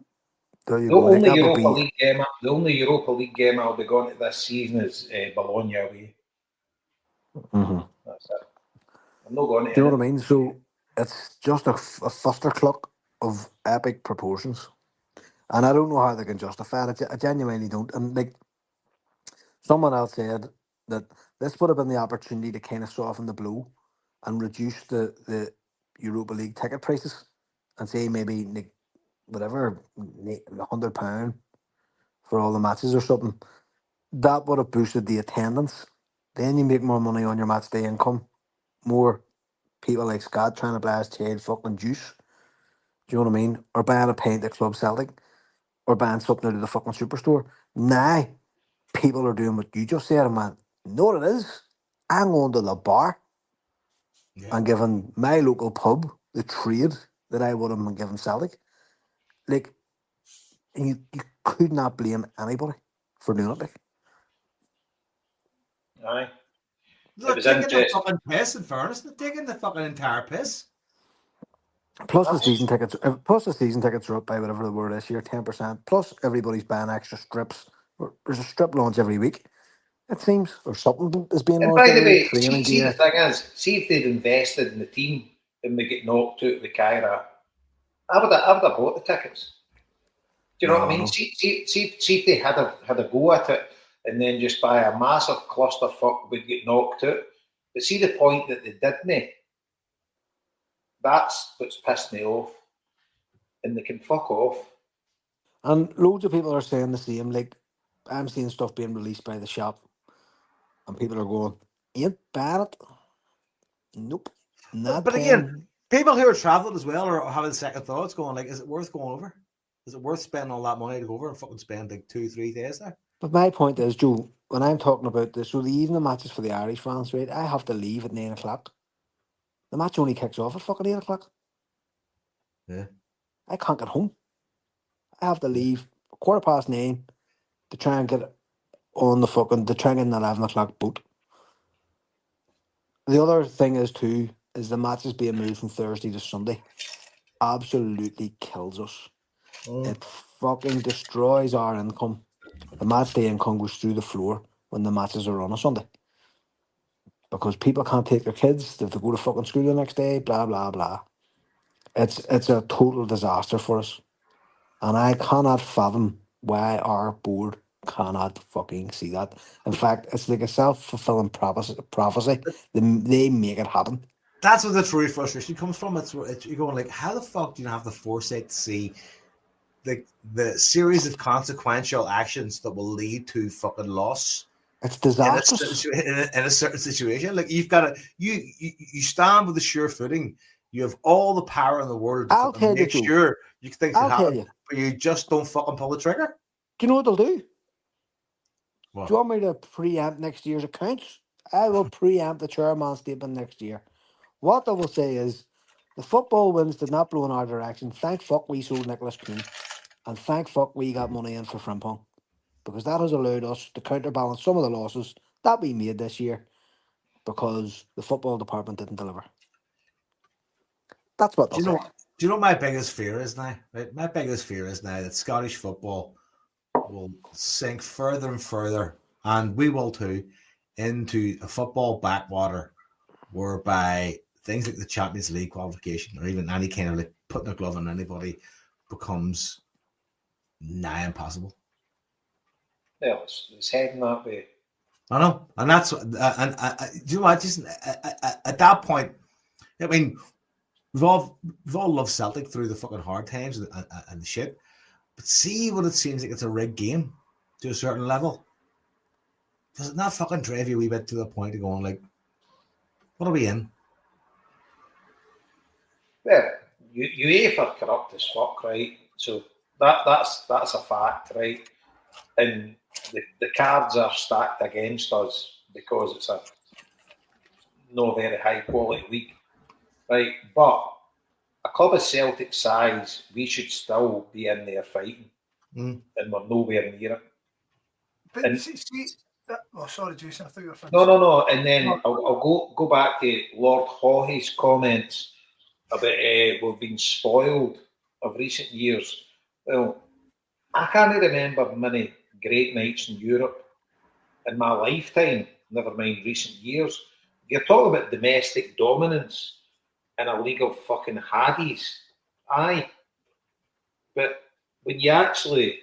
The Like, only that would Europa be... League game, I'll be going to this season is Bologna away. Mhm. That's it. I'm not going to Do you know anything. what I mean? So it's just a fustercluck of epic proportions. And I don't know how they can justify it. I genuinely don't. And like someone else said that this would have been the opportunity to kind of soften the blow and reduce the Europa League ticket prices and say maybe like whatever £100 for all the matches or something. That would have boosted the attendance. Then you make more money on your match day income. More people like Scott trying to blast Chad fucking juice. Do you know what I mean? Or buying a pint at Club Celtic. Or buying something out of the fucking superstore. Now, people are doing what you just said, man. You know what it is? I'm going to the bar Yeah. and giving my local pub the trade that I would have been giving Celtic. Like, you could not blame anybody for doing it. Like. Aye. They're It was taking the interesting. fucking piss, in fairness. They're taking the fucking entire piss. Plus the season tickets. Plus the season tickets are up by whatever the word is here, 10%. Plus everybody's buying extra strips. There's a strip launch every week. It seems, or something is being And launched by the every week. way, Training see the gear. thing is, see if they'd invested in the team and we get knocked out of the Kyra, I would have bought the tickets. Do you know what I mean? No. See if they had a go at it and then just by a massive clusterfuck would get knocked out. But see the point that they didn't. That's what's pissed me off. And they can fuck off. And loads of people are saying the same. Like, I'm seeing stuff being released by the shop, and people are going, "Ain't bad it? Nope, not But again, paying." people who are traveling as well are having second thoughts, going like, is it worth going over? Is it worth spending all that money to go over and fucking spend like 2-3 days there? But my point is, Joe, when I'm talking about this, so the evening matches for the Irish fans, right? I have to leave at 9 o'clock. The match only kicks off at fucking 8 o'clock. Yeah. I can't get home. I have to Yeah. leave 9:15 to try and get on the fucking to try and get an 11 o'clock boat. The other thing is too is the matches being moved from Thursday to Sunday. Absolutely kills us. It fucking destroys our income. The match day income goes through the floor when the matches are on a Sunday. Because people can't take their kids, they have to go to fucking school the next day, blah blah blah. It's a total disaster for us. And I cannot fathom why our board cannot fucking see that. In fact, it's like a self-fulfilling prophecy. They make it happen. That's where the true frustration comes from. You're going like, how the fuck do you have the foresight to see the series of consequential actions that will lead to fucking loss It's in disastrous. a certain situation? Like you've got to you stand with a sure footing. You have all the power in the world to I'll fucking tell you, make Joe. sure you things can I'll tell happen, you. but you just don't fucking pull the trigger. Do you know what they'll do? What? Do you want me to preempt next year's accounts? I will preempt the chairman's statement next year. What they will say is, the football wins did not blow in our direction. Thank fuck we sold Nicholas Kuhn. And thank fuck we got money in for Frimpong. Because that has allowed us to counterbalance some of the losses that we made this year because the football department didn't deliver. That's what they'll say. Do you know what my biggest fear is now? Right? My biggest fear is now that Scottish football will sink further and further, and we will too, into a football backwater whereby things like the Champions League qualification or even any kind of like putting a glove on anybody becomes nigh impossible. Yeah, it's heading that way. I know, and that's do you know what? Just at that point, I mean, we've all loved Celtic through the fucking hard times and the shit, but see what it seems like it's a rigged game to a certain level. Does it not fucking drive you a wee bit to the point of going like, What are we in? Well, UEFA are corrupt as fuck, right? So that's a fact, right? And the cards are stacked against us because it's a no very high quality league, right? But a club of Celtic size, we should still be in there fighting, and we're nowhere near it. But And sorry, Jason, I thought you were finished. no. And then I'll go back to Lord Hawley's comments about we've been spoiled of recent years. Well, I can't remember many great nights in Europe in my lifetime, never mind recent years. You're talking about domestic dominance in a league of fucking haddies. Aye. But when you actually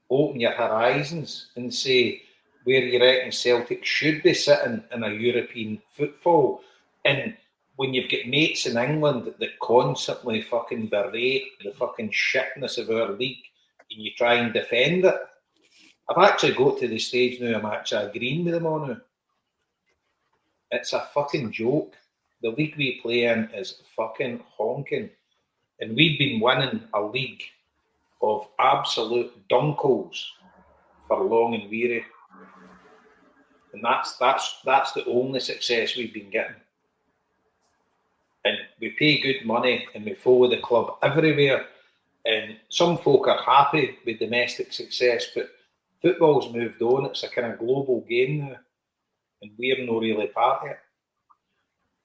open your horizons and say where you reckon Celtic should be sitting in a European football, and when you've got mates in England that constantly fucking berate the fucking shitness of our league and you try and defend it, I've actually got to the stage now I'm actually agreeing with them on it. It's a fucking joke. The league we play in is fucking honking. And we've been winning a league of absolute dunkles for long and weary. And that's the only success we've been getting. And we pay good money and we follow the club everywhere. And some folk are happy with domestic success, but football's moved on. It's a kind of global game now. And we're not really part of it.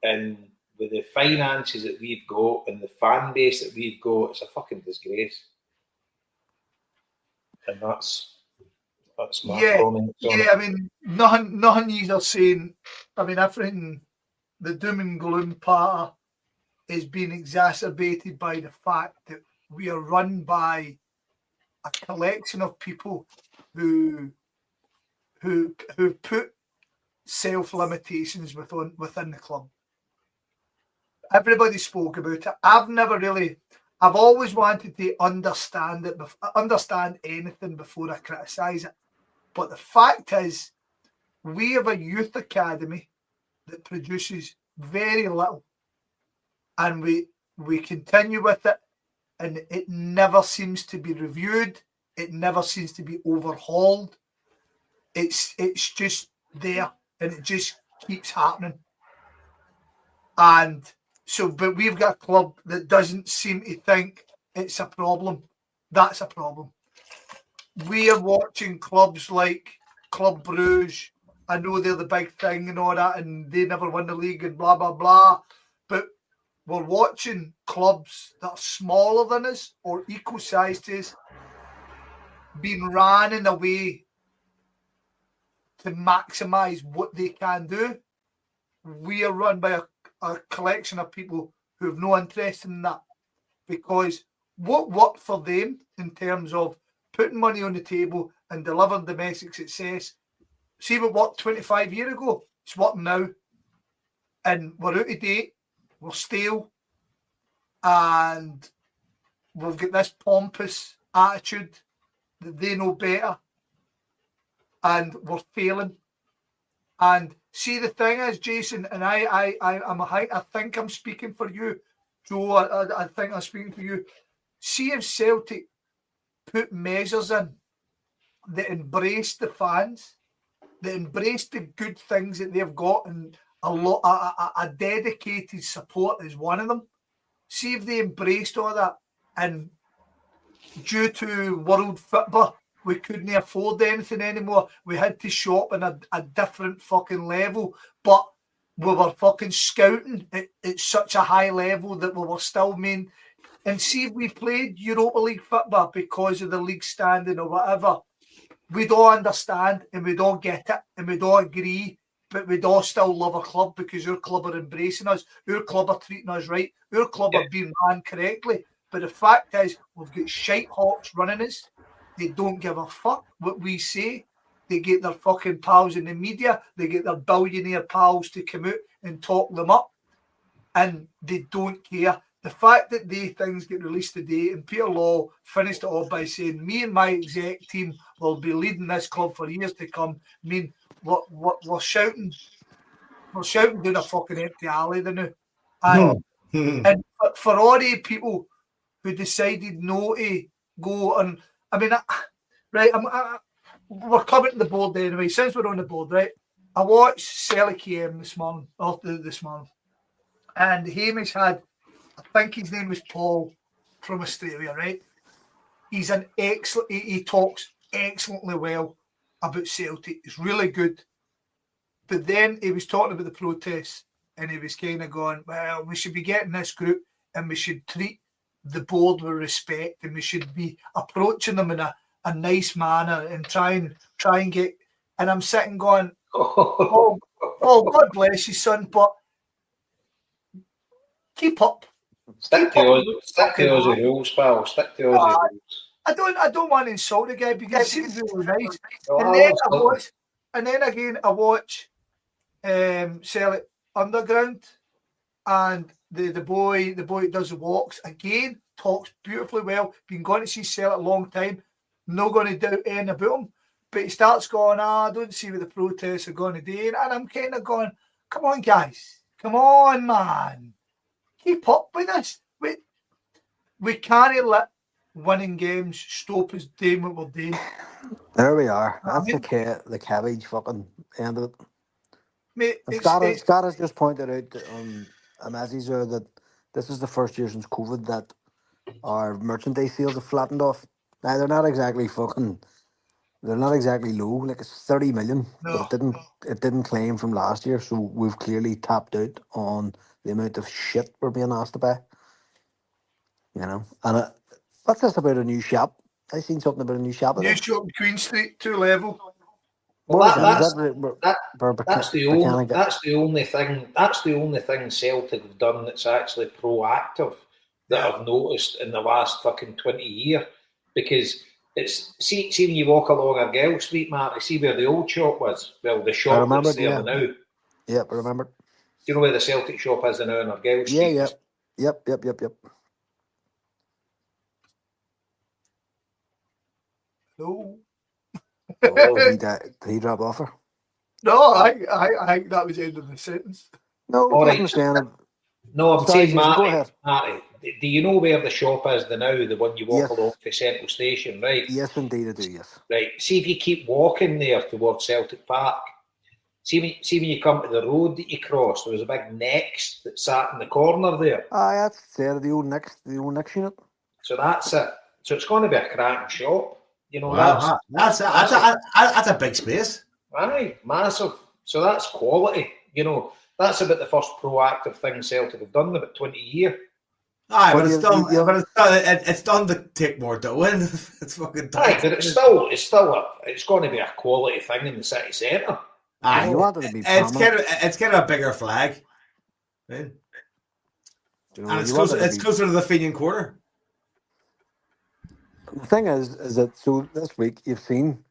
And with the finances that we've got and the fan base that we've got, it's a fucking disgrace. And that's my comment on it. I mean, nothing you're saying. I mean, everything, the doom and gloom part is being exacerbated by the fact that we are run by a collection of people who put self-limitations within the club. Everybody spoke about it. I've always wanted to understand anything before I criticise it. But the fact is, we have a youth academy that produces very little. And we continue with it, and it never seems to be reviewed. It never seems to be overhauled. It's just there, and it just keeps happening. And so, but we've got a club that doesn't seem to think it's a problem. That's a problem. We are watching clubs like Club Bruges. I know they're the big thing and all that, and they never win the league and blah, blah, blah. But we're watching clubs that are smaller than us or equal size to us being ran in a way to maximise what they can do. We are run by a collection of people who have no interest in that, because what worked for them in terms of putting money on the table and delivering domestic success, see what worked 25 years ago, it's working now. And we're out of date, we're stale, and we've got this pompous attitude that they know better, and we're failing. And see, the thing is, Jason, and I think I'm speaking for you, Joe. I think I'm speaking for you. See if Celtic put measures in that embrace the fans, that embrace the good things that they've got, and a dedicated support is one of them. See if they embraced all that, and due to world football, we couldn't afford anything anymore. We had to shop on a different fucking level, but we were fucking scouting at such a high level that we were still main. And see if we played Europa League football because of the league standing or whatever, we'd all understand and we'd all get it and we'd all agree, but we'd all still love our club because our club are embracing us, our club are treating us right, our club are being run correctly. But the fact is, we've got shite hawks running us. They don't give a fuck what we say. They get their fucking pals in the media. They get their billionaire pals to come out and talk them up. And they don't care. The fact that things get released today, and Peter Law finished it all by saying, me and my exec team will be leading this club for years to come. I mean, we're shouting we're shouting down a fucking empty alley now. And for all the people who decided no to go and, I mean, right, we're coming to the board anyway. Since we're on the board, right, I watched Celtic this morning, and Hamish had, I think his name was Paul from Australia, right? He's an excellent, he talks excellently well about Celtic. He's really good. But then he was talking about the protests, and he was kind of going, well, we should be getting this group and we should treat the board with respect, and we should be approaching them in a nice manner and try and get, and I'm sitting going, oh, God bless you, son, but keep up. Stick to Aussie rules, pal. Stick to Aussie rules. I don't want to insult the guy because he seems really nice. Oh, and then I watch Celtic Underground, and the boy that does the walks again talks beautifully well. Been going to see Celtic a long time. Not going to doubt anything about him, but he starts going, I don't see what the protests are going to do, and I'm kind of going, come on, guys, come on, man. Keep up with this. We can't let winning games stop us doing what we're doing. There we are. That's the cabbage fucking end of it. Mate, Scott has just pointed out on a message there that this is the first year since COVID that our merchandise sales have flattened off. Now they're not exactly low. Like it's 30 million, but it didn't claim from last year. So we've clearly tapped out on the amount of shit we're being asked to buy. You know, and what's this about a new shop? I seen something about a new shop. New shop in Queen Street, 2 level. Well, that's the only thing Celtic have done that's actually proactive that I've noticed in the last fucking 20 years. Because it's see when you walk along Argyle Street, Marty, see where the old shop was. Well, the shop that's there now. Yep, I remember. Do you know where the Celtic shop is now in Argyle Street? Yep. No. Did he drop off her? No, I think that was the end of the sentence. No, I'm saying, Marty, do you know where the shop is now, the one you walk along to Central Station, right? Yes, indeed I do, yes. Right, see if you keep walking there towards Celtic Park, see when you come to the road that you cross, there was a big Next that sat in the corner there. That's there, the old Next unit. So that's it. So it's going to be a cracking shop. You know, that's a big space. Aye, massive. So that's quality. You know, that's about the first proactive thing Celtic have done in about 20 years. Aye, but it's done to take more dough in. It's fucking done. Aye, but it's going to be a quality thing in the city centre. Aye, you want it to be it's kind of a bigger flag. Right? And it's closer to the Fenian Quarter. The thing is that so this week you've seen,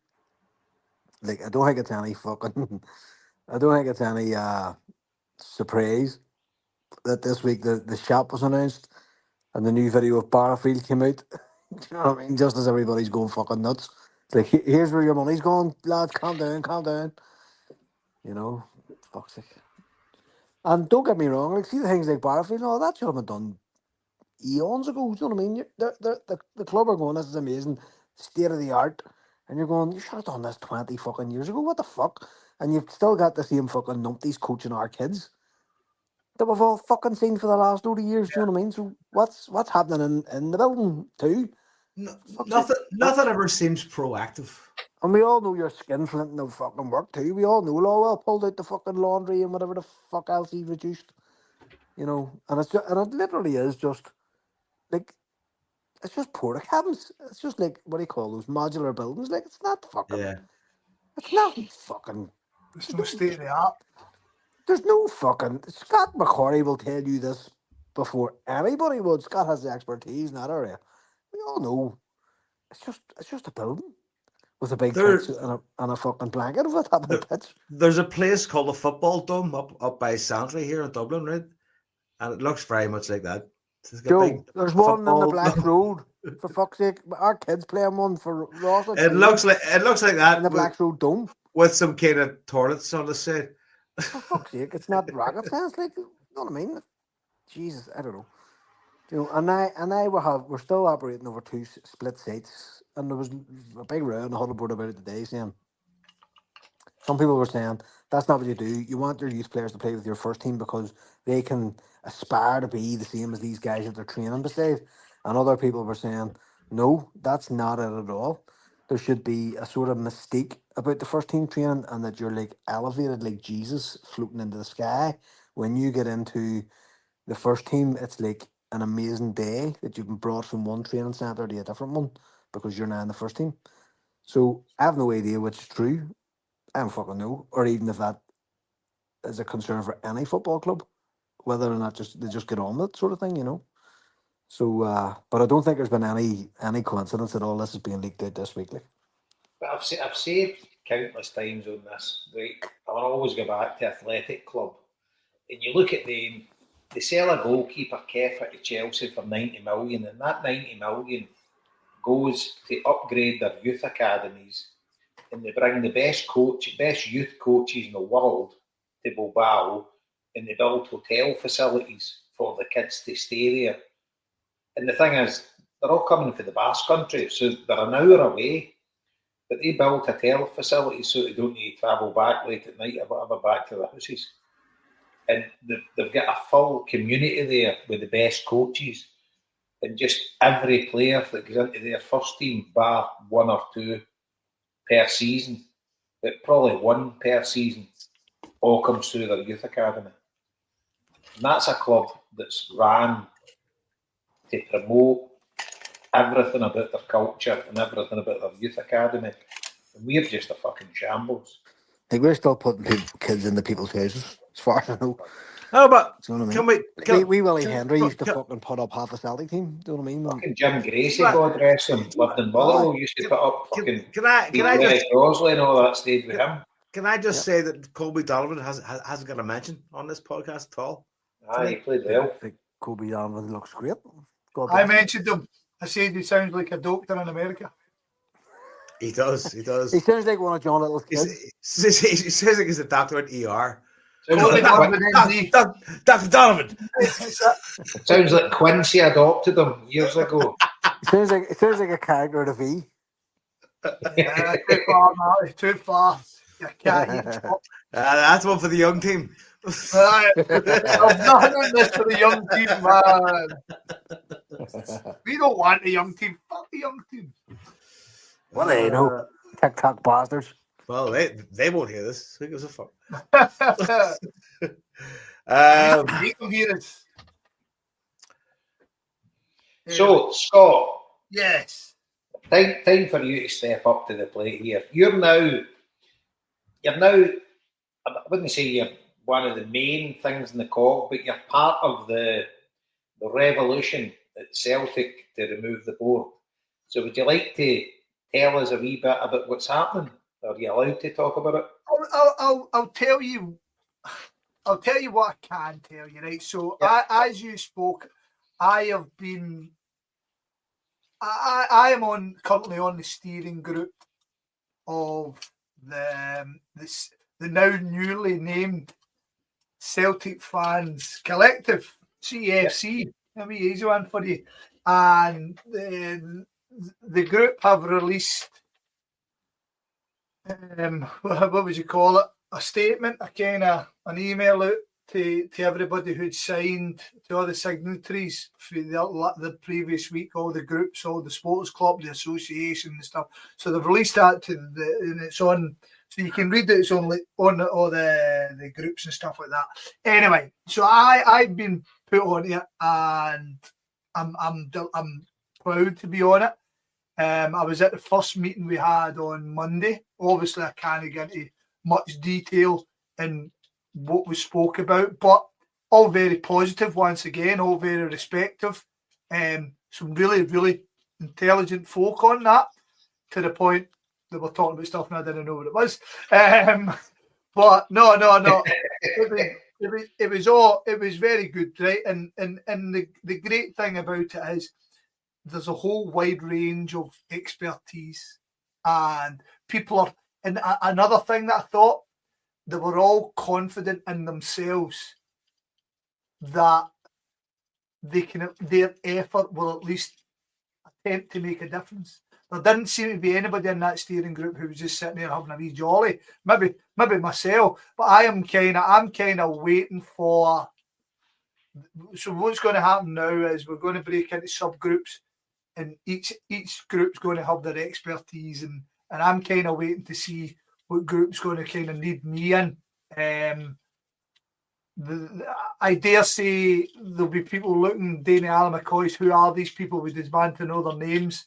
like, I don't think it's any surprise that this week the shop was announced and the new video of Barfield came out. Do you know what I mean? Just as everybody's going fucking nuts. It's like, here's where your money's going, lads, calm down. You know, fuck's sake. And don't get me wrong, like, see the things like Barfield, that should have been done eons ago. Do you know what I mean? The club are going, this is amazing, state of the art, and you're going, you should have done this 20 fucking years ago. What the fuck? And you've still got the same fucking numpties coaching our kids that we've all fucking seen for the last 30 years. Do you know what I mean? So what's happening in the building too? Nothing ever seems proactive. And we all know your skin flinting of fucking work too. We all know Lowell pulled out the fucking laundry and whatever the fuck else he reduced. You know, and it literally is just like, it's just porta cabins. It's just like, what do you call those modular buildings? Like, it's not fucking. Yeah. It's not fucking. There's no state of the art. There's no fucking. Scott McCorry will tell you this before anybody would. Scott has the expertise in that area. We all know. It's just a building with a big pitch and a fucking blanket over the top of the pitch. There's a place called the Football Dome up by Santry here in Dublin, right? And it looks very much like that. Joe, there's one in the Black Road. For fuck's sake, our kids playing one for Ross. It looks like that in the Black Road Dome with some kind of toilets on the side. For fuck's sake, it's not rocket science. Like, you know what I mean? Jesus, I don't know. You know, we're still operating over two split sites, and there was a big row on the huddle board about it today, saying some people were saying that's not what you do. You want your youth players to play with your first team because they can aspire to be the same as these guys that they're training beside. And other people were saying, no, that's not it at all. There should be a sort of mystique about the first team training, and that you're like elevated like Jesus floating into the sky. When you get into the first team, it's like an amazing day that you've been brought from one training centre to a different one because you're now in the first team. So I have no idea which is true. I don't fucking know, or even if that is a concern for any football club, whether or not they just get on with it, sort of thing, you know. So, but I don't think there's been any coincidence that all this is being leaked out this week. Like. But I've said countless times on this, right? I'll always go back to Athletic Club, and you look at them. They sell a goalkeeper Kepa to Chelsea for 90 million, and that 90 million goes to upgrade their youth academies, and they bring the best youth coaches in the world to Bilbao, and they build hotel facilities for the kids to stay there. And the thing is, they're all coming from the Basque Country, so they're an hour away, but they build hotel facilities so they don't need to travel back late at night or whatever back to the houses. And they've got a full community there with the best coaches, and just every player that goes into their first team, bar one or two per season, but probably one per season, all comes through their youth academy. And that's a club that's ran to promote everything about their culture and everything about their youth academy. And we're just a fucking shambles. Like, we're still putting kids into people's houses, as far as I know. Oh, but Do you know what I can mean? we? We Willie Henry used to fucking put up half a Celtic team. Do you know what I mean? Fucking Jim Gracie, God rest him, lived in Motherwell, used to put up fucking Can I just Crossley and all that stayed with him. Can I just say that Colby Donovan hasn't got a mention on this podcast at all? Aye, he played well. I think Kobe Donovan looks great. God I bless him. mentioned him. I said he sounds like a doctor in America. He does. He does. He sounds like one of John Little's He kids. sounds like he's a doctor at ER. Sounds Dr. Donovan. like Quincy adopted him years ago. It sounds like a character at a V. Too far, Marty. Too far. You can't eat top. That's one for the young team. I've nothing in this for the young team, man. We don't want the young team. Fuck the young team. Well, they know. TikTok bastards. Well, they won't hear this. Who gives a fuck? Make them hear it. So, Scott. Yes. Time for you to step up to the plate here. You're now, I wouldn't say you're one of the main things in the cog, but you're part of the revolution at Celtic to remove the board. So would you like to tell us a wee bit about what's happening? Are you allowed to talk about it? I'll tell you. I'll tell you what I can tell you, right? So, as you spoke, I have been. I am currently on the steering group of the now newly named Celtic Fans Collective, CFC. Let me easy one for you. And the group have released, what would you call it? A statement, an email out to everybody who'd signed, to all the signatories for the previous week, all the groups, all the sports club, the association and stuff. So they've released that and it's on, so you can read it. It's on all the groups and stuff like that. Anyway, so I've been put on it, and I'm proud to be on it. I was at the first meeting we had on Monday. Obviously, I can't get into much detail in what we spoke about, but all very positive once again, all very respectful. Some really, really intelligent folk on that, to the point that we're talking about stuff and I didn't know what it was. But no. It was very good, right? And the great thing about it is there's a whole wide range of expertise, and people are. And another thing that I thought, they were all confident in themselves that their effort will at least attempt to make a difference. There didn't seem to be anybody in that steering group who was just sitting there having a wee jolly. Maybe myself, but I'm kind of waiting for. So what's going to happen now is we're going to break into subgroups, and each group's going to have their expertise, and I'm kind of waiting to see what group's going to kind of need me in. I dare say there'll be people looking, Danny Allen McCoys, who are these people? We demand to know their names.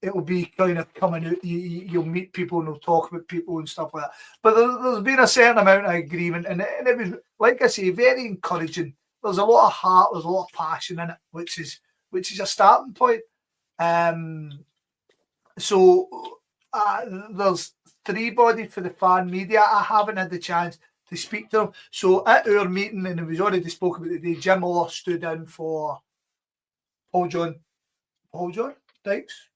It'll be kind of coming out. You'll meet people and they'll talk about people and stuff like that. But there's been a certain amount of agreement, and it was, like I say, very encouraging. There's a lot of heart, there's a lot of passion in it, which is a starting point. So there's 3 bodies for the fan media. I haven't had the chance to speak to them. So at our meeting, and it was already spoken about today, Jim Moore stood in for Paul John Dykes.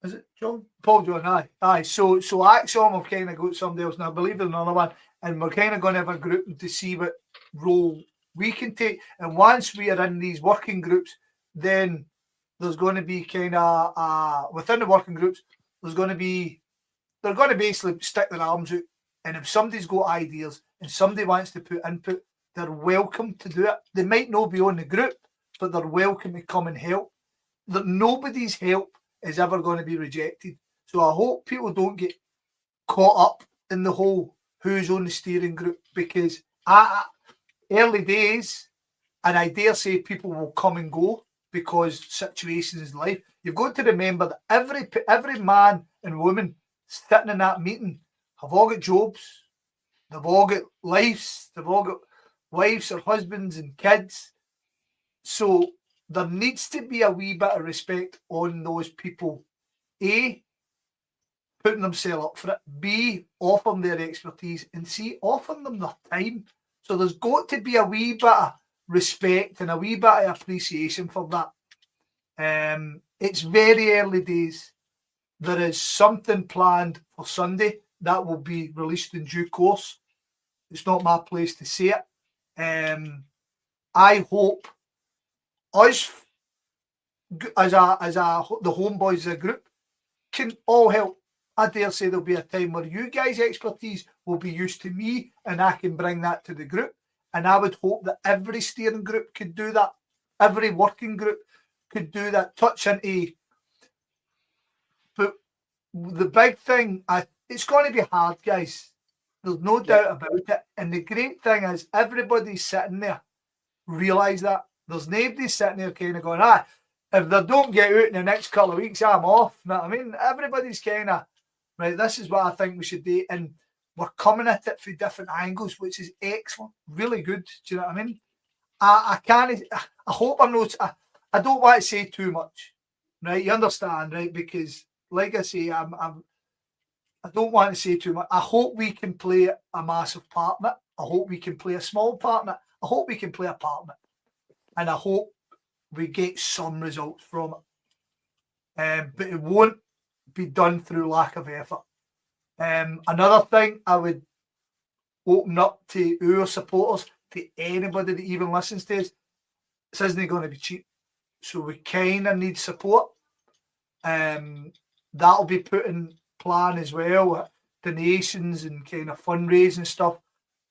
Is it John? Paul John, aye. So Axom have kind of got somebody else, and I believe there's another one, and we're kind of going to have a group to see what role we can take. And once we are in these working groups, then there's going to be kind of within the working groups, they're going to basically stick their arms out, and if somebody's got ideas and somebody wants to put input, they're welcome to do it. They might not be on the group, but they're welcome to come and help. That nobody's help is ever going to be rejected. So I hope people don't get caught up in the whole who's on the steering group, because early days, and I dare say people will come and go because situations in life. You've got to remember that every man and woman sitting in that meeting have all got jobs, they've all got lives, they've all got wives or husbands and kids. So there needs to be a wee bit of respect on those people. A, putting themselves up for it. B, offering their expertise. And C, offering them their time. So there's got to be a wee bit of respect and a wee bit of appreciation for that. It's very early days. There is something planned for Sunday that will be released in due course. It's not my place to say it. I hope us as the Homeboys as a group can all help. I dare say there'll be a time where you guys' expertise will be used to me, and I can bring that to the group. And I would hope that every steering group could do that. Every working group could do that. Touch into. But the big thing, it's going to be hard, guys. There's no doubt about it. And the great thing is, everybody's sitting there realise that. There's nobody sitting there kind of going, if they don't get out in the next couple of weeks, I'm off. You know what I mean? Everybody's kind of, right, this is what I think we should do. And we're coming at it from different angles, which is excellent. Really good. Do you know what I mean? I hope I'm not, I don't want to say too much. Right? You understand, right? Because, like I say, I don't want to say too much. I hope we can play a massive part in it. I hope we can play a small part in it. I hope we can play a part in it. And I hope we get some results from it. But it won't be done through lack of effort. Another thing I would open up to our supporters, to anybody that even listens to us, this isn't going to be cheap. So we kind of need support. That'll be put in plan as well, donations and kind of fundraising stuff.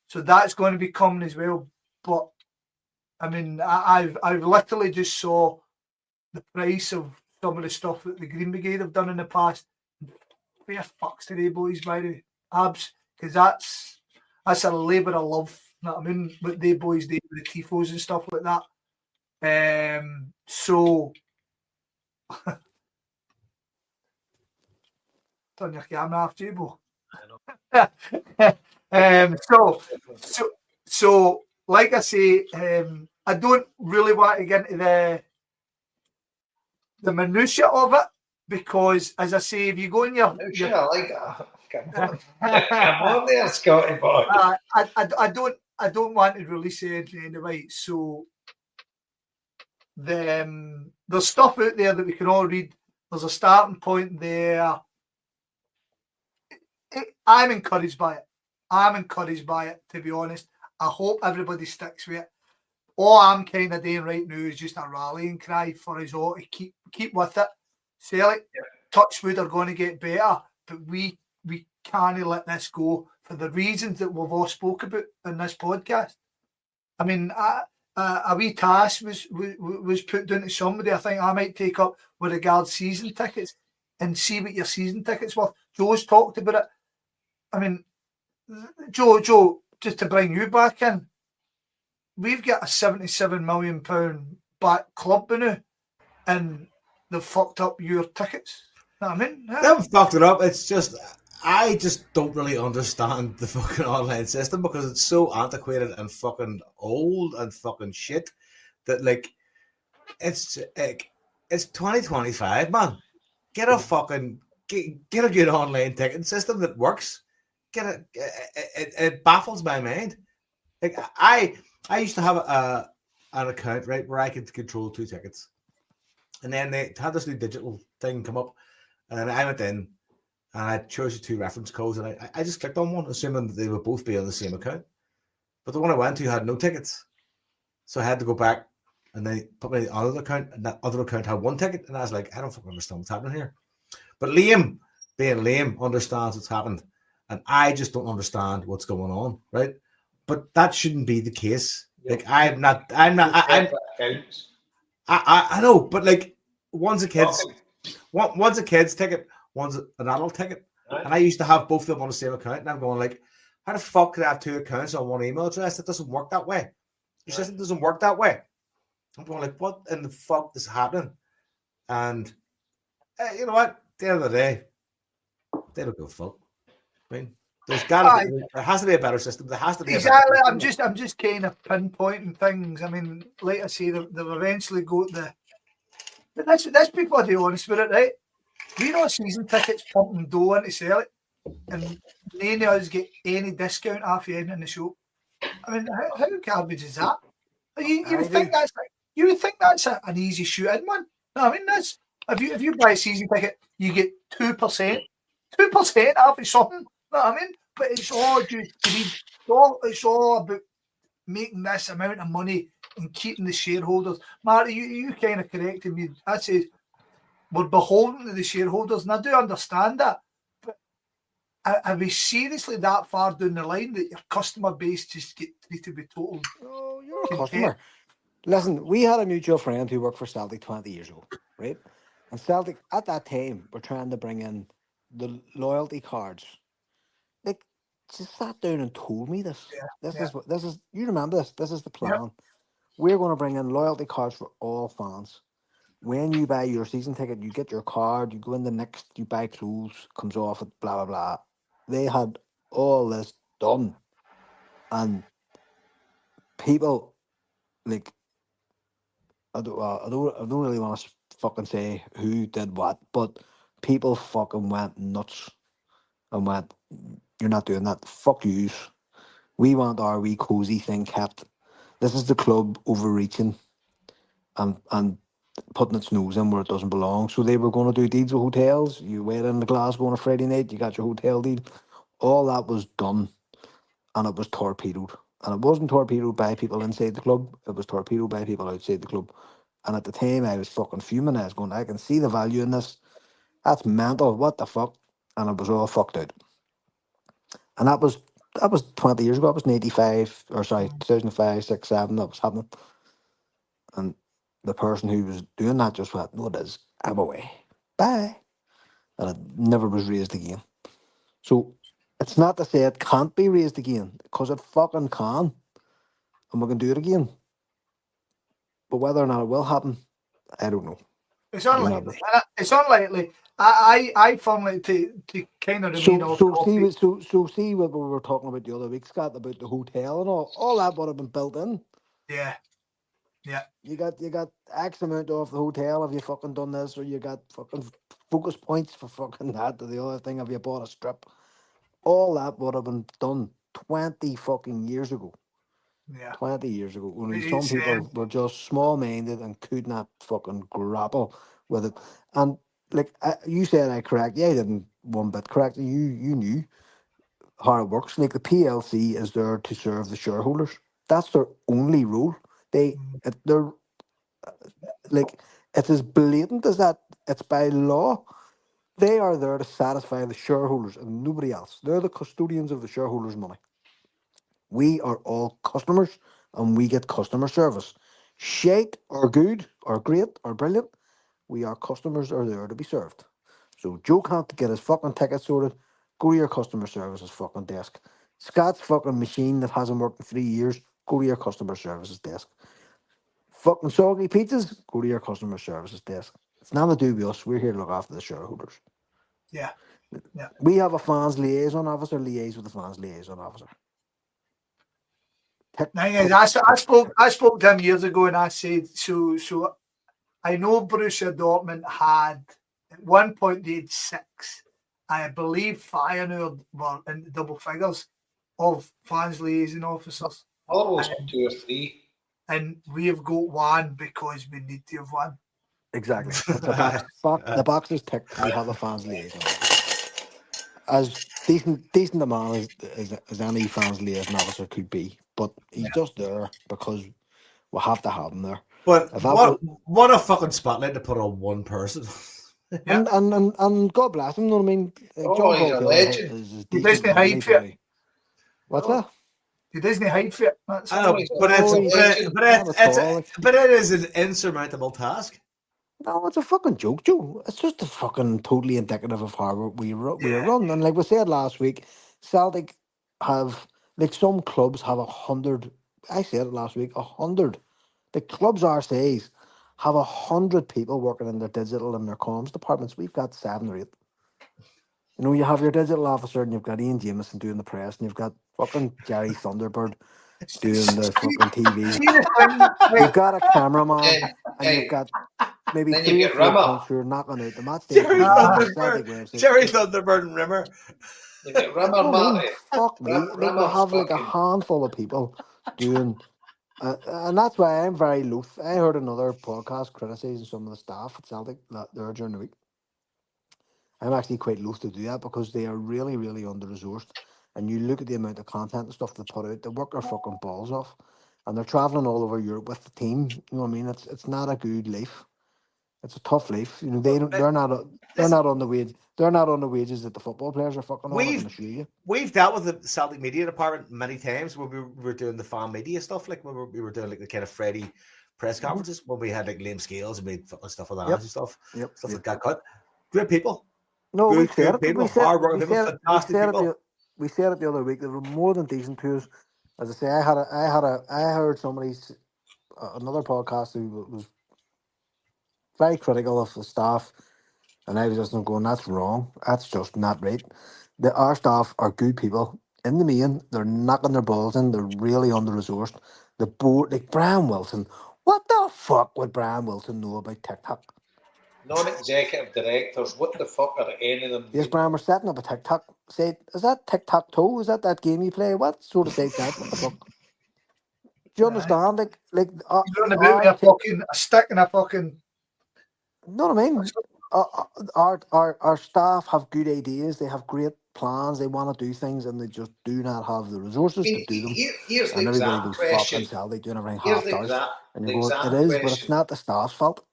So that's going to be coming as well. But I mean, I've literally just saw the price of some of the stuff that the Green Brigade have done in the past. Fair fucks today, boys, by the abs, because that's a labour of love. You know what I mean? What they boys do with the tifos and stuff like that. So turn your camera off, Jabo. So like I say, I don't really want to get into the minutiae of it, because, as I say, if you go in your I like that. Come on there, Scotty boy. I don't want to release anything anyway. So there's stuff out there that we can all read. There's a starting point there. I'm encouraged by it. I'm encouraged by it, to be honest. I hope everybody sticks with it. All I'm kind of doing right now is just a rallying cry for us all to keep with it. Celtic, Touchwood are going to get better, but we can't let this go for the reasons that we've all spoke about in this podcast. I mean, a wee task was put down to somebody. I think I might take up with regards season tickets and see what your season tickets were. Joe's talked about it. I mean, Joe, just to bring you back in, we've got a £77 million back club now, and they've fucked up your tickets. You know what I mean? They haven't fucked it up. It's just I just don't really understand the fucking online system because it's so antiquated and fucking old and fucking shit that like it's 2025, man. Get a fucking get a good online ticketing system that works. It baffles my mind. Like I used to have an account, right, where I could control 2 tickets, and then they had this new digital thing come up, and then I went in and I chose the 2 reference codes, and I just clicked on one, assuming that they would both be on the same account. But the one I went to had no tickets, so I had to go back and then put my other account, and that other account had 1 ticket, and I was like, I don't fucking understand what's happening here. But Liam, being Liam, understands what's happened, and I just don't understand what's going on, right? But that shouldn't be the case. Like I know, but like one's a kid's ticket, one's an adult ticket, and I used to have both of them on the same account, and I'm going like, how the fuck could I have 2 accounts on one email address? It doesn't work that way. Your system doesn't work that way. I'm going like, what in the fuck is happening? And you know what? At the end of the day, they don't give a fuck. I mean, there has to be a better system. There has to be exactly. I'm just kind of pinpointing things. I mean, like I say, they've eventually got the. But let's be bloody honest with it, right? We know season tickets pumping dough into Celtic, and none of us get any discount after the end of the show. I mean, how garbage is that? You would think that's an easy shoot in, man. No, I mean that's if you buy a season ticket, you get 2%, 2% after something. No, I mean, but it's all just it's all about making this amount of money and keeping the shareholders. Marty, you kind of corrected me. I said we're beholden to the shareholders, and I do understand that. But are we seriously that far down the line that your customer base just get treated with total? Oh, you're a customer. Listen, we had a mutual friend who worked for Celtic 20 years ago, right? And Celtic at that time were trying to bring in the loyalty cards. Like, just sat down and told me this. This is you remember this? This is the plan. Yeah. We're going to bring in loyalty cards for all fans. When you buy your season ticket, you get your card, you go in the next, you buy clothes, comes off it, blah, blah, blah. They had all this done. And people, like, I don't really want to fucking say who did what, but people fucking went nuts and went, you're not doing that. Fuck yous. We want our wee cozy thing kept. This is the club overreaching and putting its nose in where it doesn't belong. So they were going to do deals with hotels. You went in the Glasgow on a Friday night, you got your hotel deal. All that was done, and it was torpedoed. And it wasn't torpedoed by people inside the club. It was torpedoed by people outside the club. And at the time, I was fucking fuming. I was going, I can see the value in this. That's mental. What the fuck? And it was all fucked out. And that was 20 years ago. That was in 85, or sorry, 2005, 6, 7. That was happening. And the person who was doing that just went, no, it is. I'm away. Bye. And it never was raised again. So it's not to say it can't be raised again, because it fucking can. And we can do it again. But whether or not it will happen, I don't know. It's unlikely. It's unlikely. I firmly to kind of remain off topic. So see what we were talking about the other week, Scott, about the hotel and all that would have been built in. Yeah. You got X amount off the hotel. Have you fucking done this? Or you got fucking focus points for fucking that or the other thing? Have you bought a strip? All that would have been done 20 fucking years ago. Yeah. 20 years ago. Only some people were just small-minded and could not fucking grapple with it. And like you said, I correct. Yeah, I didn't one bit correct. You knew how it works. Like the PLC is there to serve the shareholders. That's their only role. They're like, it's as blatant as that. It's by law. They are there to satisfy the shareholders and nobody else. They're the custodians of the shareholders' money. We are all customers and we get customer service. Shite or good or great or brilliant, we are customers are there to be served. So Joe can't get his fucking ticket sorted, go to your customer services fucking desk. Scott's fucking machine that hasn't worked in 3 years, go to your customer services desk. Fucking soggy pizzas, go to your customer services desk. It's not to do with us, we're here to look after the shareholders. Yeah. Yeah. We have a fans liaison officer, liaise with the fans liaison officer. I spoke to him years ago and I said, so I know Borussia Dortmund had, at one point they had 6. I believe Feyenoord were in the double figures of fans liaison officers. Always 2 or 3. And we have got 1 because we need to have 1. Exactly. It's a box. The box is ticked. We have a fans liaison officer. As decent a man as any fans liaison officer could be, but he's just there because we have to have him there. But what a fucking spotlight to put on one person. Yeah. And God bless him. You know what I mean? John he's a Paul legend. is He doesn't hide for it. What's that? He doesn't hide for it. I know, but it is an insurmountable task. No, it's a fucking joke, Joe. It's just a fucking totally indicative of how we are run. And like we said last week, Celtic have, like, some clubs have 100. I said it last week, 100. The clubs our size have 100 people working in their digital and their comms departments. We've got 7 or 8. You know, you have your digital officer and you've got Ian Jameson doing the press and you've got fucking Jerry Thunderbird doing the fucking TV. You've got a cameraman and you've got maybe 3 or 4 punts who are knocking out the match. Jerry Thunderbird and Rimmer. You get Rimmer, Marty. Fuck me. Like, we have like a handful of people doing... and that's why I'm very loath. I heard another podcast criticising some of the staff at Celtic there during the week. I'm actually quite loath to do that because they are really, really under-resourced. And you look at the amount of content and stuff they put out, they work their fucking balls off. And they're travelling all over Europe with the team. You know what I mean? It's not a good life. It's a tough life. You know, they're not on the wage. They're not on the wages that the football players are fucking on. I can assure you. We've dealt with the Celtic media department many times when we were doing the fan media stuff, like when we were doing like the kind of Freddie press conferences when we had like Liam Scales and made stuff with that and stuff. Stuff that got cut. Great people. No, we said it. People, hard-working people, fantastic people. We said it the other week. They were more than decent to us. As I say, I heard another podcast who was very critical of the staff, and I was just going, that's wrong. That's just not right. Our staff are good people. In the main, they're knocking their balls in. They're really under-resourced. The board, like Brian Wilson. What the fuck would Brian Wilson know about TikTok? Non-executive directors, what the fuck are any of them? Yes, Brian, we're setting up a TikTok. Say, is that tic-tac-toe? Is that game you play? What sort of site's that? What the fuck? Do you understand? Like you're on about a stick and a fucking... You know what I mean? Our staff have good ideas. They have great plans. They want to do things, and they just do not have the resources to do them. Here's and the everybody goes, question. Fuck, they're doing everything half-darsed. And you're going, it is, question. but it's not the staff's fault.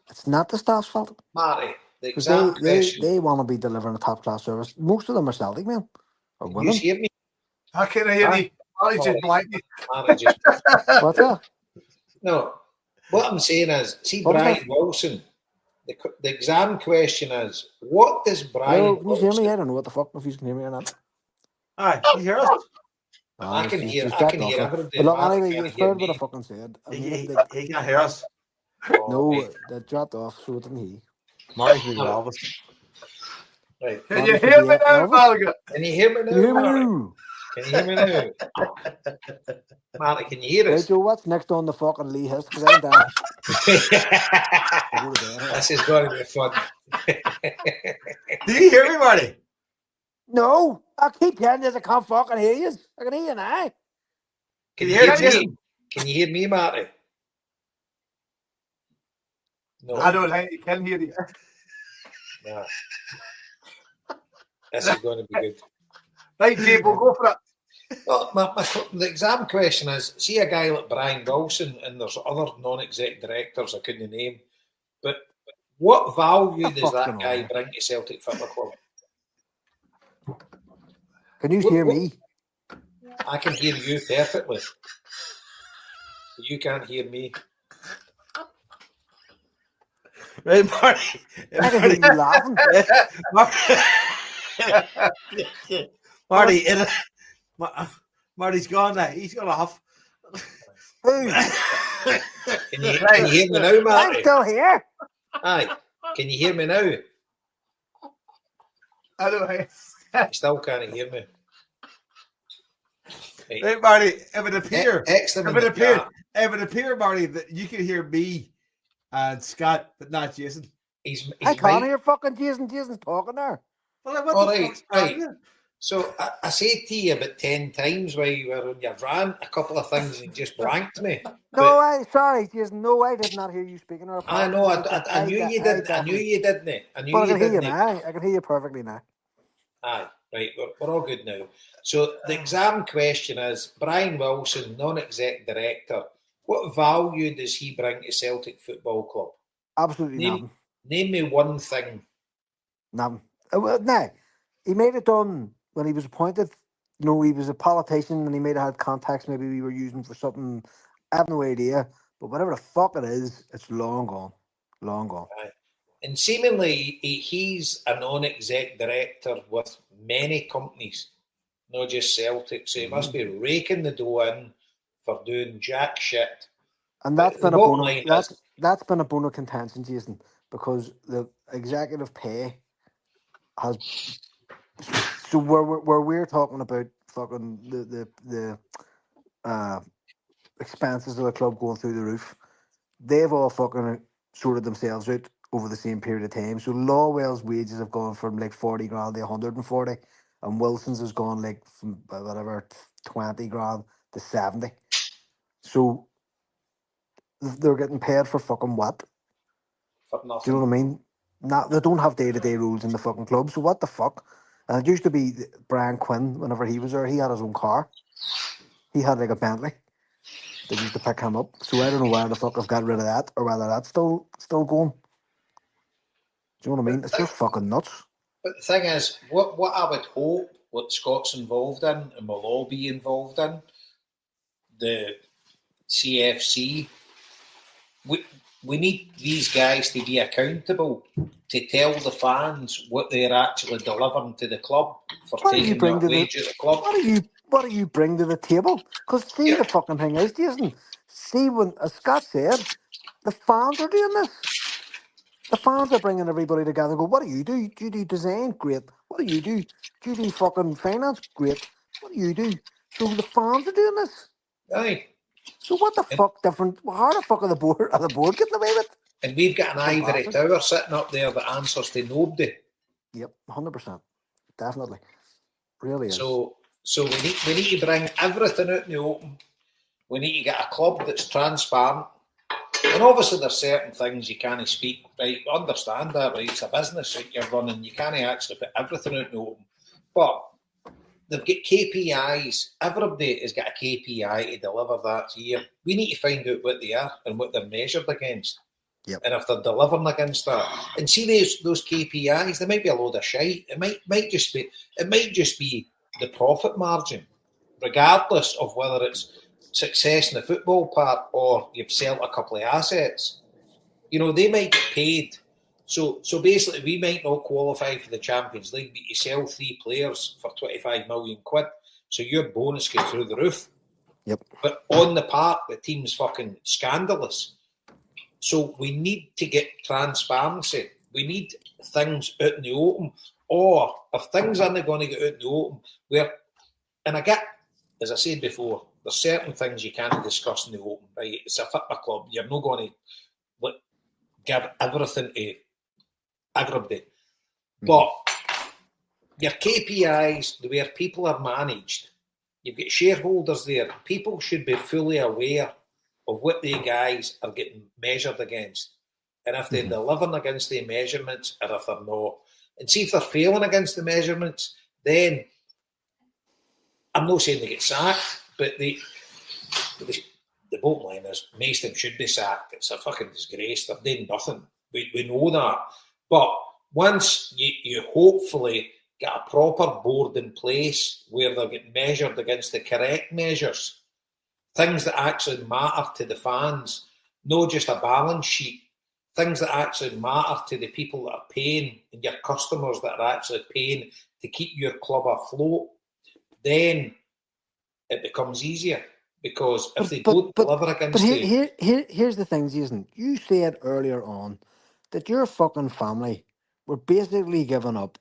It's not the staff's fault. Marty, the exact question. They want to be delivering a top-class service. Most of them are Celtic, man. Or women. You hear me? I can't hear you. Marty just blanked me. What's that? No. What I'm saying is, see Brian Wilson, the exam question is, what does Brian Wilson... Can you hear me? I don't know what the fuck if you can hear me or not. Aye, you hear us? I can hear everything. But look, anyway, you heard what I fucking said. He can't hear us. No, that dropped off, so it didn't he. Marty's being Elvis. Right. Can you hear me now, Margaret? Can you hear me now? Can you hear me now? Marty, can you hear us? Right, Joe, what's next on the fucking Lee Hist? Because I'm down. This is going to be fun. Do you hear me, Marty? No, I keep hearing this. I can't fucking hear you. I can hear you now. Can you hear me? Can you hear me, Marty? No. I don't think you can hear you. No. This is going to be good. Right, Dave, we'll go for it. Well, the exam question is, see a guy like Brian Wilson, and there's other non-exec directors I couldn't name, but what value does that guy bring to Celtic Football Club? Can you hear me? I can hear you perfectly. You can't hear me. Right, Marty. I can hear you laughing. Marty, Marty's gone now. He's gone off. Who? Can you hear me now, Marty? I'm still here. Aye. Can you hear me now? I don't know. You still can't hear me. Right, Marty, if it appear, Marty, that you can hear me and Scott, but not Jason. I can't hear fucking Jason. Jason's talking there. Well, what right. So I said to you about 10 times while you were on your rant, a couple of things and just blanked me. Sorry, Jason. No, I did not hear you speaking. I know, I knew you didn't. I knew you didn't. I can hear you now. I can hear you perfectly now. Aye, right, we're all good now. So the exam question is, Brian Wilson, non-exec director, what value does he bring to Celtic Football Club? Absolutely nothing. Name me one thing. Nothing. No, he made it done when he was appointed. You know, he was a politician and he may have had contacts maybe we were using for something. I have no idea. But whatever the fuck it is, it's long gone. Long gone. Aye. And seemingly, he's a non-exec director with many companies, not just Celtic. So he must be raking the dough in for doing jack shit. And that's been a bone. That's been a bone of contention, Jason, because the executive pay has. So where we're talking about fucking the expenses of the club going through the roof, they've all fucking sorted themselves out over the same period of time. So Lawwell's wages have gone from like 40 grand to 140, and Wilson's has gone like from whatever 20 grand to 70. So they're getting paid for fucking what? For nothing. Do you know what I mean? They don't have day-to-day rules in the fucking club. So what the fuck? And it used to be Brian Quinn. Whenever he was there, he had his own car. He had like a Bentley. They used to pick him up. So I don't know why the fuck I've got rid of that, or whether that's still going. Do you know what I mean? It's just fucking nuts. But the thing is, what I would hope, what Scott's involved in, and will all be involved in, the CFC, we need these guys to be accountable, to tell the fans what they're actually delivering to the club for taking their wage at the club. What do you bring to the table? Because the fucking thing is, Jason, see, when, as Scott said, the fans are doing this. The fans are bringing everybody together and go, what do you do? Do you do design? Great. What do you do? Do you do fucking finance? Great. What do you do? So the fans are doing this. Aye. So what the fuck different? How the fuck are the board getting away with? And we've got an ivory tower sitting up there that answers to nobody. Yep, 100%. Definitely. Really is. So we need to bring everything out in the open. We need to get a club that's transparent. And obviously there's certain things you can't speak, right? Understand that, right? It's a business that you're running. You can't actually put everything out in the open. But they've got KPIs. Everybody has got a KPI to deliver that year. We need to find out what they are and what they're measured against. Yep. And if they're delivering against that. And see those KPIs, they might be a load of shite. It might just be the profit margin, regardless of whether it's success in the football part or you've sold a couple of assets. You know, they might get paid. So basically, we might not qualify for the Champions League, but you sell 3 players for 25 million quid. So your bonus goes through the roof. Yep. But on the park, the team's fucking scandalous. So we need to get transparency. We need things out in the open. Or if things aren't going to get out in the open, and I get, as I said before, there's certain things you can't discuss in the open, right? It's a football club. You're not going to give everything to everybody. Mm-hmm. But your KPIs, the way people are managed, you've got shareholders there. People should be fully aware of what they guys are getting measured against. And if they're delivering against the measurements or if they're not. And see if they're failing against the measurements, then I'm not saying they get sacked, but the bottom line is most of them should be sacked. It's a fucking disgrace. They're doing nothing. We know that. But once you hopefully get a proper board in place where they're getting measured against the correct measures, things that actually matter to the fans, not just a balance sheet, things that actually matter to the people that are paying and your customers that are actually paying to keep your club afloat, then it becomes easier. Because if they don't deliver against here's the thing, Jason. You said earlier on that your fucking family were basically giving up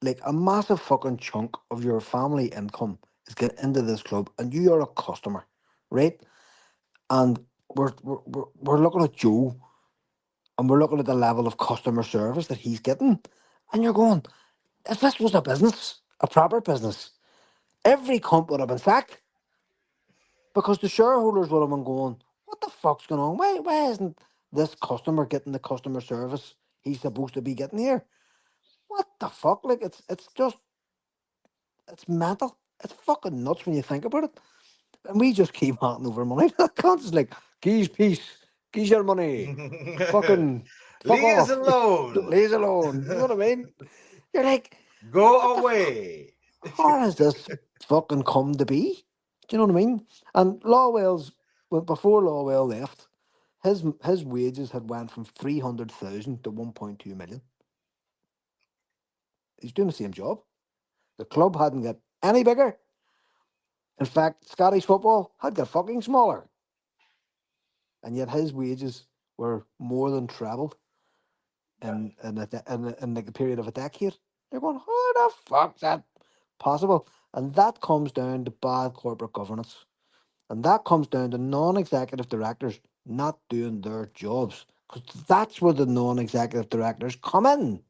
like a massive fucking chunk of your family income is getting into this club, and you are a customer, right? And we're looking at Joe, and we're looking at the level of customer service that he's getting, and you're going, if this was a business, a proper business, every comp would have been sacked. Because the shareholders would have been going, what the fuck's going on? Why isn't this customer getting the customer service he's supposed to be getting here? What the fuck? Like it's just it's mental. It's fucking nuts when you think about it. And we just keep handing over money. It's like, keys, peace, keys your money. Fucking fuck Leave us off. alone. Leave us alone. You know what I mean? You're like, Go what the away. how has this fucking come to be? Do you know what I mean? And Lawwell's, well, before Lawwell left, his wages had went from 300,000 to 1.2 million. He's doing the same job. The club hadn't got any bigger. In fact, Scottish football had got fucking smaller. And yet his wages were more than trebled in like a period of a decade. You're going, how the fuck's that possible? And that comes down to bad corporate governance. And that comes down to non-executive directors not doing their jobs. Because that's where the non-executive directors come in.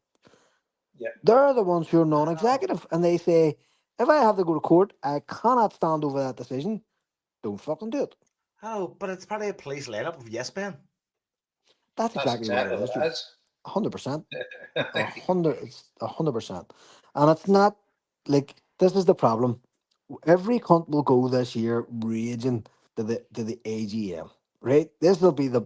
Yeah. They're the ones who are non-executive. And they say, if I have to go to court, I cannot stand over that decision. Don't fucking do it. Oh, but it's probably a police lineup of yes men. That's exactly what it is. what it is. 100%. 100%. And it's not like this is the problem. Every cunt will go this year raging to the AGM. Right? This will be the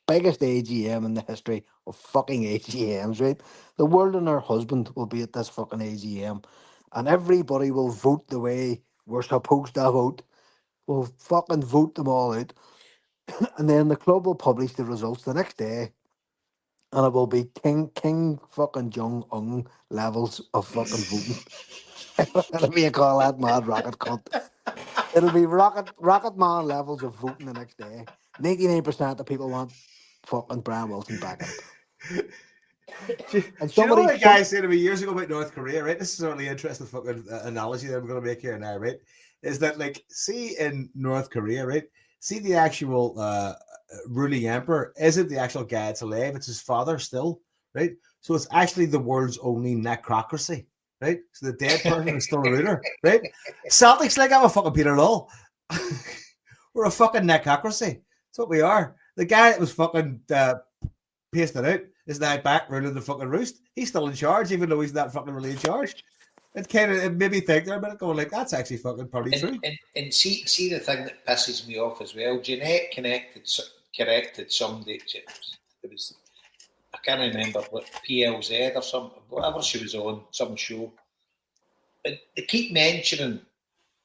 biggest AGM in the history of fucking AGMs, right? The world and her husband will be at this fucking AGM. And everybody will vote the way we're supposed to vote. We'll fucking vote them all out. And then the club will publish the results the next day. And it will be King fucking Jong Un levels of fucking voting. Whatever you call that mad rocket cunt. It'll be rocket man levels of voting the next day. 99% of people want fucking Brian Wilson back in. And Do you know what somebody, a guy said to me years ago about North Korea, right? This is a really interesting fucking analogy that I'm going to make here now, right? Is that, like, see in North Korea, right? See the actual ruling emperor isn't the actual guy that's alive, it's his father still, right? So it's actually the world's only necrocracy, right? So the dead person is still a ruler, right? Celtic's like, I'm a fucking Peter Lull. We're a fucking necrocracy. That's what we are. The guy that was fucking pasted out is now back ruling the fucking roost. He's still in charge, even though he's not fucking really in charge. It made me think there a minute, going like, that's actually fucking probably true. And see the thing that pisses me off as well. Jeanette corrected somebody. It was, I can't remember what PLZ or something, whatever she was on, some show. And they keep mentioning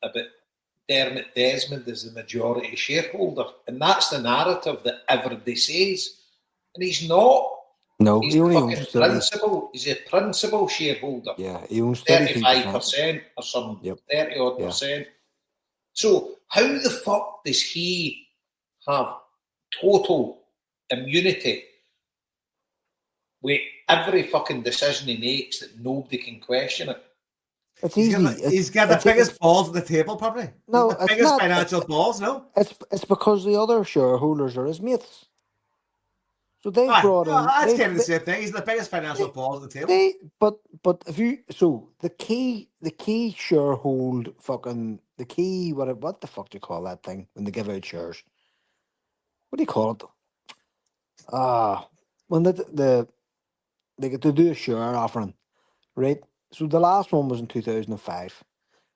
about Dermot Desmond as the majority shareholder, and that's the narrative that everybody says, and he's not. no, He's he only the owns fucking principal. He's a principal shareholder. Yeah, he owns 35% or some 30-odd percent. So how the fuck does he have total immunity with every fucking decision he makes that nobody can question it? It's easy. He's got the biggest balls at the table, probably. No, the it's biggest not. financial balls, no? It's because the other shareholders are his mates. So they brought in. That's kind of the same thing. He's the biggest financial balls at the table. But if you the key sharehold fucking the key what the fuck do you call that thing when they give out shares? What do you call it? When they get to do a share offering, right? So the last one was in 2005,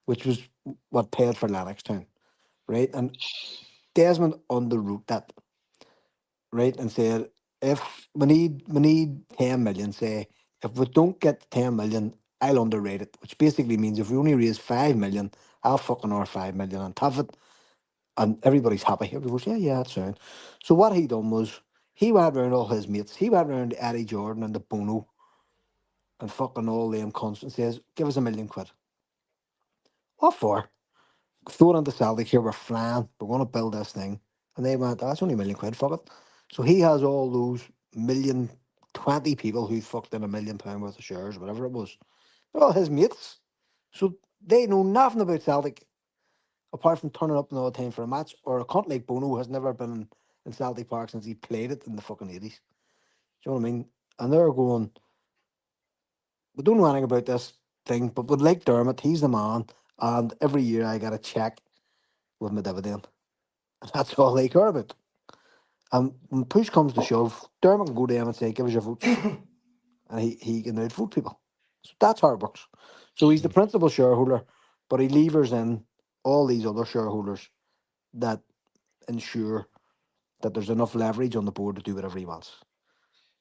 which was what paid for Lennoxtown, right? And Desmond underwrote that, right, and said if we need 10 million, say if we don't get 10 million, I'll underrate it, which basically means if we only raise 5 million, I'll fucking earn 5 million on top of it, and everybody's happy. Everybody goes, yeah, that's sound. So what he done was he went around all his mates. He went around to Eddie Jordan and the Bono and fucking all them cunts and says, give us £1 million. What for? Throw it into Celtic here, we're flying, we're going to build this thing. And they went, that's only £1 million, fuck it. So he has all those 20 people who fucked in £1 million worth of shares, whatever it was. They're all his mates. So they know nothing about Celtic apart from turning up all the time for a match, or a cunt like Bono has never been in Celtic Park since he played it in the fucking 80s. Do you know what I mean? And they're going, we don't know anything about this thing, but with like Dermot, he's the man, and every year I get a check with my dividend. And that's all they care about. And when push comes to shove, Dermot can go to him and say, give us your votes. And he can outvote people. So that's how it works. So he's the principal shareholder, but he levers in all these other shareholders that ensure that there's enough leverage on the board to do whatever he wants.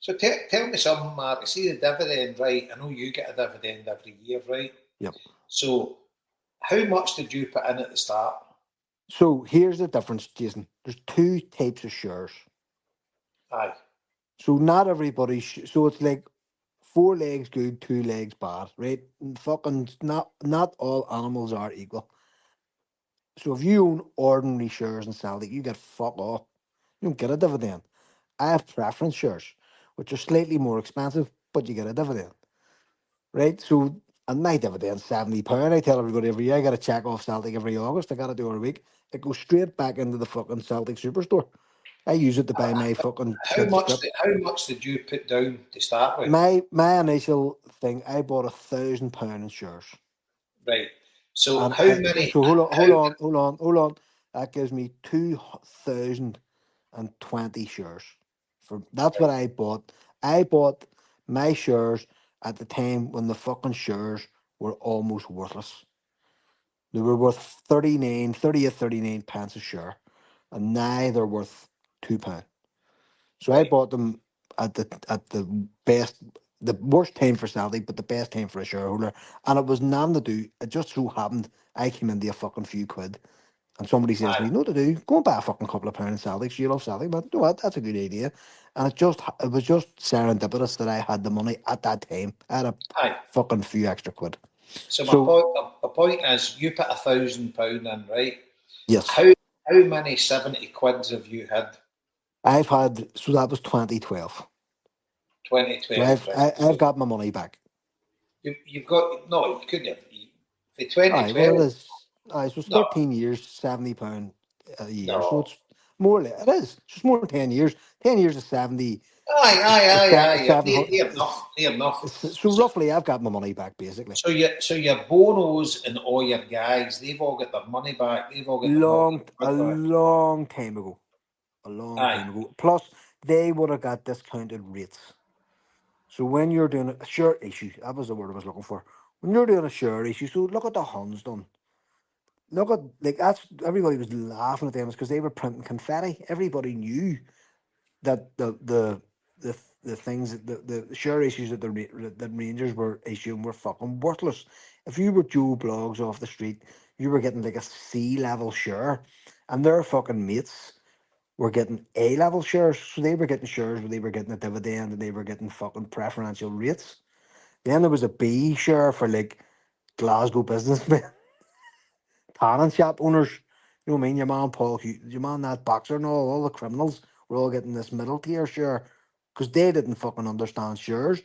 So tell me something, Mark. See the dividend, right? I know you get a dividend every year, right? Yep. So how much did you put in at the start? So here's the difference, Jason. There's two types of shares. Aye. So not everybody. So it's like 4 legs good, 2 legs bad, right? And fucking not all animals are equal. So if you own ordinary shares in Celtic, you get fuck off. You don't get a dividend. I have preference shares, which are slightly more expensive, but you get a dividend, right? So and my dividend's £70. I tell everybody every year I got to check off Celtic every August. I got to do it a week. It goes straight back into the fucking Celtic superstore. I use it to buy my fucking kids' kit. How much did you put down to start with? My initial thing, I bought £1,000 in shares. Right. So And how many? So hold on. That gives me 2,020 shares. That's what I bought. I bought my shares at the time when the fucking shares were almost worthless. They were worth 39 pence a share, and now they're worth £2. So I Right. bought them at the best, the worst time for Celtic, but the best time for a shareholder. And it was nothing to do. It just so happened I came into a fucking few quid, and somebody says to Aye. me, "No, what to do? Go and buy a fucking couple of pounds in Celtic. So you love Celtic, but you know what? That's a good idea." And it was just serendipitous that I had the money at that time. I had a Aye. fucking few extra quid. So So my point is, you put £1,000 in, right? yes, How many 70 quids have you had? I've had. So that was 2012. So 2012, right? I've got my money back. You've got no, you couldn't have. For Aye, well 2012, it is. Aye, so it's no, 13 years, £70 a year. So no. it's more. It is. It's just more than 10 years. 10 years is 70. Aye, Is, aye, is aye, seven, aye. You're seven hundred. near enough. So roughly, I've got my money back basically. So your Bonos and all your guys, they've all got their money back. They've all got their Long, a back. long time ago. A long Aye, time ago. Plus, they would have got discounted rates. So when you're doing a share issue, that was the word I was looking for. When you're doing a share issue, so look at the Huns done. Look at like that's everybody was laughing at them because they were printing confetti. Everybody knew that the things the share issues that the Rangers were issuing were fucking worthless. If you were Joe Blogs off the street, you were getting like a C level share, and their fucking mates were getting A level shares. So they were getting shares where they were getting a dividend and they were getting fucking preferential rates. Then there was a B share for like Glasgow businessmen, tanning shop owners. You know what I mean? Your man Paul, your man that boxer and all the criminals were all getting this middle tier share because they didn't fucking understand shares.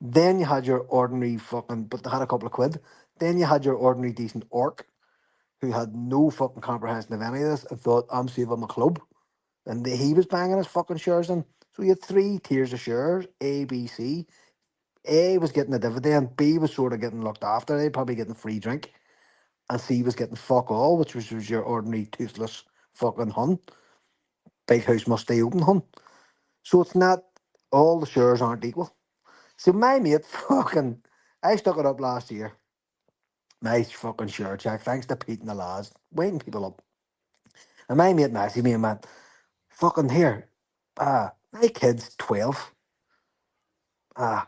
Then you had your ordinary fucking, but they had a couple of quid. Then you had your ordinary decent orc who had no fucking comprehension of any of this and thought, I'm saving my club. And he was banging his fucking shares in. So you had 3 tiers of shares, A, B, C. A was getting a dividend, B was sort of getting looked after, they probably getting free drink, and C was getting fuck all, which was your ordinary toothless fucking Hun. Big house must stay open Hun. So it's not, all the shares aren't equal. So my mate fucking, I stuck it up last year, Nice fucking sure, Jack. Thanks to Pete and the lads. Waking people up. And my mate messaged me and went, fucking here. My kid's 12. My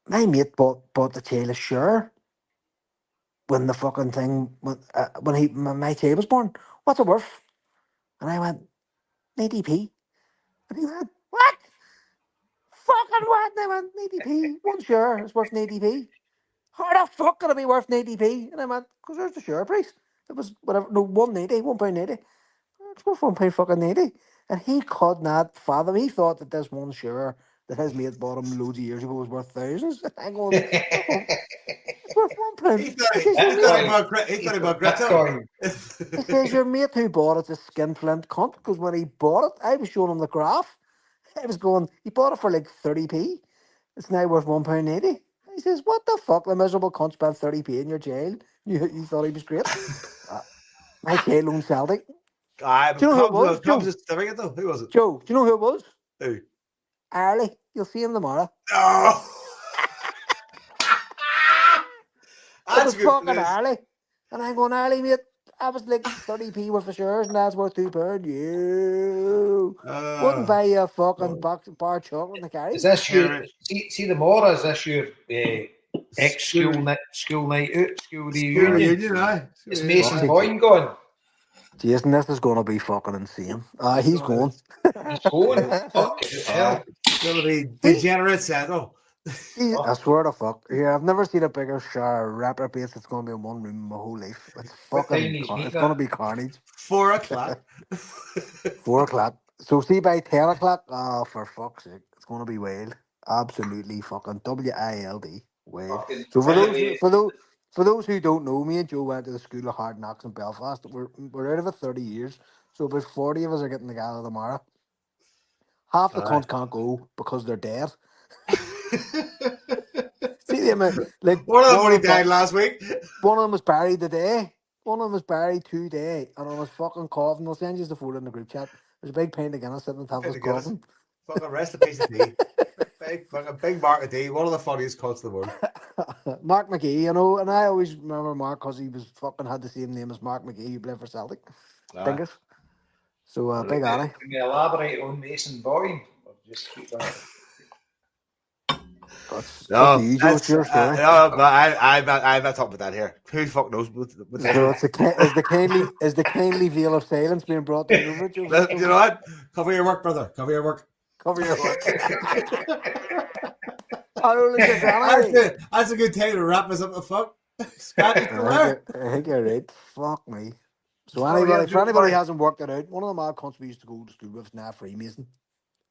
mate bought the child a sure when the fucking thing, when my child was born. What's it worth? And I went, 90p. And he went, what? Fucking what? And I went, 90p. One sure is worth 90p. How the fuck can it be worth 90p? And I went, because there's the share price. It was whatever, no, £1.80. It's worth £1 fucking 80. And he could not fathom. He thought that this one share that his mate bought him loads of years ago was worth thousands. I'm going, it's worth £1. He thought He he, says, your he mate, thought he bought crypto. he says, your mate who bought it's a skinflint cunt. Because when he bought it, I was showing him the graph. I was going, he bought it for like 30p. It's now worth £1.80. He says, what the fuck? The miserable cunt spent 30p in your jail. You thought he was great? My jail owns Celtic. But Do you know who it was, Joe? comes the certificate though. Who was it? Joe, do you know who it was? Who? Arlie. You'll see him tomorrow. Oh, It was fucking Arlie. And I'm going, Arlie, mate, I was like 30p worth of shares and that's worth £2. You wouldn't buy you a fucking box of bar of chocolate in the carry. Is this your see the Mora? Is this your ex school night out, school reunion? Aye. Is Mason Boyne gone? Jason, this is going to be fucking insane. He's going. He's going. Fucking hell. It's gonna be degenerate central. I swear to fuck. Yeah, I've never seen a bigger shower rapper base that's going to be in one room in my whole life. It's What time fucking. is meeting It's going to be carnage. 4 o'clock. 4 o'clock. So see by 10 o'clock. Oh, for fuck's sake, it's going to be wild. Absolutely fucking wild. Wild. So for those who don't know, me and Joe went to the School of Hard Knocks in Belfast. We're out of it 30 years. So about 40 of us are getting together tomorrow. Half the cunts can't go because they're dead. See them, like One of them only died last week. One of them was buried today. One of them was buried today, and on his fucking coffin, I'll send you the photo in the group chat. There's a big pint of Guinness sitting on top of his coffin. Fucking rest in peace of D. Big Mark of D. One of the funniest cunts in the world. Mark McGee, you know, and I always remember Mark because he was fucking had the same name as Mark McGee, who played for Celtic. Dingus. So big Annie. Can you elaborate on Mason Boyne? Or just keep that. No, that's your story. No, but I'm not talking about that here. Who the fuck knows? So it's is the kindly veil of silence being brought to over? You know what? Cover your work, brother. Cover your work. Cover your work. That's a good time to wrap us up. The fuck. Scott, I think you're right. Fuck me. So anybody who hasn't worked it out, one of the mad cunts we used to go to school with is now Freemason.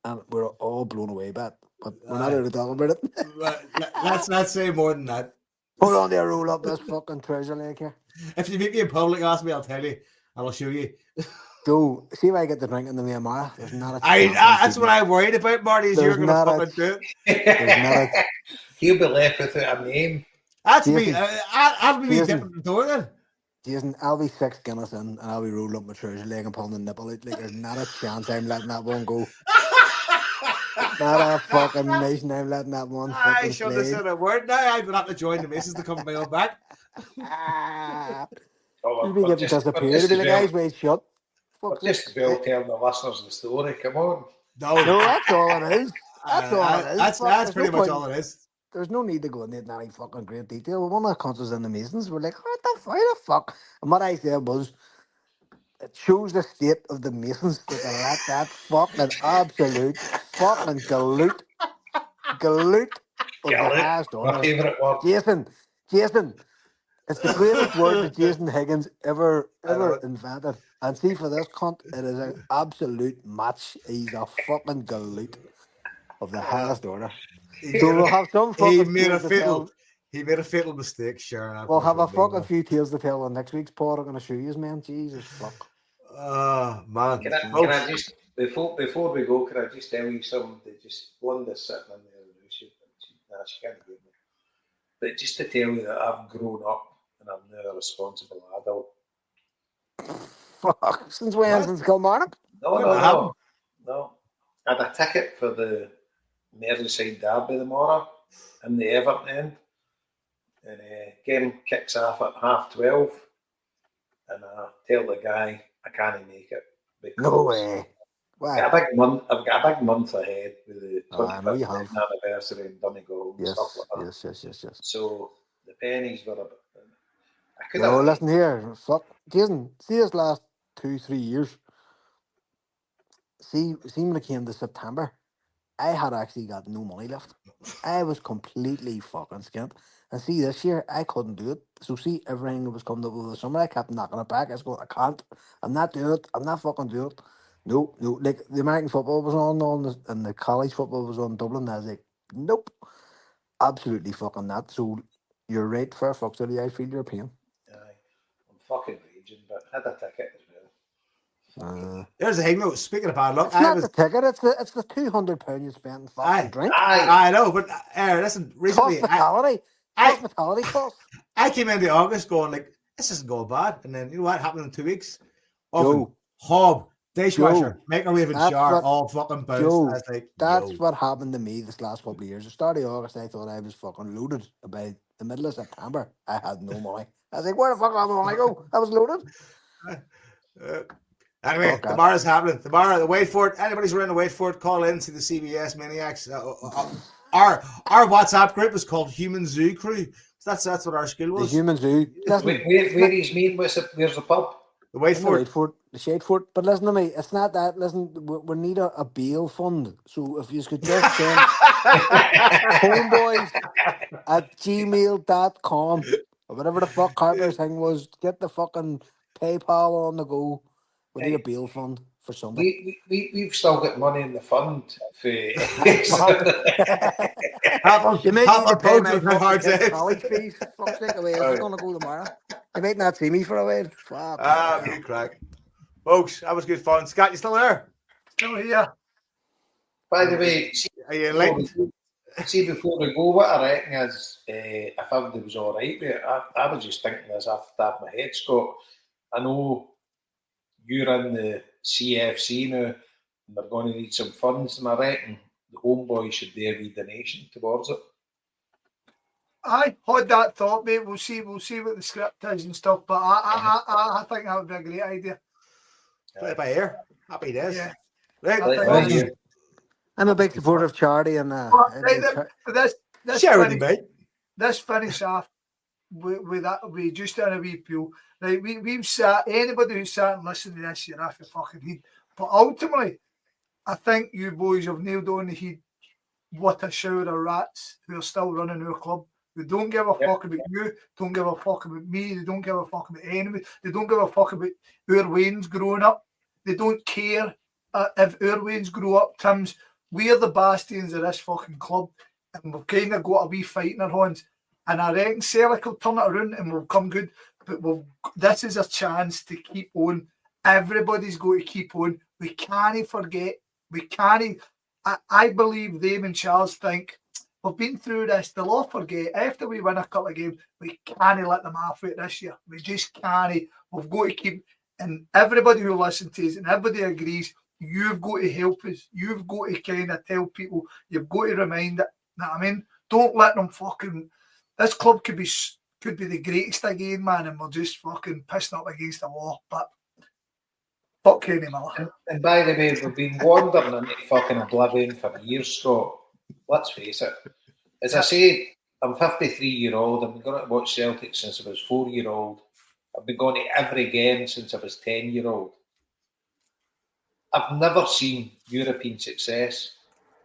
And we're all blown away by it, but we're not here to talk about it. Let's not say more than that. Hold on there, roll up this fucking treasure lake here. If you meet me in public, ask me, I'll tell you, and I'll show you. Joe, see if I get the drink in the Myanmar. There's not a that's what I'm worried about, Marty, is you're going to fucking do it. He'll be left without a name. That's me. I'll be dipping the door then. Jason, I'll be 6 Guinness in, and I'll be rolling up my treasure leg and pulling the nipple out. Like, there's not a chance I'm letting that one go. Not a fucking nation I'm letting that one fucking I should have said a word now. I've been have to join the missus to come my own back. You'd be getting disappeared. You'd be like, guys, wait, shut. Just Bill telling the listeners the story. Come on. No, that's all it is. That's all it is. That's pretty much all it is. There's no need to go into any fucking great detail. One of the concerts in the Masons were like, why the fuck? And what I said was, it shows the state of the Masons that they let that fucking absolute fucking galoot of the highest order. My favourite word. Jason, it's the greatest word that Jason Higgins ever invented. And see, for this cunt, it is an absolute match. He's a fucking galoot of the highest order. So we'll have some fucking He made a fatal mistake, Sharon. We'll have a fucking few tales to tell on next week's pod. I'm going to show you, man. Jesus fuck. Man. Can I just before we go? Can I just tell you something? Just one that's sitting in there. She can't get me. But just to tell you that I've grown up and I'm now a responsible adult. Fuck. Since when? Since Kilmarnock? No. I had a ticket for the Merseyside derby tomorrow in the Everton end. and game kicks off at 12:30, and I tell the guy I can't make it because No way. Why? I've got a big month ahead with the I know you 25th have. anniversary in Donegal and Yes, stuff like that. yes. So the pennies were a bit. I could No, have. listen here. Fuck. Jason, see this last 2-3 years. See when it came to September, I had actually got no money left. I was completely fucking skint. And see, this year, I couldn't do it. So see, everything that was coming up over the summer, I kept knocking it back. I was going, I can't. I'm not doing it. I'm not fucking doing it. No. Like, the American football was on and the college football was on Dublin. I was like, nope. Absolutely fucking not. So you're right, fair fuck to I feel your pain. Aye, I'm fucking raging, but I had a ticket as well. There's a thing though. Speaking of bad luck, It's not the ticket. It's the £200 you spent in fucking drink. I know, but listen. Recently, Hospitality costs. I came into August going like, this isn't going bad, and then you know what happened in 2 weeks? Oven, hob, dishwasher, microwave and shower, all fucking bounced. Joe, I was like, that's what happened to me this last couple of years. The start of August, I thought I was fucking loaded. By the middle of September, I had no money. I was like, where the fuck am I going to go? I was loaded. Anyway, tomorrow's happening. Tomorrow, the wait for it. Anybody's around to wait for it, call in, see the CBS Maniacs. Our WhatsApp group is called Human Zoo Crew. So that's what our school was. The Human Zoo. Where he's mean? Where's the pub? The wait for it. The shade for it. But listen to me, it's not that. Listen, we need a bail fund. So if you could just send homeboys@gmail.com or whatever the fuck Carter's thing was, get the fucking PayPal on the go. We need a bail fund for Sunday. We've still got money in the fund for. You may need to pay my fucking college fees. Fuck's sake, away. It's going to go tomorrow. You might not see me for a while. Fuck. Good crack. Folks, that was good fun. Scott, you still there? Still here. By the way, are you late? Before we go, what I reckon is, if everybody was all right with it, I was just thinking this off the top of my head, Scott. I know you're in the CFC now, and they're going to need some funds, and I reckon the Homeboys should do a donation towards it. I had that thought, mate. We'll see what the script is and stuff, but I think that would be a great idea. Play it by ear. Happy days. Yeah. Right. I'm a big supporter of charity and this charity, mate. This finish off with that, we just done a wee peel. Like we've sat, anybody who's sat and listened to this, you're off your fucking head. But ultimately, I think you boys have nailed on the head. What a shower of rats who are still running our club. They don't give a fuck about you, don't give a fuck about me, they don't give a fuck about anybody, they don't give a fuck about our Waynes growing up. They don't care if our Waynes grow up, Tim's. We're the bastions of this fucking club, and we've kind of got a wee fight in our hands. And I reckon Celtic will turn it around and we'll come good. But this is a chance to keep on. Everybody's going to keep on. We can't forget. We can't. I believe them and Charles think we've been through this. They'll all forget. After we win a couple of games, we can't let them half it this year. We just can't. We've got to keep. And everybody who listens to us and everybody agrees, you've got to help us. You've got to kind of tell people. You've got to remind it. You know what I mean? Don't let them fucking. This club could be the greatest again, man, and we're just fucking pissing up against the wall. But fuck Kenny Miller. And by the way, we've been wandering into fucking oblivion for years, Scott. Let's face it. As I said, I'm 53-year-old. I've been going to watch Celtic since I was 4-year-old. I've been going to every game since I was 10-year-old. I've never seen European success.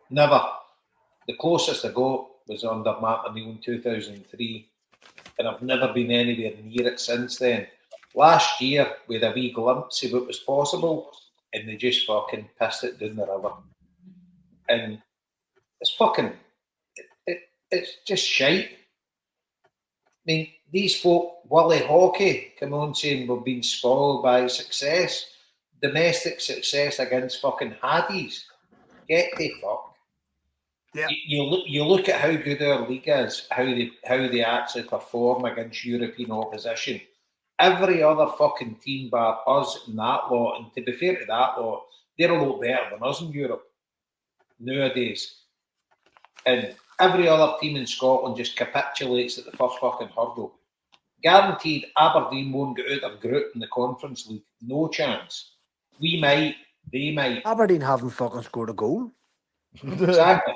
Never. The closest I got was under Marty in 2003, and I've never been anywhere near it since then. Last year, we had a wee glimpse of what was possible, and they just fucking pissed it down the river. And it's fucking, it's just shite. I mean, these folk, Willie Hockey, come on saying we've been spoiled by success. Domestic success against fucking Haddies. Get the fuck. Yeah. You look at how good our league is, how they actually perform against European opposition. Every other fucking team bar us and that lot, and to be fair to that lot, they're a lot better than us in Europe nowadays. And every other team in Scotland just capitulates at the first fucking hurdle. Guaranteed Aberdeen won't get out of group in the Conference League. No chance. We might. They might. Aberdeen haven't fucking scored a goal Exactly.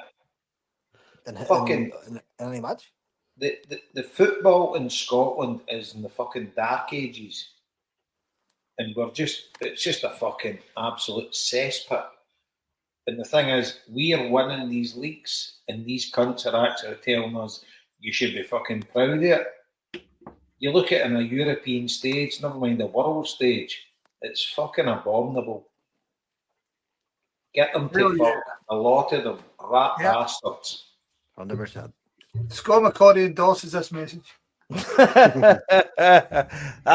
in Fucking any match. the football in Scotland is in the fucking dark ages. And it's just a fucking absolute cesspit. And the thing is, we are winning these leagues, and these cunts are actually telling us you should be fucking proud of it. You look at it on a European stage, never mind the world stage, it's fucking abominable. Get them to fuck, a lot of them, rat bastards. 100%. Scott McCorry endorses this message. That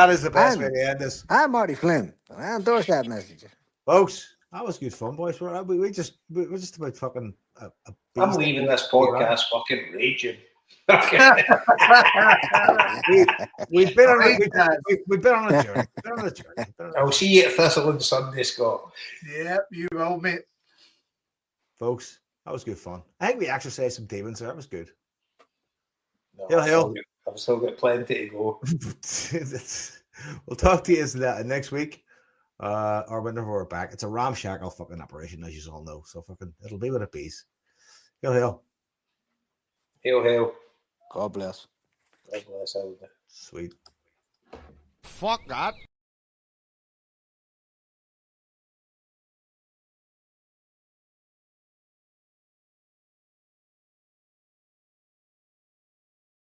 is the best way to end this. I'm Marty Flynn, and I endorse that message. Folks, that was good fun, boys. We're just about fucking. I'm leaving this podcast fucking raging. We've been on a journey. I'll see you at Thistle on Sunday, Scott. Yep, you will, mate. Folks, that was good fun. I think we exercised some demons there. That was good. No, I've still got plenty to go. We'll talk to you next week. Or whenever we're back. It's a ramshackle fucking operation, as you all know. So fucking it'll be what it bees. Hail, hail. Hail, hail. God bless. God bless everybody. Sweet. Fuck that.